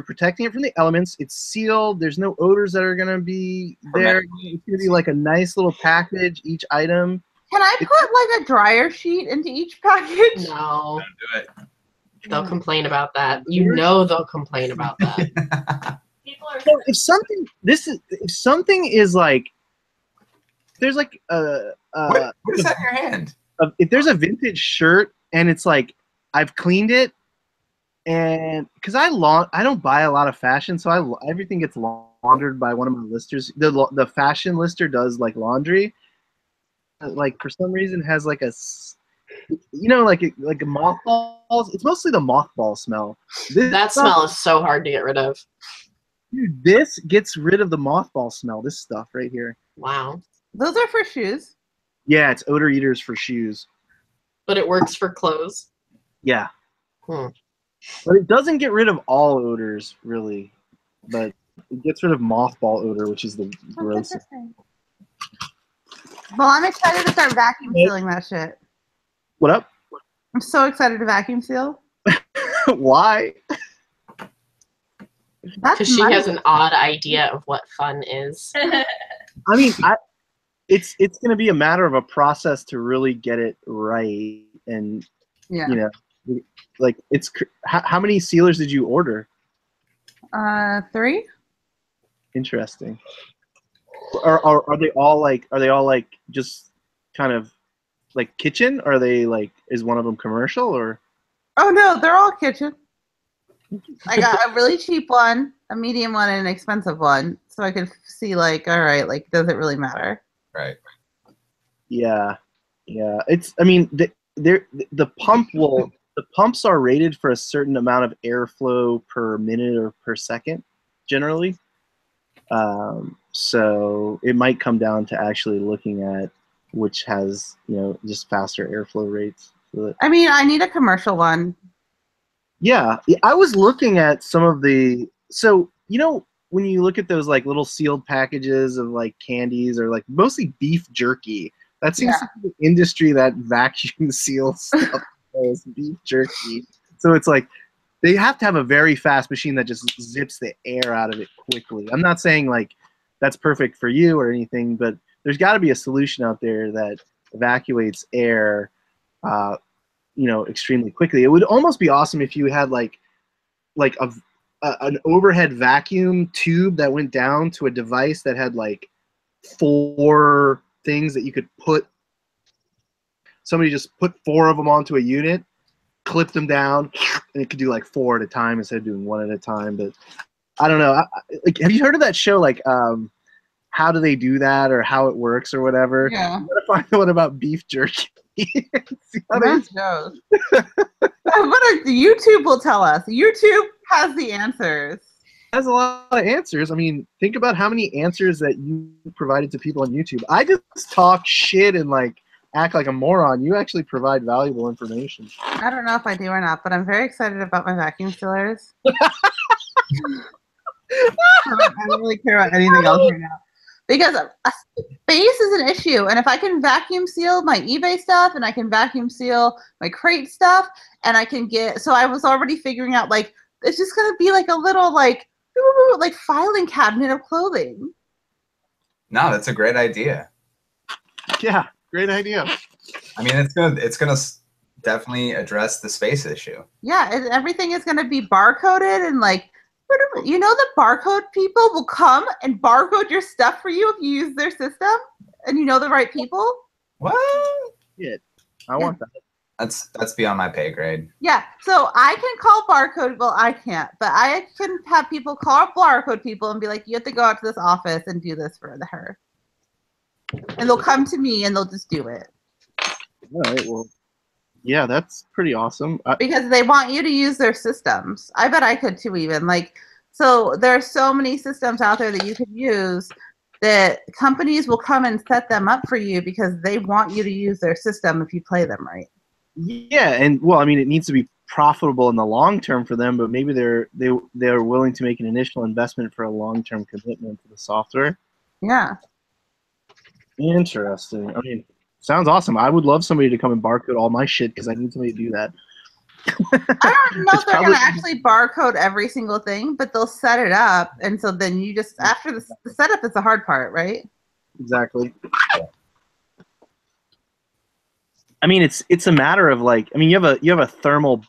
protecting it from the elements. It's sealed. There's no odors that are gonna be there. It's gonna be like a nice little package, each item. Can I put like a dryer sheet into each package? No. Don't do They'll complain about that. You know they'll complain about that. it. People are So if something is like, there's like What is that in your hand? if there's a vintage shirt and it's like I've cleaned it, and because I don't buy a lot of fashion, so everything gets laundered by one of my listers. The fashion lister does like laundry. Like for some reason has like like a mothballs. It's mostly the mothball smell. That smell is so hard to get rid of. Dude, this gets rid of the mothball smell. This stuff right here. Wow. Those are for shoes. Yeah, it's odor eaters for shoes. But it works for clothes. Yeah. Hmm. But it doesn't get rid of all odors, really. But it gets rid of mothball odor, which is the That's grossest. interesting. Well, I'm excited to start vacuum sealing that shit. What up? I'm so excited to vacuum seal. Why? That's Because she money. has an odd idea of what fun is. I mean, it's going to be a matter of a process to really get it right, and Yeah. you know, like it's how many sealers did you order? 3. Interesting. Are they all like just kind of like kitchen? Are they like, is one of them commercial or? Oh no, they're all kitchen. I got a really cheap one, a medium one, and an expensive one, so I could see like, all right, like, does it really matter? Right. Yeah. It's. I mean, the pumps are rated for a certain amount of airflow per minute or per second, generally. So it might come down to actually looking at which has, just faster airflow rates. I mean, I need a commercial one. Yeah, I was looking at some of the, so when you look at those like little sealed packages of like candies or like mostly beef jerky, that seems to be the industry that vacuum seals stuff. Is beef jerky. So it's like they have to have a very fast machine that just zips the air out of it quickly. I'm not saying like that's perfect for you or anything, but there's got to be a solution out there that evacuates air extremely quickly. It would almost be awesome if you had like an overhead vacuum tube that went down to a device that had like 4 things that you could put. Somebody just put 4 of them onto a unit, clip them down, and it could do like 4 at a time instead of doing 1 at a time. But I don't know. Like, have you heard of that show? Like, how do they do that, or how it works, or whatever? Yeah. You gotta find out what about beef jerky. See how they- That shows. But YouTube will tell us. YouTube has the answers. has a lot of answers. I mean, think about how many answers that you provided to people on YouTube. I just talk shit and like act like a moron. You actually provide valuable information. I don't know if I do or not, but I'm very excited about my vacuum sealers. I don't really care about anything else right now. Because space is an issue, and if I can vacuum seal my eBay stuff, and I can vacuum seal my crate stuff, and I can so I was already figuring out, like, it's just going to be like a little, like filing cabinet of clothing. No, that's a great idea. Yeah, great idea. I mean, it's gonna definitely address the space issue. Yeah, everything is going to be barcoded, and like, the barcode people will come and barcode your stuff for you if you use their system, and the right people. What? Shit, I want that. That's beyond my pay grade. Yeah, so I can call barcode. Well, I can't, but I can have people call barcode people and be like, you have to go out to this office and do this for her. And they'll come to me and they'll just do it. All right, well, yeah, that's pretty awesome. Because they want you to use their systems. I bet I could too, even. So there are so many systems out there that you can use that companies will come and set them up for you because they want you to use their system if you play them right. Yeah, and well, I mean, it needs to be profitable in the long term for them, but maybe they're willing to make an initial investment for a long-term commitment to the software. Yeah. Interesting. I mean, sounds awesome. I would love somebody to come and barcode all my shit because I need somebody to do that. I don't know if they're going to actually barcode every single thing, but they'll set it up, and so then you just, after the setup is the hard part, right? Exactly. I mean, it's a matter of like, I mean, you have a thermal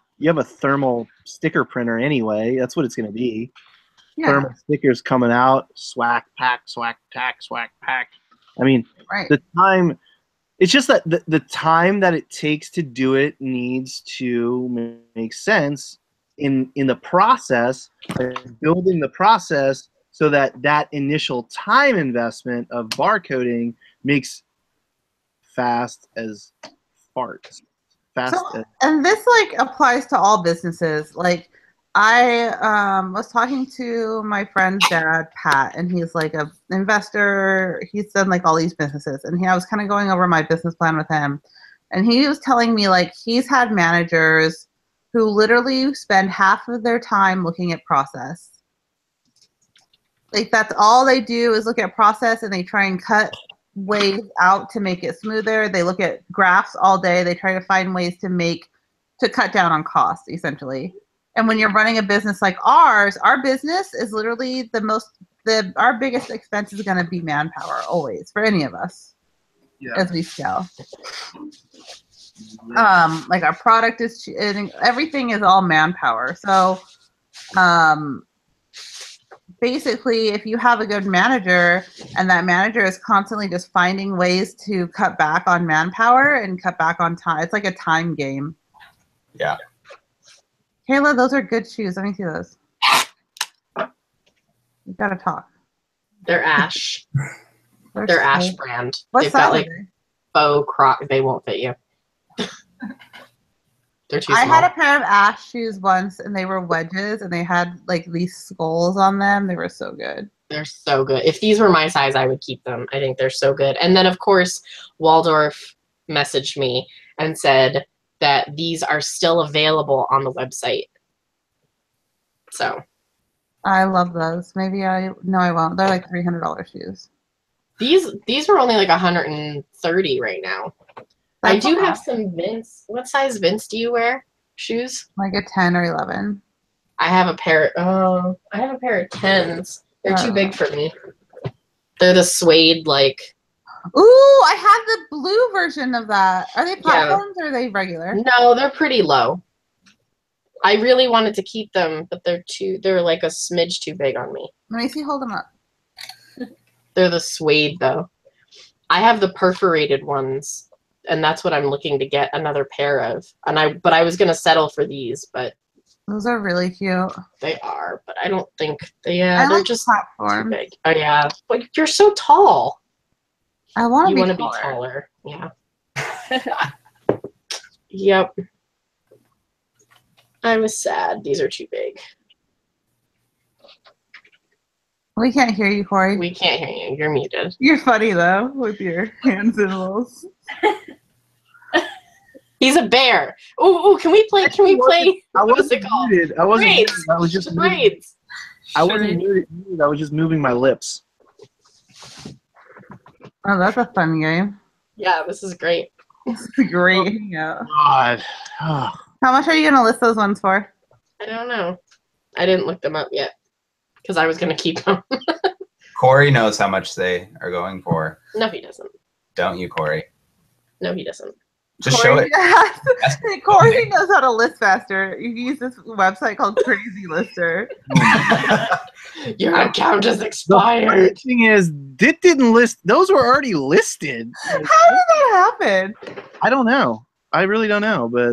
sticker printer anyway. That's what it's going to be. Yeah. Thermal stickers coming out, swack pack, swack tack, swack pack. I mean, right. The time. It's just that the time that it takes to do it needs to make sense in the process, building the process so that initial time investment of barcoding makes fast as farts. And this applies to all businesses. Like, I was talking to my friend's dad, Pat, and he's like an investor. He's done all these businesses, and I was kind of going over my business plan with him. And he was telling me, like, he's had managers who literally spend half of their time looking at process. Like, that's all they do is look at process, and they try and cut ways out to make it smoother. They look at graphs all day. They try to find ways to cut down on costs, essentially. And when you're running a business like ours, our business is literally our biggest expense is going to be manpower, always, for any of us, as we scale. Like, our product is, everything is all manpower. So, basically, if you have a good manager and that manager is constantly just finding ways to cut back on manpower and cut back on time, it's like a time game. Yeah. Kayla, those are good shoes. Let me see those. You gotta talk. They're Ash. They're Ash brand. What They've size got like are they? faux croc. They won't fit you. They're too small. I had a pair of Ash shoes once, and they were wedges, and they had like these skulls on them. They were so good. They're so good. If these were my size, I would keep them. I think they're so good. And then, of course, Waldorf messaged me and said that these are still available on the website. So. I love those. Maybe I won't. They're like $300 shoes. These were only like 130 right now. I do have some Vince. What size Vince do you wear? Shoes? Like a 10 or 11. I have a pair. I have a pair of 10s. They're too big for me. They're the suede like. Ooh, I have the blue version of that. Are they platforms or are they regular? No, they're pretty low. I really wanted to keep them, but they're like a smidge too big on me. Let me see. Hold them up. They're the suede though. I have the perforated ones. And that's what I'm looking to get another pair of. But I was gonna settle for these, but those are really cute. They are, but I don't think they're just platform. Too big. Oh yeah, but you're so tall. I want to be be taller. Yeah. Yep. I was sad. These are too big. We can't hear you, Corey. We can't hear you. You're muted. You're funny though, with your hand symbols. He's a bear. Ooh, can we play? I wasn't muted. I wasn't muted. I was just braids. I wasn't muted. I was just moving my lips. Oh, that's a fun game. Yeah, this is great. This is a great hangout. God. How much are you gonna list those ones for? I don't know. I didn't look them up yet because I was gonna keep them. Corey knows how much they are going for. No, he doesn't. Don't you, Corey? No, he doesn't. Just show it. Corey knows how to list faster. You can use this website called Crazy Lister. Your account is expired. The thing is, it didn't list. Those were already listed. How did that happen? I don't know. I really don't know. But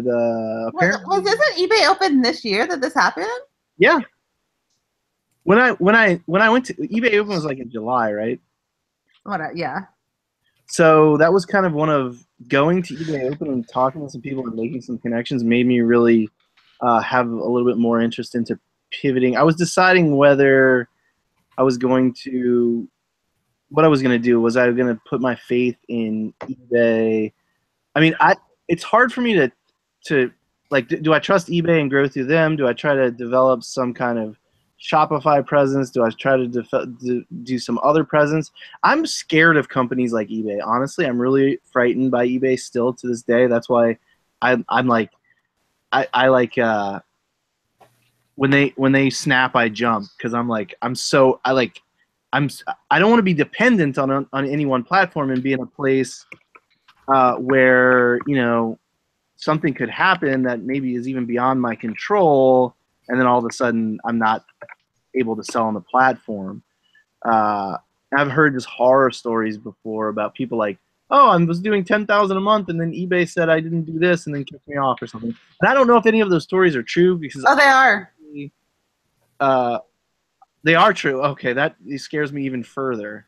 apparently, was this an eBay Open this year that this happened? Yeah. When I went to eBay Open was like in July, right? Yeah. So that was kind of one of going to eBay Open and talking to some people and making some connections made me really have a little bit more interest into pivoting. I was deciding whether I was going to, what I was going to do. Was I going to put my faith in eBay? I mean, it's hard for me to like, do I trust eBay and grow through them? Do I try to develop some kind of Shopify presence? Do I try to do some other presence? I'm scared of companies like eBay. Honestly, I'm really frightened by eBay still to this day. That's why I'm like, I like when they snap, I jump because I'm like I don't want to be dependent on any one platform and be in a place where something could happen that maybe is even beyond my control, and then all of a sudden I'm not able to sell on the platform. I've heard just horror stories before about people like, oh, I was doing $10,000 a month, and then eBay said I didn't do this, and then kicked me off or something. And I don't know if any of those stories are true because they are. They are true. Okay, that scares me even further.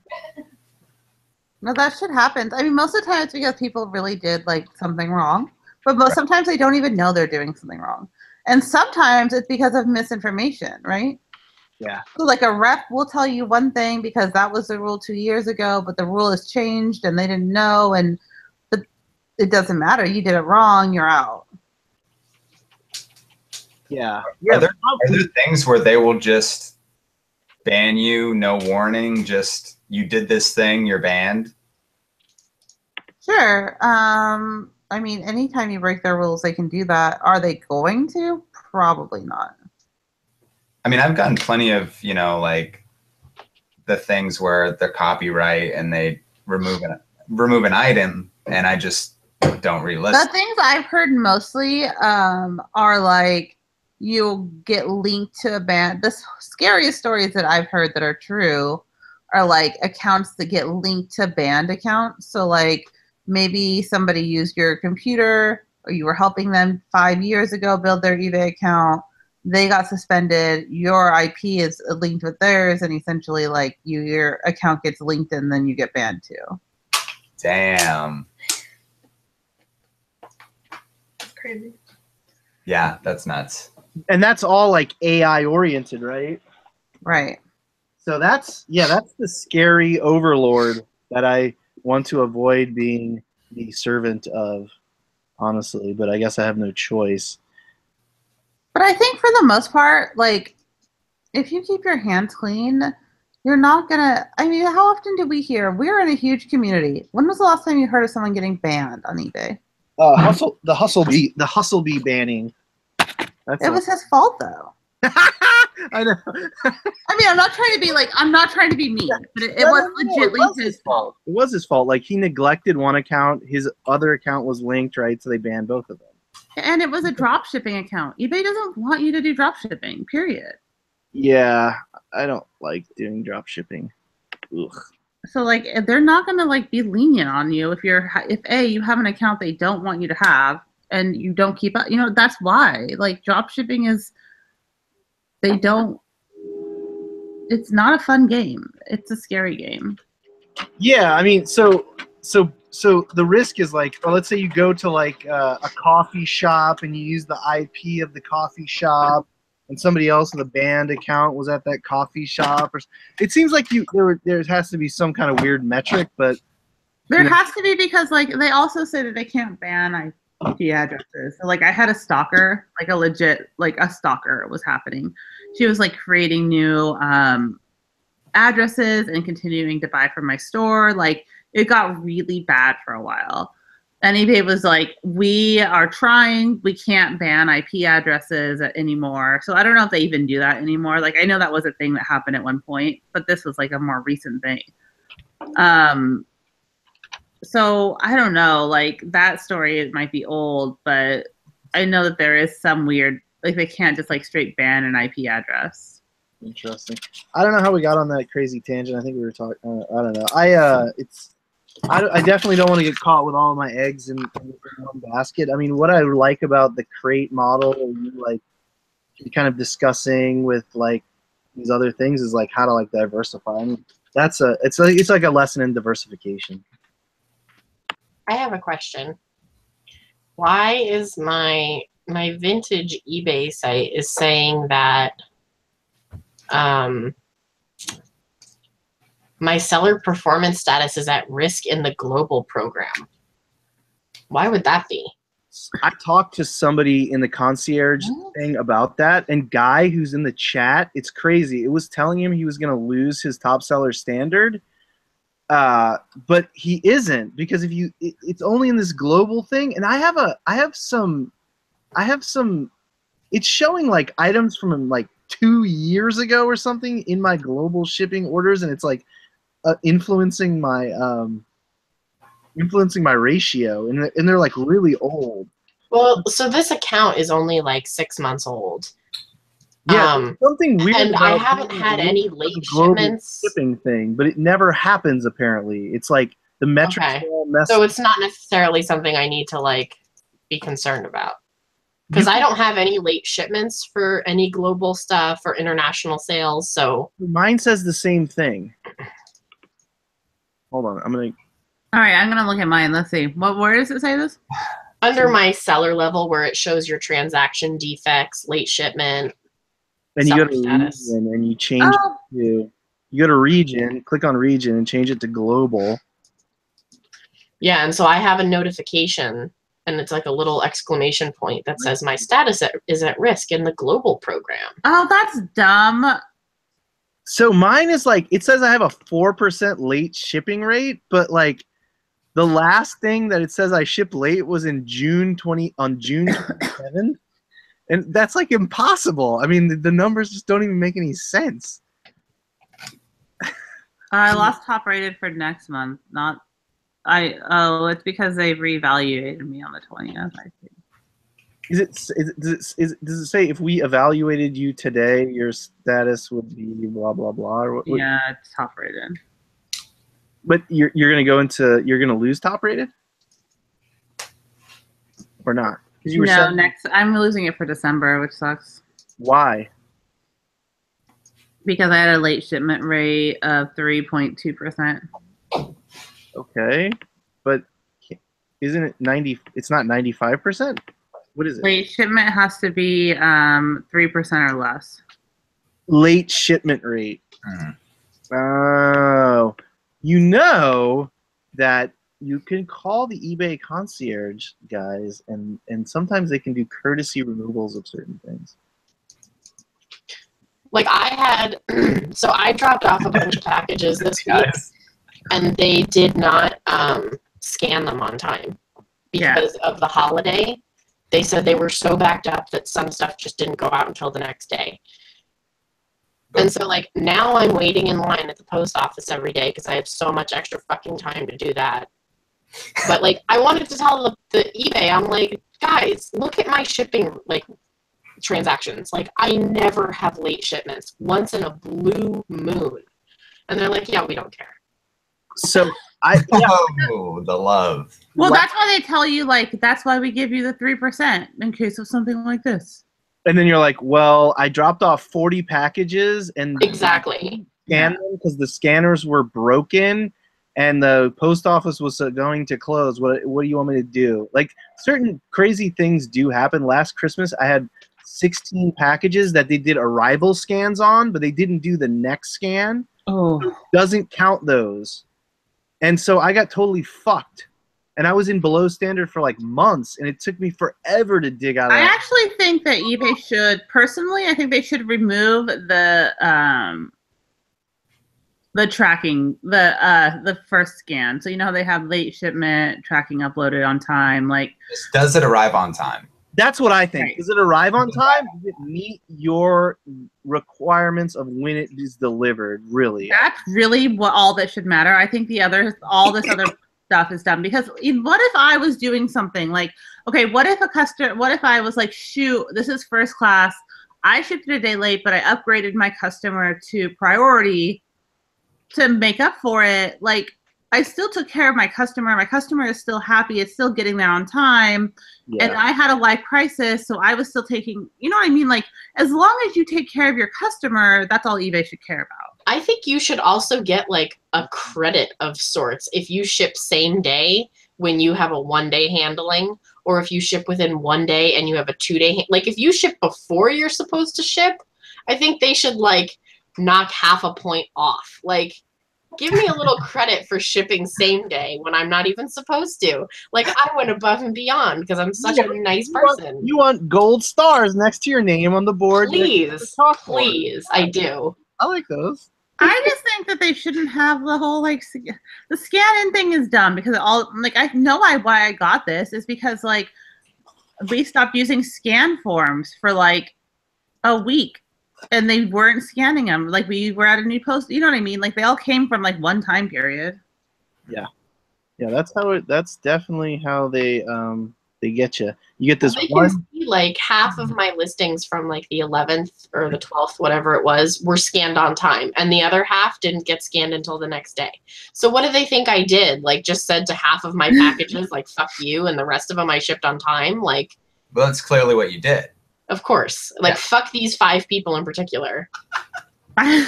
No, that shit happens. I mean, most of the time it's because people really did like something wrong, but sometimes they don't even know they're doing something wrong, and sometimes it's because of misinformation, right? Yeah. So like a rep will tell you one thing because that was the rule 2 years ago, but the rule has changed and they didn't know. And it doesn't matter. You did it wrong. You're out. Yeah. Are there things where they will just ban you, no warning, just you did this thing, you're banned? Sure. I mean, anytime you break their rules, they can do that. Are they going to? Probably not. I mean, I've gotten plenty of, like the things where the copyright and they remove an item, and I just don't relist. The things I've heard mostly are like you'll get linked to a band. The scariest stories that I've heard that are true are like accounts that get linked to banned accounts. So like maybe somebody used your computer or you were helping them 5 years ago build their eBay account. They got suspended. Your IP is linked with theirs, and essentially like your account gets linked and then you get banned too. Damn. Crazy. Yeah, that's nuts. And that's all like AI oriented, right? Right. So that's the scary overlord that I want to avoid being the servant of, honestly, but I guess I have no choice. But I think for the most part, like, if you keep your hands clean, you're not gonna. I mean, how often do we hear we're in a huge community? When was the last time you heard of someone getting banned on eBay? The hustle bee banning. It was his fault, though. I know. I mean, I'm not trying to be mean, but it was legitimately his fault. It was his fault. Like, he neglected one account. His other account was linked, right? So they banned both of them. And it was a drop shipping account. eBay doesn't want you to do drop shipping, period. Yeah, I don't like doing drop shipping. Ugh. So, like, they're not going to, like, be lenient on you if you have an account they don't want you to have and you don't keep up. That's why. Like, drop shipping is, it's not a fun game. It's a scary game. Yeah, I mean, so the risk is like, well, let's say you go to like a coffee shop and you use the IP of the coffee shop, and somebody else with a banned account was at that coffee shop. It seems like there has to be some kind of weird metric, but there has to be, because like they also say that they can't ban IP addresses. So like I had a stalker, like a legit, like a stalker was happening. She was like creating new addresses and continuing to buy from my store. Like it got really bad for a while. And eBay was like, we are trying, we can't ban IP addresses anymore. So I don't know if they even do that anymore. Like I know that was a thing that happened at one point, but this was like a more recent thing. So I don't know, like that story, it might be old, but I know that there is some weird, like they can't just like straight ban an IP address. Interesting. I don't know how we got on that crazy tangent. I think we were talking, I don't know. I definitely don't want to get caught with all of my eggs in one basket. I mean, what I like about the crate model, you're kind of discussing with like these other things, is like how to like diversify. I mean, it's like a lesson in diversification. I have a question. Why is my vintage eBay site is saying that my seller performance status is at risk in the global program? Why would that be? I talked to somebody in the concierge thing about that, and Guy, who's in the chat, it's crazy. It was telling him he was going to lose his top seller standard, but he isn't, because it's only in this global thing. And I have some. It's showing like items from like 2 years ago or something in my global shipping orders, and it's like influencing my ratio, and they're like really old. Well, so this account is only like 6 months old. Yeah, something weird. And I haven't had any late shipments. Shipping thing, but it never happens apparently. It's like the metrics are all messed So it's not necessarily something I need to like be concerned about, because I don't have any late shipments for any global stuff or international sales. So mine says the same thing. Hold on, All right, I'm gonna look at mine. Let's see. Where does it say this? under my seller level, where it shows your transaction defects, late shipment, and you go to status. region and you change it to, you go to region, click on region and change it to global. Yeah, and so I have a notification, and it's like a little exclamation point that says my status is at risk in the global program. Oh, that's dumb. So mine is like, it says I have a 4% late shipping rate, but like the last thing that it says I shipped late was in June 27th. And that's like impossible. I mean, the numbers just don't even make any sense. I lost top rated for next month. It's because they reevaluated me on the 20th, I think. Does it say if we evaluated you today, your status would be blah blah blah? Or what? Yeah, it's top rated. But you're gonna lose top rated, or not? Because you were saying, I'm losing it for December, which sucks. Why? Because I had a late shipment rate of 3.2%. Okay, but isn't it 90? It's not 95%. What is it? Late shipment has to be 3% or less. Late shipment rate. Oh, you know that you can call the eBay concierge guys, and sometimes they can do courtesy removals of certain things. Like I had, so I dropped off a bunch of packages this week, and they did not scan them on time because of the holiday. They said they were so backed up that some stuff just didn't go out until the next day. And so, like, now I'm waiting in line at the post office every day because I have so much extra fucking time to do that. But, like, I wanted to tell the eBay, I'm like, guys, look at my shipping, like, transactions. Like, I never have late shipments. Once in a blue moon. And they're like, yeah, we don't care. So Oh, the love. Well, that's why they tell you, like, that's why we give you the 3% in case of something like this. And then you're like, well, I dropped off 40 packages and exactly scanned them because the scanners were broken and the post office was going to close. What do you want me to do? Like, certain crazy things do happen. Last Christmas, I had 16 packages that they did arrival scans on, but they didn't do the next scan. Oh. So it doesn't count those. And so I got totally fucked. And I was in below standard for like months, and it took me forever to dig out of I that. actually think that eBay should, personally, I think they should remove the tracking, the first scan. So you know how they have late shipment, tracking uploaded on time, like. Does it arrive on time? That's what I think. Right. Does it arrive on time? Does it meet your requirements of when it is delivered? Really? That's really all that should matter. I think all this other stuff is done because what if I was doing something like, okay, what if I was like, shoot, this is first class. I shipped it a day late, but I upgraded my customer to priority to make up for it. Like, I still took care of my customer. My customer is still happy. It's still getting there on time. Yeah. And I had a life crisis, so I was still taking, you know what I mean? Like, as long as you take care of your customer, that's all eBay should care about. I think you should also get, like, a credit of sorts if you ship same day when you have a 1-day handling, or if you ship within 1 day and you have a 2-day. Like, if you ship before you're supposed to ship, I think they should, like, knock half a point off. Like, give me a little credit for shipping same day when I'm not even supposed to. Like, I went above and beyond because I'm such a nice person. You want gold stars next to your name on the board. Please. I do. I like those. I just think that they shouldn't have the whole, like, the scan-in thing is dumb because I know why I got this is because, like, we stopped using scan forms for, like, a week. And they weren't scanning them. Like, we were at a new post. You know what I mean? Like, they all came from, like, one time period. Yeah. Yeah, that's definitely how they get you. You get this can see, like, half of my listings from, like, the 11th or the 12th, whatever it was, were scanned on time. And the other half didn't get scanned until the next day. So what do they think I did? Like, just said to half of my packages, like, fuck you, and the rest of them I shipped on time? Like. Well, that's clearly what you did. Of course. Like, fuck these 5 people in particular. Why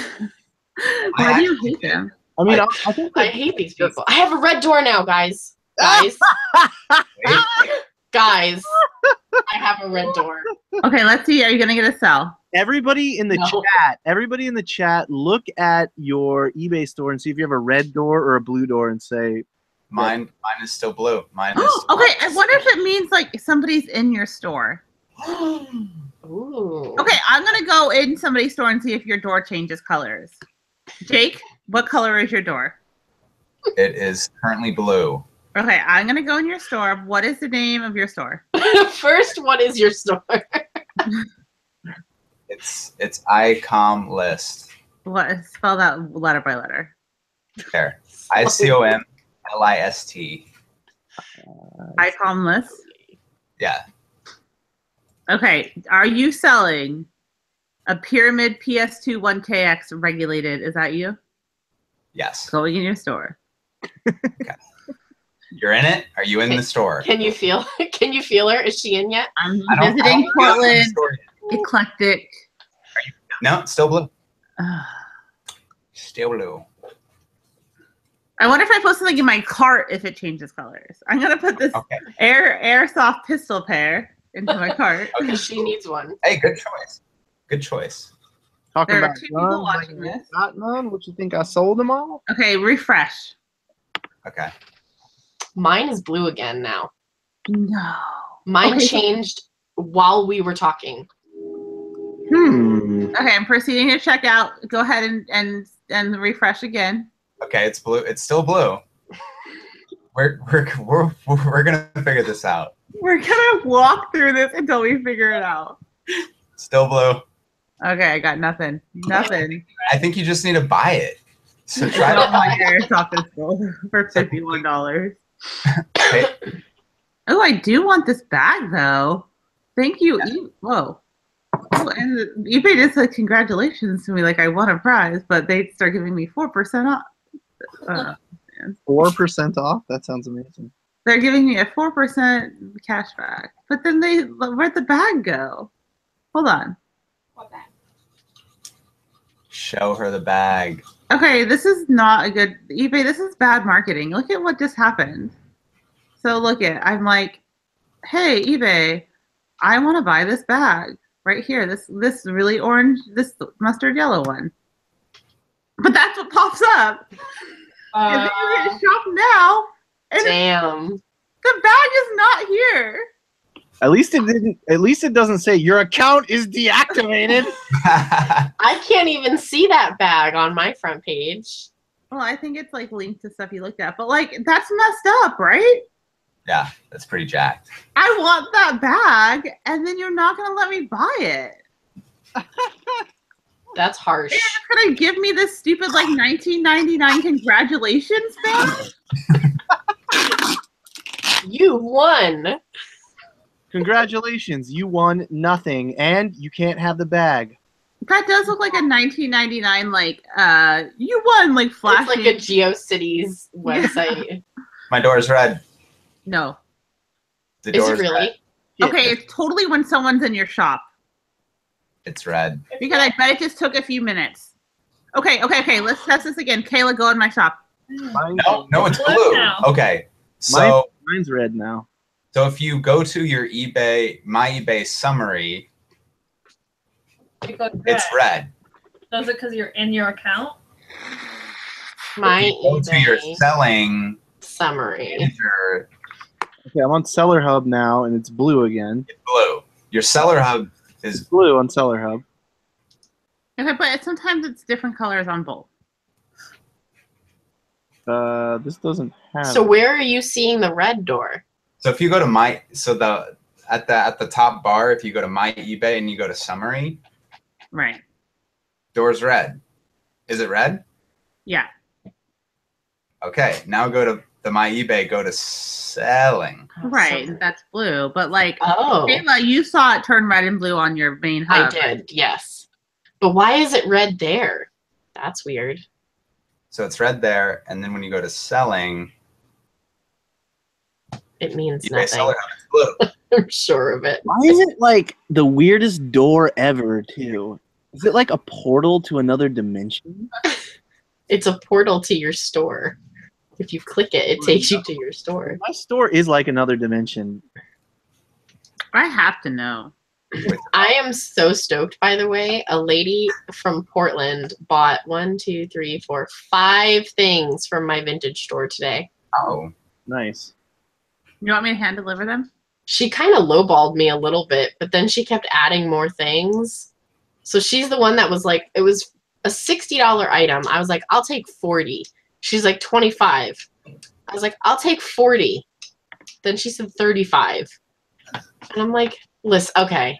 do you hate them? I mean, I hate these people. I have a red door now, guys. Guys, I have a red door. Okay, let's see. Are you going to get a sell? Everybody in the chat, look at your eBay store and see if you have a red door or a blue door and say, Mine is still blue. Mine is still Okay, I wonder if it means like somebody's in your store. Ooh. Okay, I'm gonna go in somebody's store and see if your door changes colors. Jake, what color is your door? It is currently blue. Okay, I'm gonna go in your store. What is the name of your store? First, what is your store? It's ICOM List. What? Spell that letter by letter. There. ICOMLIST. Icon list. Yeah. Okay, are you selling a Pyramid PS2 1KX regulated? Is that you? Yes. Going in your store. Okay. You're in it? Are you in the store? Can you feel? Can you feel her? Is she in yet? I'm I don't visiting know if I'm in the Portland. store yet. Eclectic. No, still blue. Still blue. I wonder if I put something in my cart if it changes colors. I'm gonna put this Okay. airsoft pistol pair into my cart. Okay. She needs one. Hey, good choice. Good choice. Talking There are about 2 people guns, watching like, this. got none? What you think? I sold them all? Okay, refresh. Okay. Mine is blue again now. No. Mine Okay. changed while we were talking. Okay, I'm proceeding to check out. Go ahead and refresh again. Okay, it's blue. It's still blue. We're gonna figure this out. We're gonna walk through this until we figure it out. Still blue. Okay, I got nothing. Nothing. I think you just need to buy it. So I try don't to want airsoft pistol for $51. Okay. Oh, I do want this bag though. Thank you. Whoa. Oh, and eBay just said congratulations to me, like I won a prize, but they start giving me 4% off. 4% off? That sounds amazing. They're giving me a 4% cash back. But then where'd the bag go? Hold on. What bag? Show her the bag. Okay, this is not a good eBay. This is bad marketing. Look at what just happened. So I'm like, hey eBay, I want to buy this bag right here. This really orange, this mustard yellow one. But that's what pops up. And then you hit shop now, and Damn. the bag is not here. At least it didn't. At least it doesn't say your account is deactivated. I can't even see that bag on my front page. Well, I think it's like linked to stuff you looked at, but like that's messed up, right? Yeah, that's pretty jacked. I want that bag, and then you're not gonna let me buy it. That's harsh. You're just gonna give me this stupid like 1999 congratulations bag? You won. Congratulations, you won nothing, and you can't have the bag. That does look like a 1999 like you won like It's flashing. like a GeoCities website. My door's red. No. The Is it door's really? red. Okay, it's totally when someone's in your shop. It's red. Because I bet it just took a few minutes. Okay. Let's test this again. Kayla, go in my shop. No, it's Blue blue. now. Okay. So Mine's red now. so if you go to your my eBay summary, It goes it's red. Does it because you're in your account? My If you go to your eBay selling summary. manager, Okay, I'm on Seller Hub now, and it's blue again. it's blue. Your seller hub It's is blue on Seller Hub. Okay, but sometimes it's different colors on both. This doesn't have. So where are you seeing the red door? so if you go to at the top bar, if you go to my eBay and you go to summary, Right. door's red. Is it red? Yeah. Okay, now go to the my eBay, go to selling. Right. So- That's blue. But like Oh, Kayla, you saw it turn red and blue on your main I hub. did. Yes. But why is it red there? That's weird. So it's red there, and then when you go to selling, It means eBay nothing. seller hub is blue. I'm sure of it. Why is it like the weirdest door ever, too? Is it like a portal to another dimension? It's a portal to your store. If you click it, it takes you to your store. My store is like another dimension. I have to know. I am so stoked, by the way. A lady from Portland bought 5 things from my vintage store today. Oh, Nice. You want me to hand deliver them? She kind of lowballed me a little bit, but then she kept adding more things. So she's the one that was like, it was a $60 item. I was like, I'll take 40. She's like 25. I was like, I'll take 40. Then she said 35. And I'm like, listen, okay.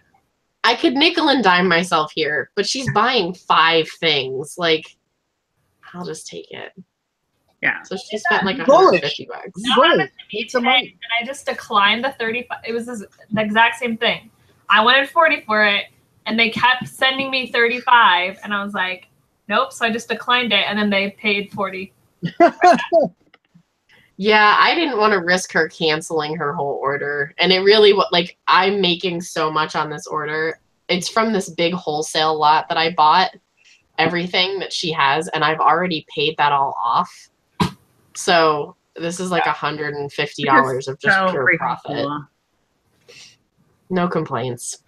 I could nickel and dime myself here, but she's buying 5 things. Like, I'll just take it. Yeah. So she spent like Bullish. $150. That happened to me Take the today, money. and I just declined the 35. It was the exact same thing. I wanted 40 for it, and they kept sending me 35, and I was like, nope. So I just declined it, and then they paid 40. Yeah, I didn't want to risk her canceling her whole order. And it really, like, I'm making so much on this order. It's from this big wholesale lot that I bought, everything that she has, and I've already paid that all off. So this is like $150 of just So pure freaking profit. cool. No complaints.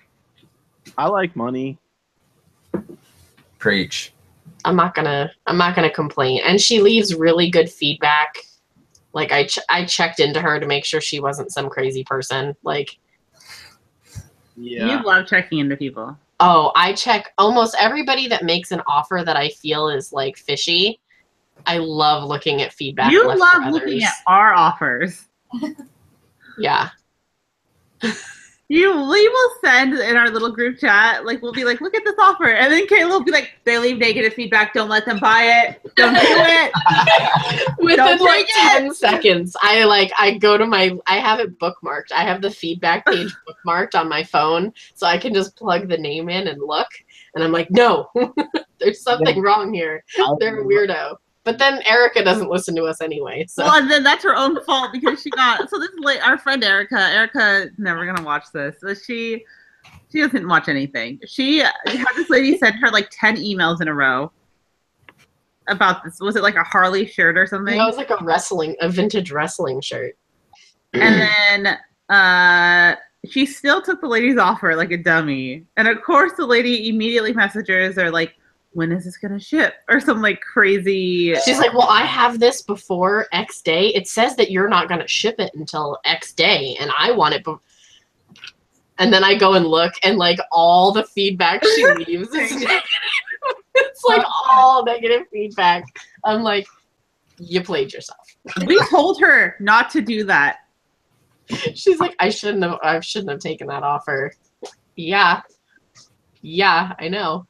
I like money. Preach. I'm not gonna complain. And she leaves really good feedback. Like I checked into her to make sure she wasn't some crazy person. Like, Yeah. You love checking into people. oh, I check almost everybody that makes an offer that I feel is like fishy. I love looking at feedback. You left love for looking others. at our offers. Yeah. We will send in our little group chat, like we'll be like, look at this offer. And then Kayla will be like, they leave negative feedback, don't let them buy it. Don't do it. Within Don't like take it. 10 seconds, I go to I have it bookmarked. I have the feedback page bookmarked on my phone, so I can just plug the name in and look. And I'm like, no, there's something wrong here. They're a weirdo. But then Erica doesn't listen to us anyway. So Well, and then that's her own fault because she got, so this is like our friend Erica. Erica's never going to watch this. So she doesn't watch anything. She had this lady send her like 10 emails in a row about this. Was it like a Harley shirt or something? that was like a vintage wrestling shirt. And then she still took the lady's offer like a dummy. And of course, the lady immediately messages her like, when is this going to ship? Or some like crazy. She's like, well, I have this before X day. It says that you're not going to ship it until X day, and I want it. And then I go and look, and like all the feedback she leaves is negative. It's like all negative feedback. I'm like, you played yourself. We told her not to do that. She's like, I shouldn't have taken that offer. Yeah, I know.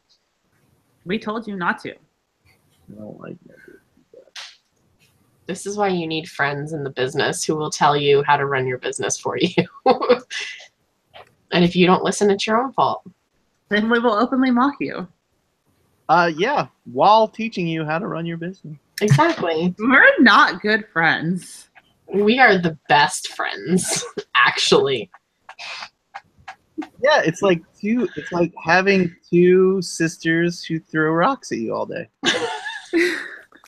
We told you not to. I don't like that. This is why you need friends in the business who will tell you how to run your business for you. And if you don't listen, it's your own fault. Then we will openly mock you. Yeah, while teaching you how to run your business. Exactly. We're not good friends. We are the best friends, actually. Yeah, it's like having 2 sisters who throw rocks at you all day.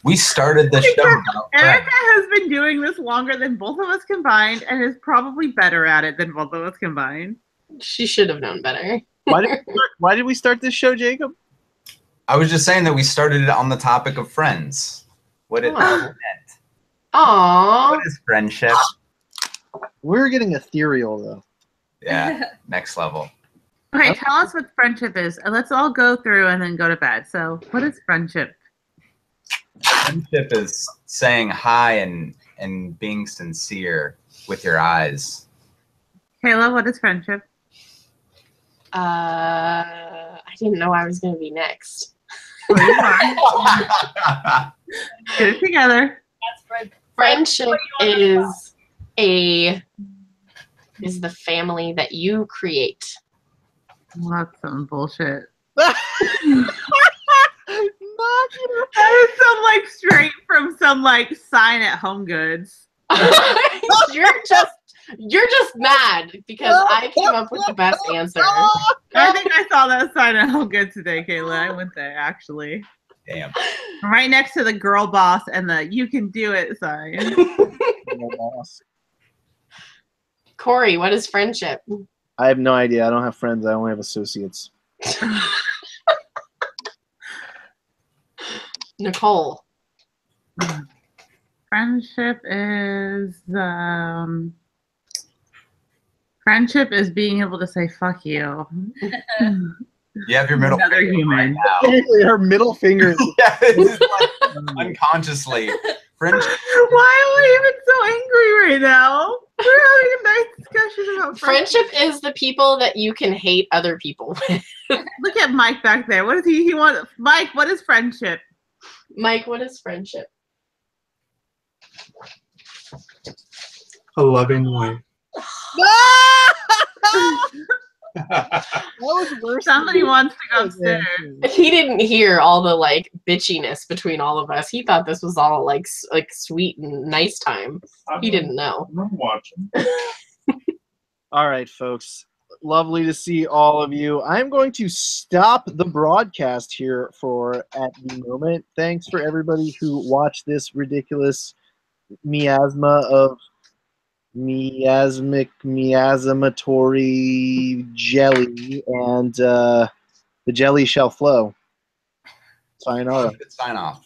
We started the show about Erica friends. has been doing this longer than both of us combined and is probably better at it than both of us combined. She should have known better. Why did we start this show, Jacob? I was just saying that we started it on the topic of friends. What it Oh. meant. Aww. What is friendship? We're getting ethereal though. Yeah, next level. Okay, tell us what friendship is. And let's all go through and then go to bed. So, what is friendship? Friendship is saying hi and being sincere with your eyes. Kayla, what is friendship? I didn't know I was going to be next. Well, you are. Get it together. That's Fred. Friendship is the family that you create. Well, that's some bullshit. Knock That is some like straight from some like sign at Home Goods. You're just mad because I came up with the best answer. I think I saw that sign at Home Goods today, Kayla. I went there actually. Damn. Right next to the girl boss and the you can do it sign. Corey, what is friendship? I have no idea. I don't have friends. I only have associates. Nicole. Friendship is being able to say "fuck you." You have your middle Another finger human. right now. Technically, her middle finger is Yeah, this is like unconsciously. Friendship. Why am I even so angry right now? We're having a nice discussion about Friendship is the people that you can hate other people with. Look at Mike back there. What does he want? Mike, what is friendship? Mike, what is friendship? A loving wife. that was worse. Somebody wants to go upstairs. He didn't hear all the like bitchiness between all of us. He thought this was all like sweet and nice time. He didn't know. I'm watching. All right, folks. Lovely to see all of you. I'm going to stop the broadcast here at the moment. Thanks for everybody who watched this ridiculous miasma of miasmatory jelly, and the jelly shall flow. Sayonara. Sign off.